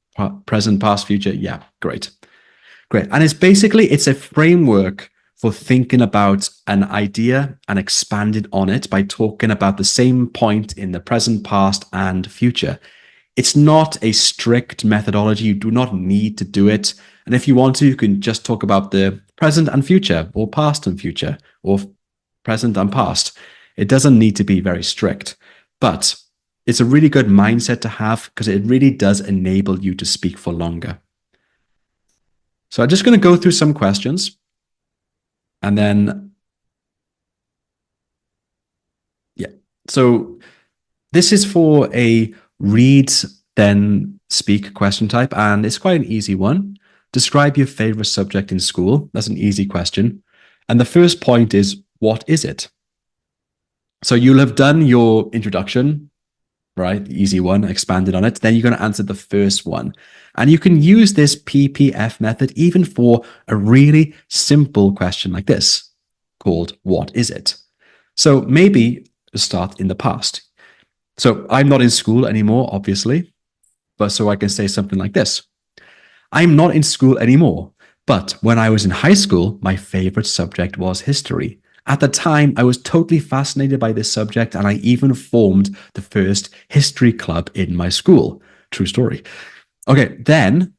present, past, future. Yeah, great. Great. And it's a framework for thinking about an idea and expanding on it by talking about the same point in the present, past, and future. It's not a strict methodology. You do not need to do it. And if you want to, you can just talk about the present and future, or past and future, or present and past. It doesn't need to be very strict, but it's a really good mindset to have, because it really does enable you to speak for longer. So I'm just going to go through some questions, and then, yeah. So this is for a read, then speak question type, and it's quite an easy one. Describe your favorite subject in school. That's an easy question. And the first point is, what is it? So you'll have done your introduction, right? Easy one, expanded on it. Then you're going to answer the first one. And you can use this PPF method even for a really simple question like this, called what is it? So maybe start in the past. So I'm not in school anymore, obviously, but so I can say something like this. I'm not in school anymore, but when I was in high school, my favorite subject was history. At the time, I was totally fascinated by this subject, and I even formed the first history club in my school. True story. Okay, then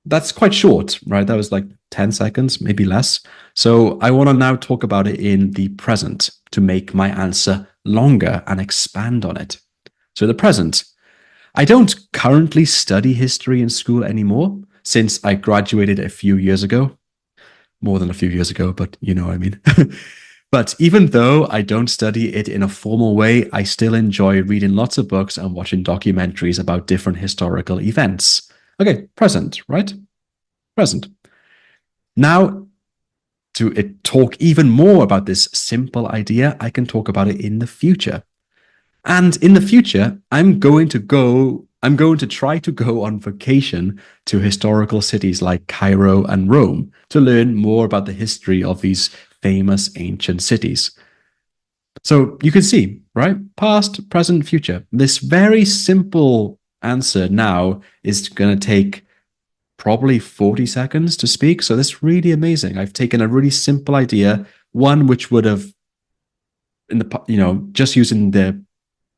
that's quite short, right? That was like 10 seconds, maybe less. So I want to now talk about it in the present to make my answer longer and expand on it. So the present. I don't currently study history in school anymore, since I graduated a few years ago. More than a few years ago, but you know what I mean. But even though I don't study it in a formal way, I still enjoy reading lots of books and watching documentaries about different historical events. Okay, present, right? Present. Now, to talk even more about this simple idea, I can talk about it in the future. And in the future, I'm going to try to go on vacation to historical cities like Cairo and Rome to learn more about the history of these famous ancient cities. So you can see, right? Past, present, future. This very simple answer now is going to take probably 40 seconds to speak. So that's really amazing. I've taken a really simple idea, one which would have, just using the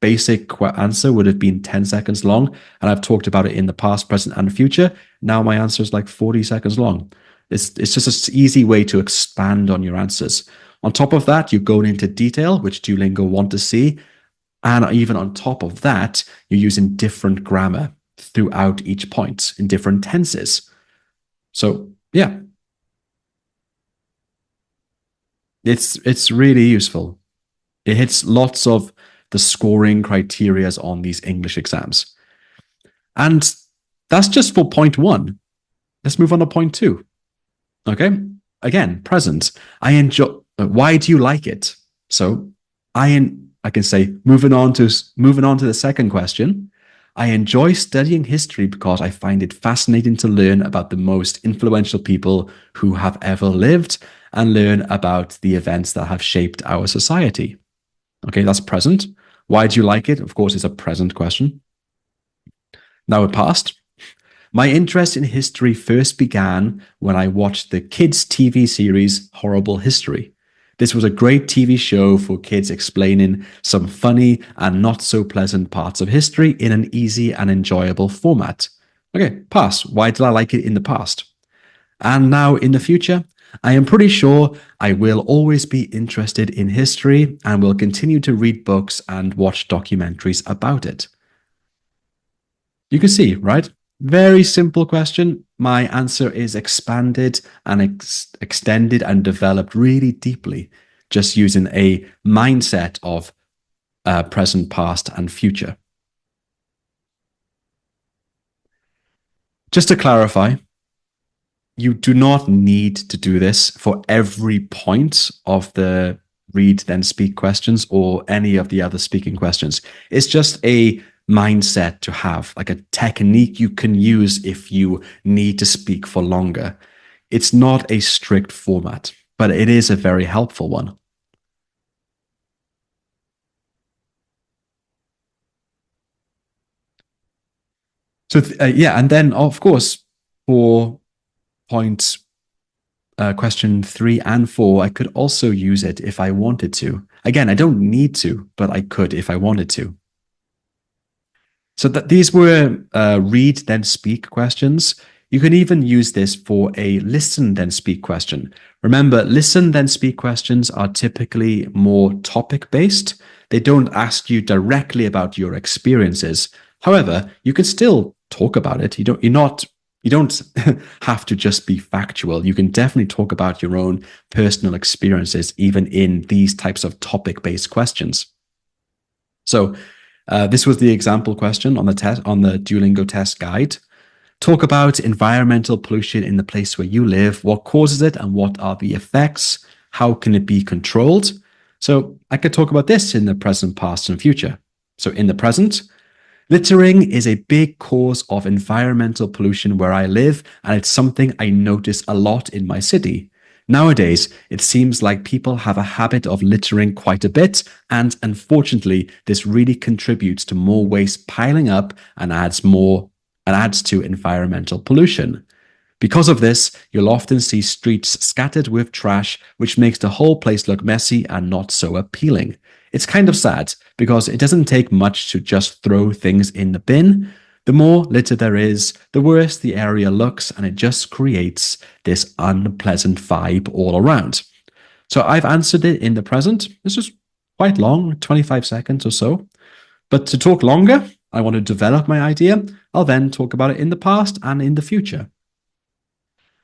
basic answer would have been 10 seconds long, and I've talked about it in the past, present, and future. Now my answer is like 40 seconds long. It's just an easy way to expand on your answers. On top of that, you're going into detail, which Duolingo want to see. And even on top of that, you're using different grammar throughout each point in different tenses. So yeah, it's really useful. It hits lots of the scoring criterias on these English exams. And that's just for point 1. Let's move on to point 2. Okay. Again, present. I enjoy. Why do you like it? So I can say, moving on to the second question. I enjoy studying history because I find it fascinating to learn about the most influential people who have ever lived and learn about the events that have shaped our society. Okay, that's present. Why do you like it? Of course, it's a present question. Now with past. My interest in history first began when I watched the kids' TV series Horrible History. This was a great TV show for kids explaining some funny and not so pleasant parts of history in an easy and enjoyable format. Okay, past. Why did I like it in the past? And now in the future, I am pretty sure I will always be interested in history and will continue to read books and watch documentaries about it. You can see, right? Very simple question. My answer is expanded and extended and developed really deeply, just using a mindset of present, past, and future. Just to clarify, you do not need to do this for every point of the read then speak questions or any of the other speaking questions. It's just a mindset to have, like a technique you can use if you need to speak for longer. It's not a strict format, but it is a very helpful one. So yeah, and then of course for question 3 and 4, I could also use it if I wanted to. Again, I don't need to, but I could if I wanted to. So that these were read then speak questions. You can even use this for a listen then speak question. Remember, listen then speak questions are typically more topic based. They don't ask you directly about your experiences. However, you can still talk about it. You don't have to just be factual. You can definitely talk about your own personal experiences, even in these types of topic based questions. So this was the example question on the test, on the Duolingo test guide. Talk about environmental pollution in the place where you live. What causes it and what are the effects? How can it be controlled? So I could talk about this in the present, past, and future. So in the present, littering is a big cause of environmental pollution where I live, and it's something I notice a lot in my city. Nowadays, it seems like people have a habit of littering quite a bit, and unfortunately, this really contributes to more waste piling up and adds to environmental pollution. Because of this, you'll often see streets scattered with trash, which makes the whole place look messy and not so appealing. It's kind of sad because it doesn't take much to just throw things in the bin. The more litter there is, the worse the area looks, and it just creates this unpleasant vibe all around. So I've answered it in the present. This is quite long, 25 seconds or so. But to talk longer, I want to develop my idea. I'll then talk about it in the past and in the future.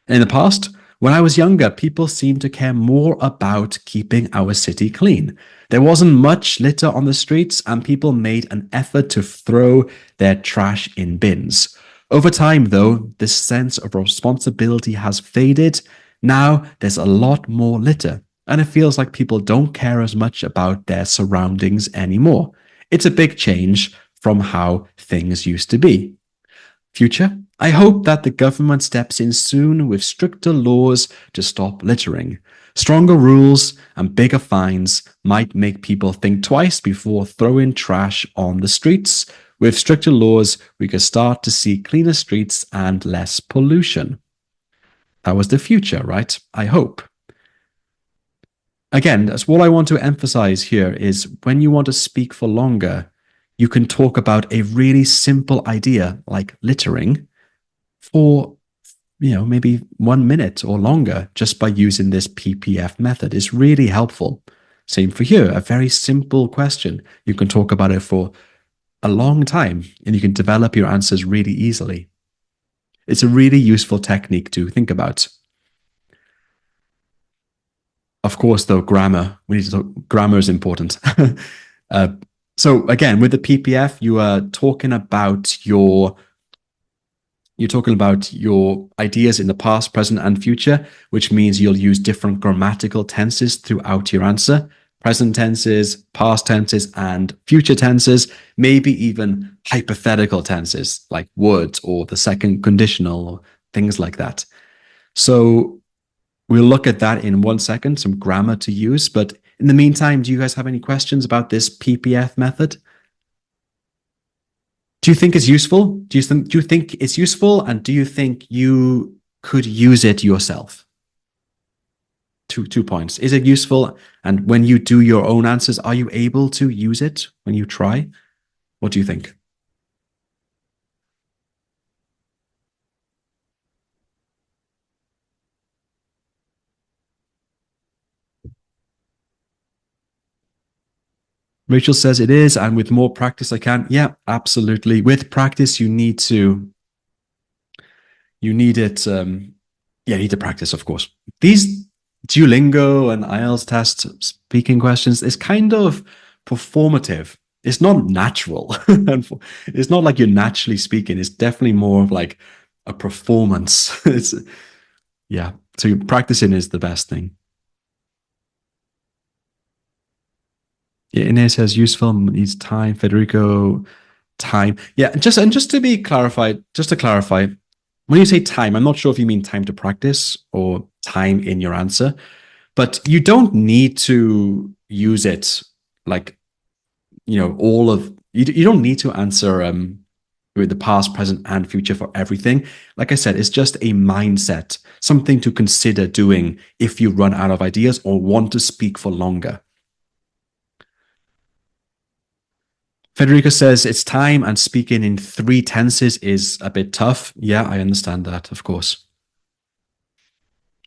In the past, when I was younger, people seemed to care more about keeping our city clean. There wasn't much litter on the streets, and people made an effort to throw their trash in bins. Over time, though, this sense of responsibility has faded. Now there's a lot more litter, and it feels like people don't care as much about their surroundings anymore. It's a big change from how things used to be. Future, I hope that the government steps in soon with stricter laws to stop littering. Stronger rules and bigger fines might make people think twice before throwing trash on the streets. With stricter laws, we could start to see cleaner streets and less pollution. That was the future, right? I hope. Again, that's what I want to emphasize here is when you want to speak for longer, you can talk about a really simple idea like littering for, maybe 1 minute or longer just by using this PPF method. It's really helpful. Same for here, a very simple question. You can talk about it for a long time and you can develop your answers really easily. It's a really useful technique to think about. Of course, though, grammar. Grammar is important. So again, with the PPF, you are talking about your ideas in the past, present, and future, which means you'll use different grammatical tenses throughout your answer. Present tenses, past tenses, and future tenses, maybe even hypothetical tenses like would or the second conditional or things like that. So we'll look at that in 1 second, some grammar to use. But in the meantime, do you guys have any questions about this PPF method? Do you think it's useful? Do you think it's useful? And do you think you could use it yourself? Two points. Is it useful? And when you do your own answers, are you able to use it when you try? What do you think? Rachel says it is, and with more practice I can. Yeah, absolutely. With practice, you need it. You need to practice, of course. These Duolingo and IELTS test speaking questions is kind of performative. It's not natural. It's not like you're naturally speaking. It's definitely more of like a performance. So practicing is the best thing. Yeah, Ines says useful needs time. Federico, time. Yeah, just to clarify, when you say time, I'm not sure if you mean time to practice or time in your answer, but you don't need to use it like, you don't need to answer with the past, present, and future for everything. Like I said, it's just a mindset, something to consider doing if you run out of ideas or want to speak for longer. Federica says it's time, and speaking in 3 tenses is a bit tough. Yeah, I understand that, of course.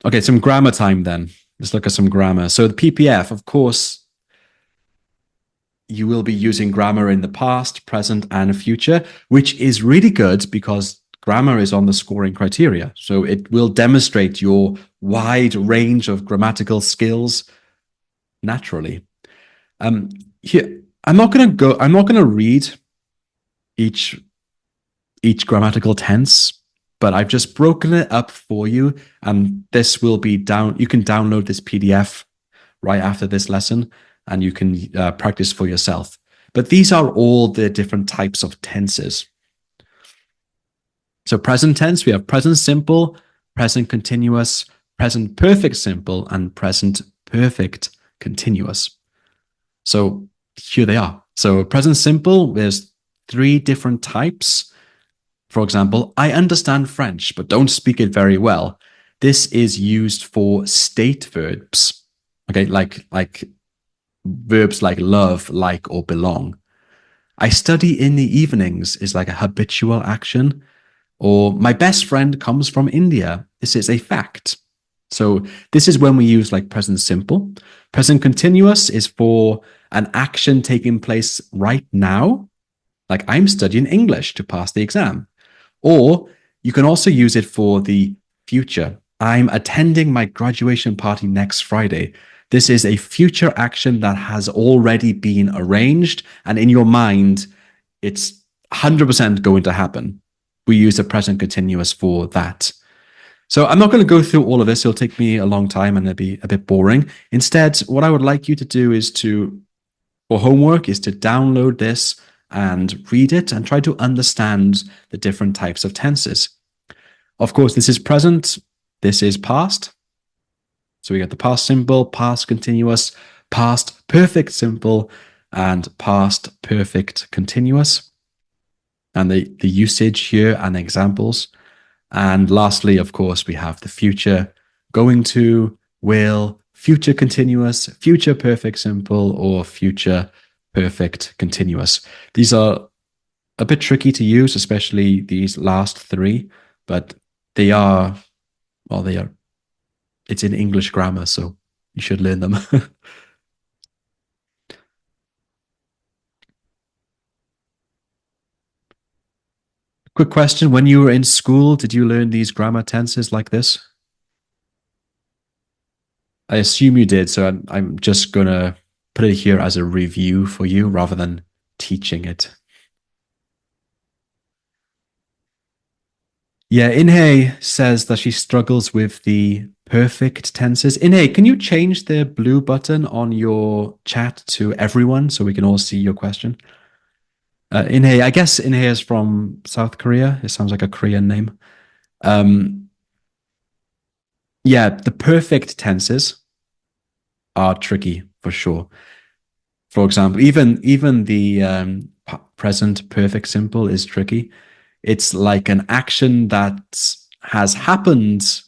Okay, some grammar time then. Let's look at some grammar. So the PPF, of course, you will be using grammar in the past, present, and future, which is really good because grammar is on the scoring criteria. So it will demonstrate your wide range of grammatical skills naturally. Here, I'm not going to read each grammatical tense, but I've just broken it up for you, and this will be down. You can download this PDF right after this lesson, and you can practice for yourself. But these are all the different types of tenses. So present tense, we have present simple, present continuous, present perfect simple, and present perfect continuous. So here they are. So present simple, there's 3 different types. For example, I understand French, but don't speak it very well. This is used for state verbs. Okay, like verbs like love, like, or belong. I study in the evenings is like a habitual action. Or my best friend comes from India. This is a fact. So this is when we use like present simple. Present continuous is for an action taking place right now. Like I'm studying English to pass the exam. Or you can also use it for the future. I'm attending my graduation party next Friday. This is a future action that has already been arranged. And in your mind, it's 100% going to happen. We use the present continuous for that. So I'm not going to go through all of this. It'll take me a long time and it'll be a bit boring. Instead, what I would like you to do is for homework, is to download this and read it and try to understand the different types of tenses. Of course, this is present. This is past. So we got the past simple, past continuous, past perfect simple, and past perfect continuous. And the usage here and examples. And lastly, of course, we have the future, going to, will, future continuous, future perfect simple, or future perfect, continuous. These are a bit tricky to use, especially these last three, but they are, well, it's in English grammar, so you should learn them. Quick question. When you were in school, did you learn these grammar tenses like this? I assume you did, so I'm just going to put it here as a review for you rather than teaching it. Yeah, Inhe says that she struggles with the perfect tenses. Inhe, can you change the blue button on your chat to everyone so we can all see your question? Inhe, I guess Inhe is from South Korea. It sounds like a Korean name. Yeah, the perfect tenses are tricky for sure. For example, even the present perfect simple is tricky. It's like an action that has happened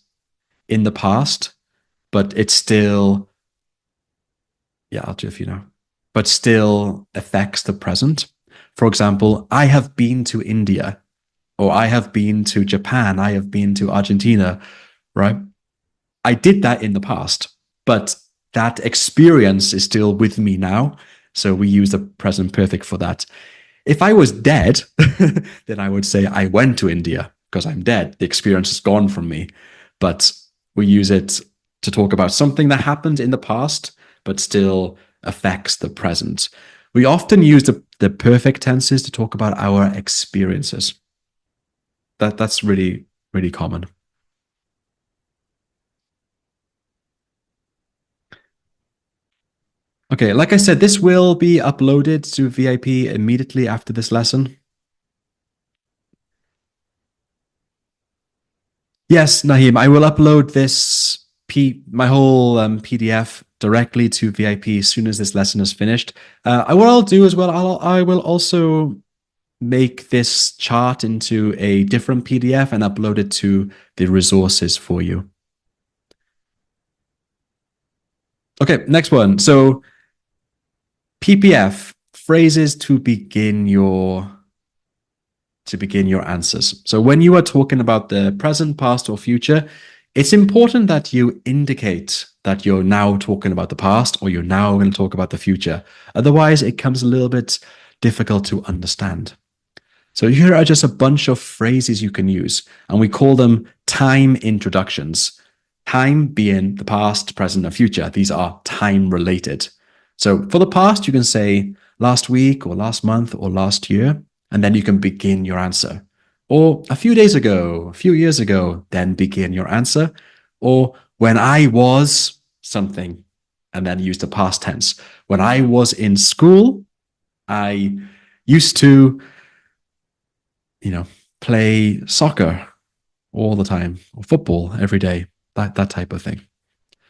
in the past, but it's still, yeah, I'll do if you know, but still affects the present. For example, I have been to India, or I have been to Japan, I have been to Argentina, right? I did that in the past, but that experience is still with me now. So we use the present perfect for that. If I was dead, then I would say I went to India because I'm dead. The experience is gone from me. But we use it to talk about something that happened in the past, but still affects the present. We often use the perfect tenses to talk about our experiences. That's really, really common. Okay, like I said, this will be uploaded to VIP immediately after this lesson. Yes, Naheem, I will upload this my whole PDF directly to VIP as soon as this lesson is finished. What I'll do as well, I will also make this chart into a different PDF and upload it to the resources for you. Okay, next one. So PPF, phrases to begin your answers. So when you are talking about the present, past, or future, it's important that you indicate that you're now talking about the past or you're now going to talk about the future. Otherwise, it comes a little bit difficult to understand. So here are just a bunch of phrases you can use, and we call them time introductions. Time being the past, present, and future. These are time related. So for the past, you can say last week or last month or last year, and then you can begin your answer. Or a few days ago, a few years ago, then begin your answer. Or when I was something, and then use the past tense. When I was in school, I used to, play soccer all the time, or football every day, that type of thing.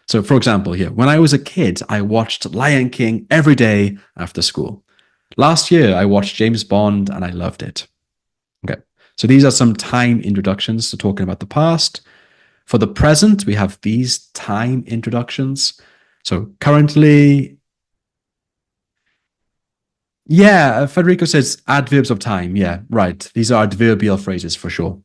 So for example, here, when I was a kid, I watched Lion King every day after school. Last year, I watched James Bond and I loved it. Okay, so these are some time introductions to talking about the past. For the present, we have these time introductions. So currently, yeah, Federico says adverbs of time. Yeah, right. These are adverbial phrases for sure.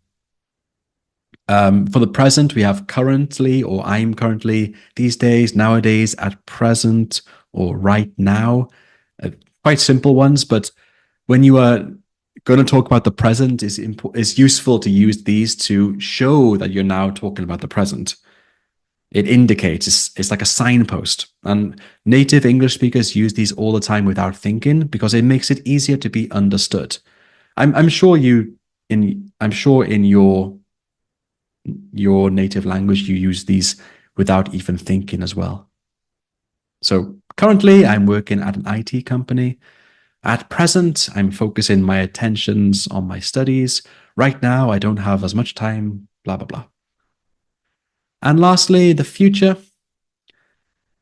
For the present, we have currently or I'm currently, these days, nowadays, at present, or right now. Quite simple ones, but when you are going to talk about the present, it's useful to use these to show that you're now talking about the present. It indicates, it's like a signpost. And native English speakers use these all the time without thinking because it makes it easier to be understood. I'm sure in your native language, you use these without even thinking as well. So currently, I'm working at an IT company. At present, I'm focusing my attentions on my studies. Right now, I don't have as much time, blah, blah, blah. And lastly, the future,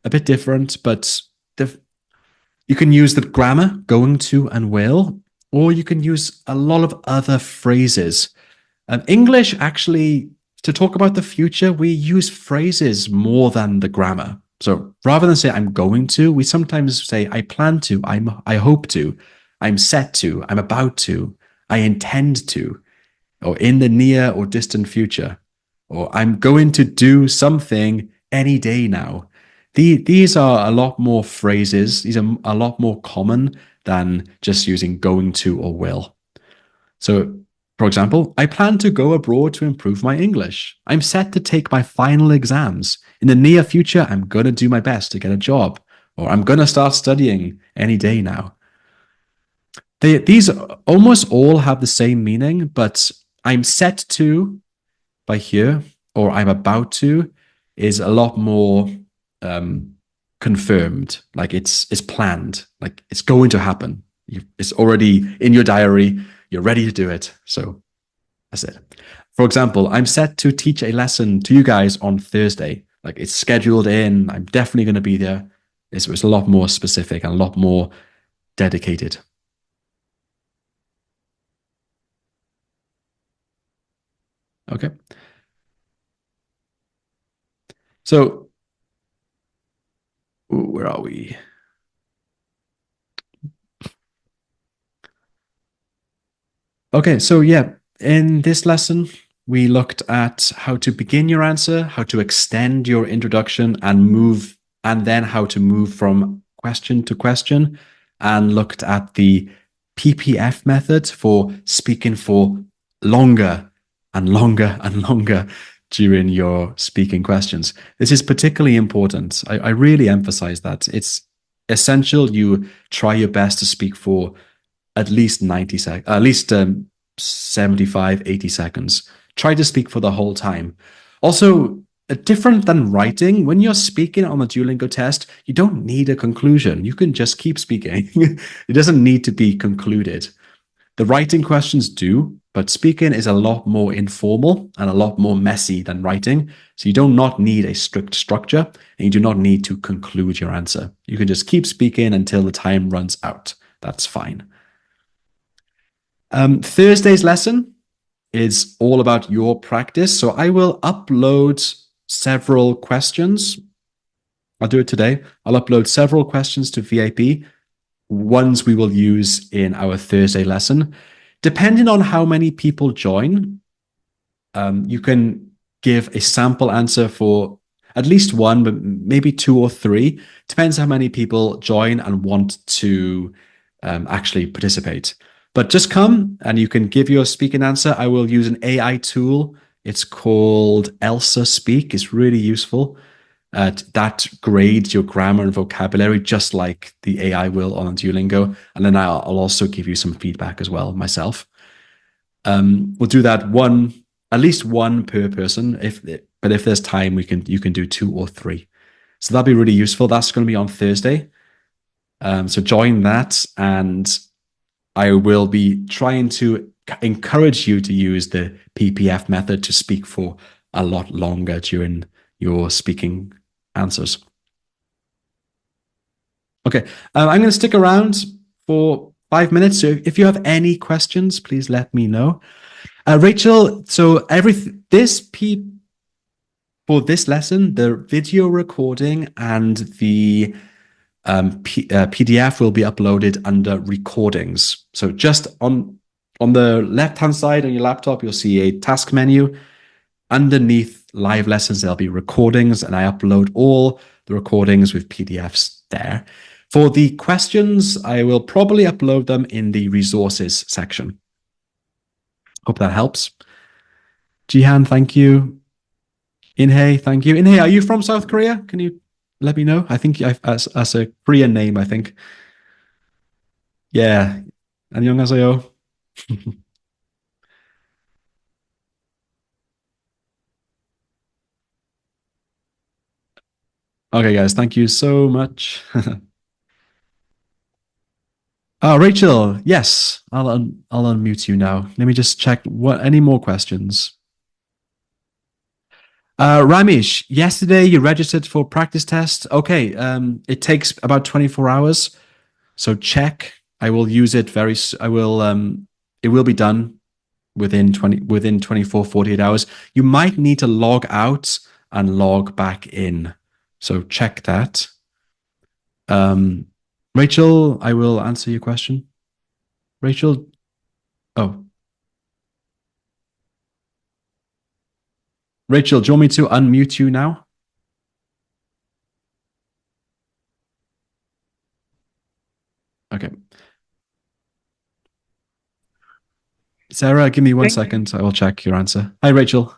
a bit different, but you can use the grammar, going to and will, or you can use a lot of other phrases. English, actually, to talk about the future, we use phrases more than the grammar. So rather than say I'm going to, we sometimes say I plan to, I hope to, I'm set to, I'm about to, I intend to, or in the near or distant future, or I'm going to do something any day now. These are a lot more phrases. These are a lot more common than just using going to or will. So, for example, I plan to go abroad to improve my English. I'm set to take my final exams. In the near future, I'm going to do my best to get a job, or I'm going to start studying any day now. These almost all have the same meaning, but I'm set to by here, or I'm about to, is a lot more confirmed. Like it's planned. Like it's going to happen. It's already in your diary. You're ready to do it. So that's it. For example, I'm set to teach a lesson to you guys on Thursday. Like it's scheduled in. I'm definitely going to be there. It's a lot more specific and a lot more dedicated. Okay. So where are we? Okay, so yeah, in this lesson, we looked at how to begin your answer, how to extend your introduction and then how to move from question to question, and looked at the PPF method for speaking for longer and longer and longer during your speaking questions. This is particularly important. I really emphasize that. It's essential you try your best to speak for at least 90 seconds, at least 75, 80 seconds. Try to speak for the whole time. Also, different than writing, when you're speaking on the Duolingo test, you don't need a conclusion. You can just keep speaking. It doesn't need to be concluded. The writing questions do, but speaking is a lot more informal and a lot more messy than writing. So you do not need a strict structure and you do not need to conclude your answer. You can just keep speaking until the time runs out. That's fine. Thursday's lesson is all about your practice. So I will upload several questions. I'll do it today. I'll upload several questions to VIP, ones we will use in our Thursday lesson. Depending on how many people join, you can give a sample answer for at least one, but maybe 2 or 3. Depends how many people join and want to actually participate. But just come and you can give your speaking answer. I will use an AI tool. It's called Elsa Speak. It's really useful. That grades your grammar and vocabulary just like the AI will on Duolingo. And then I'll also give you some feedback as well myself. We'll do that at least one per person. But if there's time, you can do 2 or 3. So that'll be really useful. That's going to be on Thursday. So join that, and I will be trying to encourage you to use the PPF method to speak for a lot longer during your speaking answers. Okay, I'm going to stick around for 5 minutes. So if you have any questions, please let me know. Rachel, so for this lesson, the video recording and the PDF will be uploaded under recordings. So just on the left-hand side on your laptop, you'll see a task menu. Underneath live lessons, there'll be recordings, and I upload all the recordings with PDFs there. For the questions, I will probably upload them in the resources section. Hope that helps. Jihan, thank you. Inhei, thank you. Inhei, are you from South Korea? Can you let me know? I think as a Korean name, I think. Yeah. 안녕하세요. Okay, guys, thank you so much. Rachel, yes, I'll unmute you now. Let me just check any more questions. Ramesh, yesterday you registered for practice test. Okay, it takes about 24 hours. So check. I will use it it will be done within 24, 48 hours. You might need to log out and log back in. So check that. Rachel, I will answer your question. Rachel, oh. Rachel, do you want me to unmute you now? Okay. Sarah, give me 1 second. I will check your answer. Hi, Rachel.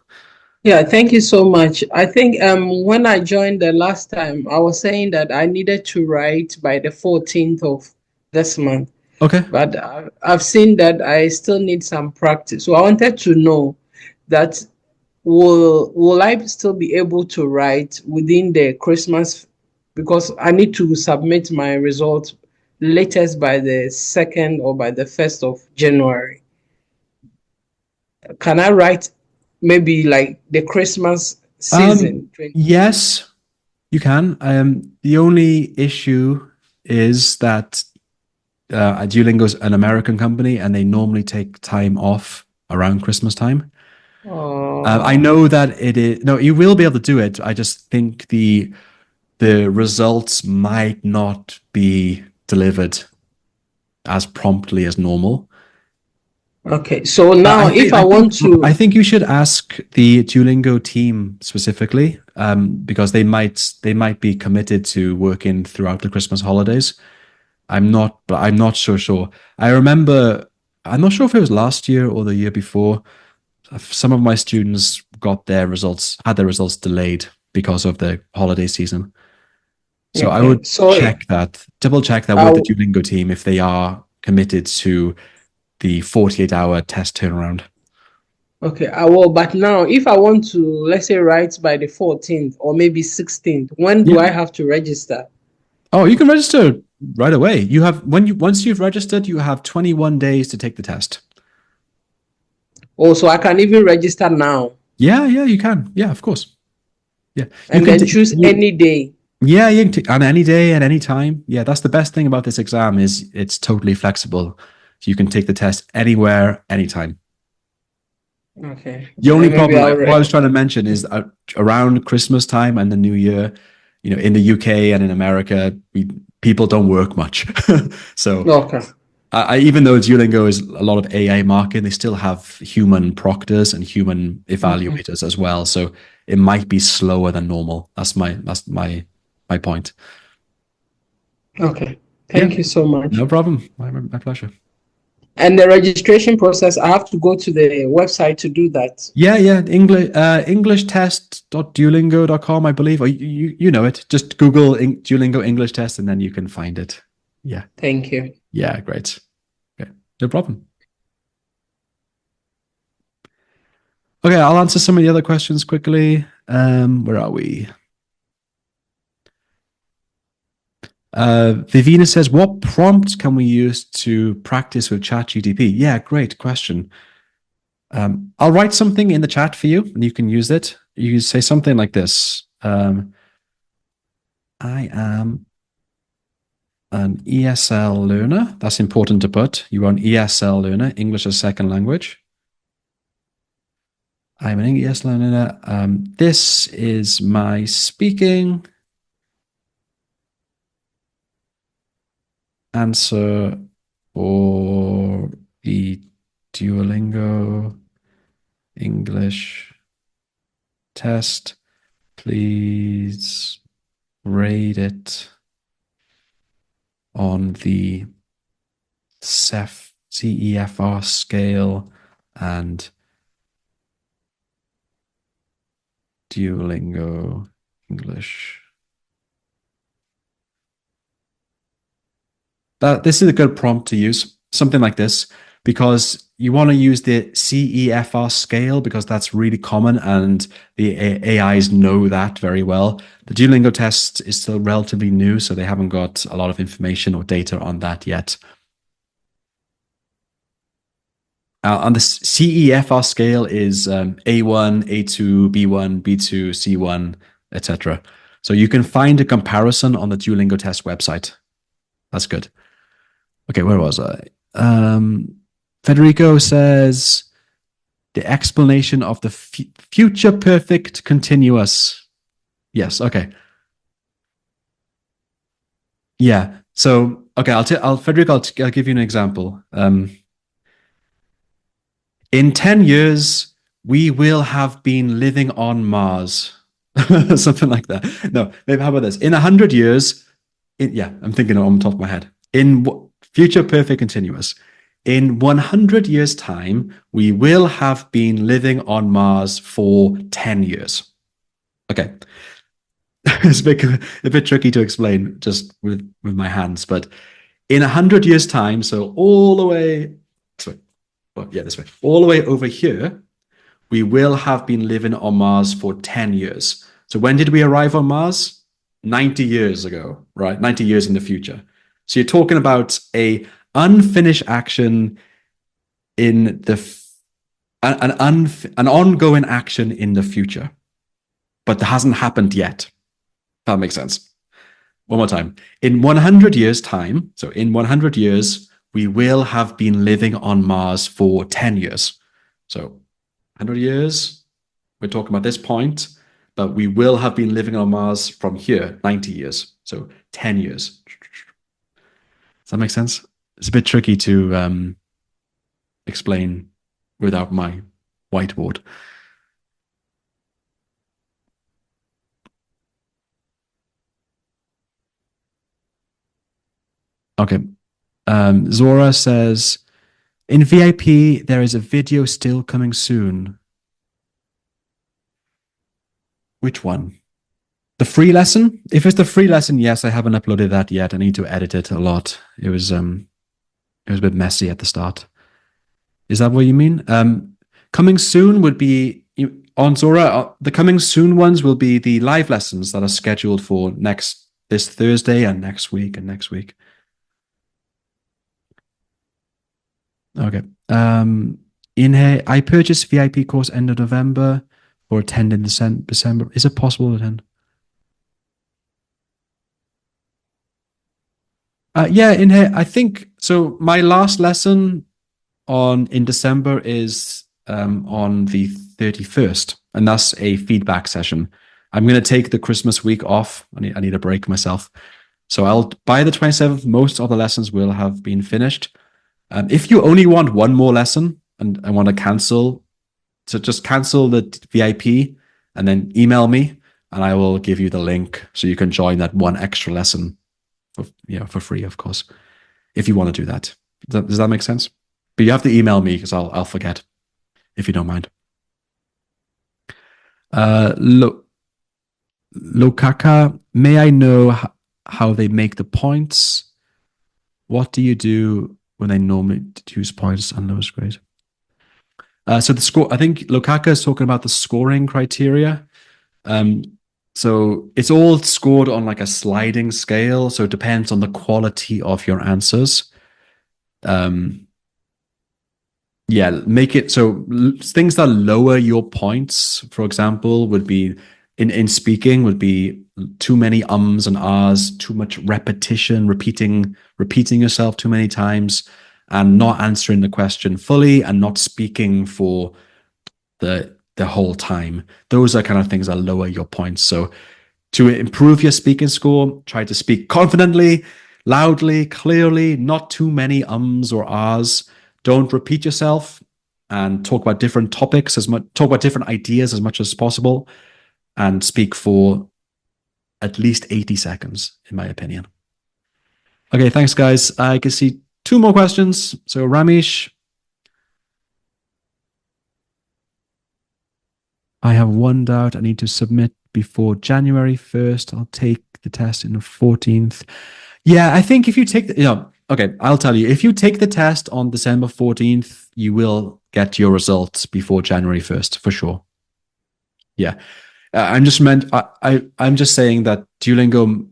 Yeah, thank you so much. I think when I joined the last time, I was saying that I needed to write by the 14th of this month. Okay. But I've seen that I still need some practice. So I wanted to know that will I still be able to write within the Christmas, because I need to submit my results latest by the 2nd or by the 1st of January. Can I write maybe like the Christmas season? Yes, you can. The only issue is that Duolingo's an American company and they normally take time off around Christmas time. I know that it is. No, you will be able to do it. I just think the results might not be delivered as promptly as normal. Okay, so now I think you should ask the Duolingo team specifically, because they might be committed to working throughout the Christmas holidays. I'm not so sure. I'm not sure if it was last year or the year before. Some of my students had their results delayed because of the holiday season. So I would double check that with the Duolingo team if they are committed to the 48-hour test turnaround. Okay, I will. But now, if I want to, let's say, write by the 14th or maybe 16th, when do I have to register? Oh, you can register right away. You have once you've registered, you have 21 days to take the test. Oh, so I can even register now? Yeah, you can. Yeah, of course. Yeah, and then choose any day. Yeah, you can on any day at any time. Yeah, that's the best thing about this exam is it's totally flexible. So you can take the test anywhere, anytime. Okay. The only problem, what I was trying to mention is around Christmas time and the New Year, in the UK and in America, people don't work much. So even though Duolingo is a lot of AI marking, they still have human proctors and human evaluators as well. So it might be slower than normal. That's my point. Okay. Thank you so much. No problem. My pleasure. And the registration process, I have to go to the website to do that. Yeah. englishtest.duolingo.com, I believe. Or you know it. Just Google Duolingo English Test and then you can find it. Yeah. Thank you. Yeah, great. Okay, no problem. Okay, I'll answer some of the other questions quickly. Where are we? Vivina says, what prompt can we use to practice with ChatGPT? Yeah, great question. I'll write something in the chat for you and you can use it. You say something like this. I am an ESL learner. That's important to put. You are an ESL learner, English as second language. I'm an ESL learner. This is my speaking answer for the Duolingo English test. Please rate it on the CEFR scale and Duolingo English. This is a good prompt to use, something like this, because you want to use the CEFR scale because that's really common and the AIs know that very well. The Duolingo test is still relatively new, so they haven't got a lot of information or data on that yet. On the CEFR scale is A1, A2, B1, B2, C1, etc. So you can find a comparison on the Duolingo test website. That's good. Okay, where was I? Federico says the explanation of the future perfect continuous. Yes, okay. Yeah. So, okay, Frederick, I'll give you an example. In 10 years, we will have been living on Mars. Something like that. No, maybe how about this? In 100 years, yeah, I'm thinking on the top of my head. In future perfect continuous. In 100 years' time, we will have been living on Mars for 10 years. Okay. It's a bit tricky to explain just with my hands, but in 100 years' time, so all the way, this way, all the way over here, we will have been living on Mars for 10 years. So when did we arrive on Mars? 90 years ago, right? 90 years in the future. So you're talking about a unfinished action in an ongoing action in the future, but that hasn't happened yet. That makes sense. One more time. In 100 years' time, so in 100 years, we will have been living on Mars for 10 years. So 100 years, we're talking about this point, but we will have been living on Mars from here, 90 years. So 10 years. Does that make sense? It's a bit tricky to explain without my whiteboard. Okay. Zora says, in VIP, there is a video still coming soon. Which one? The free lesson? If it's the free lesson, yes, I haven't uploaded that yet. I need to edit it a lot. It was a bit messy at the start. Is that what you mean? Coming soon would be on Zora. The coming soon ones will be the live lessons that are scheduled for this Thursday and next week and next week. Okay. In here, I purchased VIP course end of November or attend in December. Is it possible to attend? Yeah, in here, I think so. My last lesson in December is on the 31st, and that's a feedback session. I'm going to take the Christmas week off. I need a break myself. So by the 27th, most of the lessons will have been finished. If you only want one more lesson and I want to cancel, so just cancel the VIP and then email me and I will give you the link so you can join that one extra lesson for free, of course, if you want to do that. Does that make sense? But you have to email me because I'll forget if you don't mind. Lokaka, may I know how they make the points? What do you do when they normally choose points and lowest grade? So the score, I think Lokaka is talking about the scoring criteria. So it's all scored on like a sliding scale. So it depends on the quality of your answers. Yeah, make it so things that lower your points, for example, would be in speaking would be too many ums and ahs, too much repetition, repeating yourself too many times, and not answering the question fully and not speaking for the whole time. Those are kind of things that lower your points. So to improve your speaking score, try to speak confidently, loudly, clearly, not too many ums or ahs. Don't repeat yourself and talk about different topics talk about different ideas as much as possible, and speak for at least 80 seconds, in my opinion. Okay, thanks, guys. I can see 2 more questions. So Ramesh, I have one doubt. I need to submit before January 1st. I'll take the test on the 14th. Yeah, I think if you take okay, I'll tell you. If you take the test on December 14th, you will get your results before January 1st, for sure. Yeah. I'm just saying that Duolingo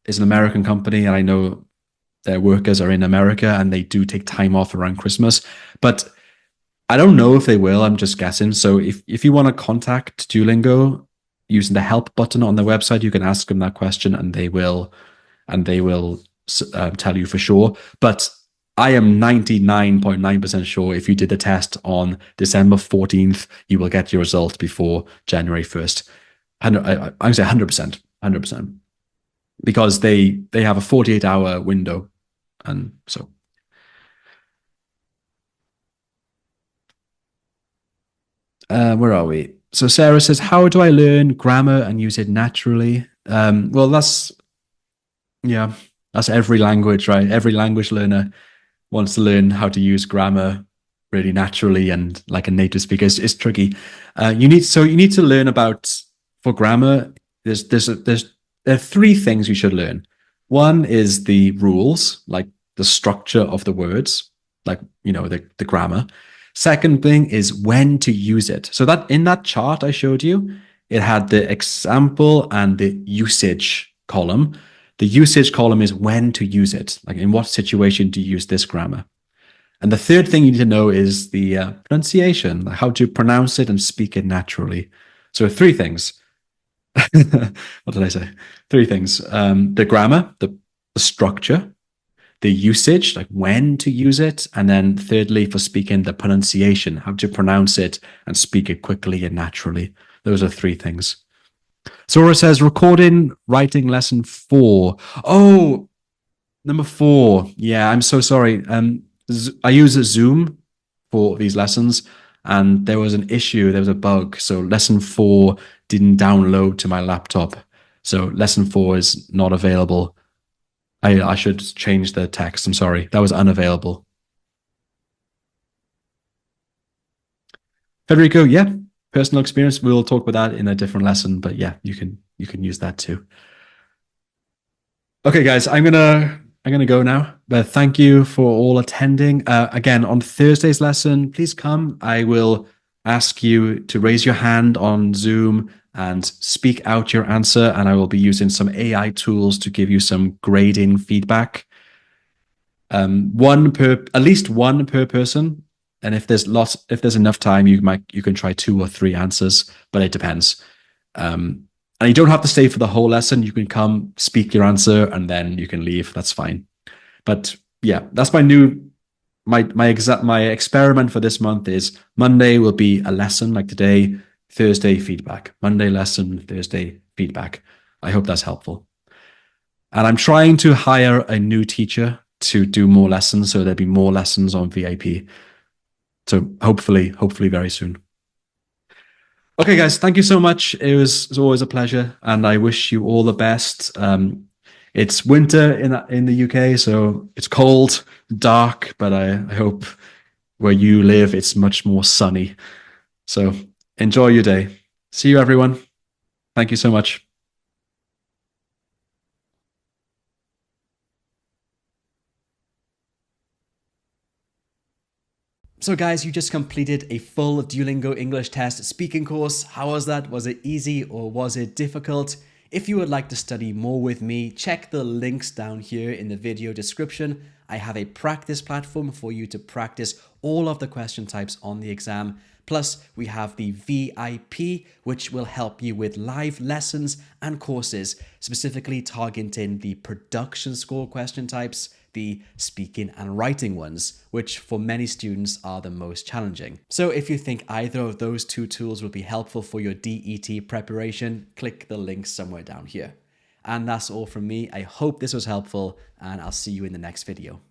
is an American company, and I know their workers are in America and they do take time off around Christmas, but I don't know if they will. I'm just guessing. So if you want to contact Duolingo using the help button on their website, you can ask them that question and they will tell you for sure. But I am 99.9% sure if you did the test on December 14th, you will get your result before January 1st. I'm saying 100%. because they have a 48-hour window. And so where are we? So Sarah says, how do I learn grammar and use it naturally? Well, that's every language, right? Every language learner wants to learn how to use grammar really naturally and like a native speaker. It's tricky. You need to learn about, for grammar, there are three things you should learn. One is the rules, like the structure of the words, like, the grammar. Second thing is when to use it. So that in that chart I showed you, it had the example and the usage column. The usage column is when to use it, like in what situation do you use this grammar. And the third thing you need to know is the pronunciation, like how to pronounce it and speak it naturally. So three things. What did I say? Three things. The grammar, the structure, the usage, like when to use it, and then thirdly, for speaking, the pronunciation, how to pronounce it and speak it quickly and naturally. Those are three things. Zora says, recording writing lesson 4. Oh, number 4. Yeah, I'm so sorry. I use a Zoom for these lessons, and there was an issue. There was a bug. So lesson 4 didn't download to my laptop. So lesson 4 is not available. I should change the text. I'm sorry. That was unavailable. Federico, yeah, personal experience. We'll talk about that in a different lesson, but yeah, you can use that too. Okay, guys, I'm gonna go now. But thank you for all attending. Again, on Thursday's lesson, please come. I will ask you to raise your hand on Zoom and speak out your answer, and I will be using some AI tools to give you some grading feedback. At least one per person. And if there's enough time, you can try 2 or 3 answers, but it depends. And you don't have to stay for the whole lesson. You can come, speak your answer, and then you can leave. That's fine. But yeah, that's my experiment for this month is Monday will be a lesson like today, Thursday feedback, Monday lesson, Thursday feedback. I hope that's helpful. And I'm trying to hire a new teacher to do more lessons, so there'll be more lessons on VIP. So hopefully very soon. Okay, guys, thank you so much. It was always a pleasure, and I wish you all the best. It's winter in the UK, so it's cold, dark, but I hope where you live, it's much more sunny. So enjoy your day. See you, everyone. Thank you so much. So guys, you just completed a full Duolingo English Test Speaking course. How was that? Was it easy or was it difficult? If you would like to study more with me, check the links down here in the video description. I have a practice platform for you to practice all of the question types on the exam. Plus, we have the VIP, which will help you with live lessons and courses, specifically targeting the production score question types, the speaking and writing ones, which for many students are the most challenging. So if you think either of those 2 tools will be helpful for your DET preparation, click the link somewhere down here. And that's all from me. I hope this was helpful, and I'll see you in the next video.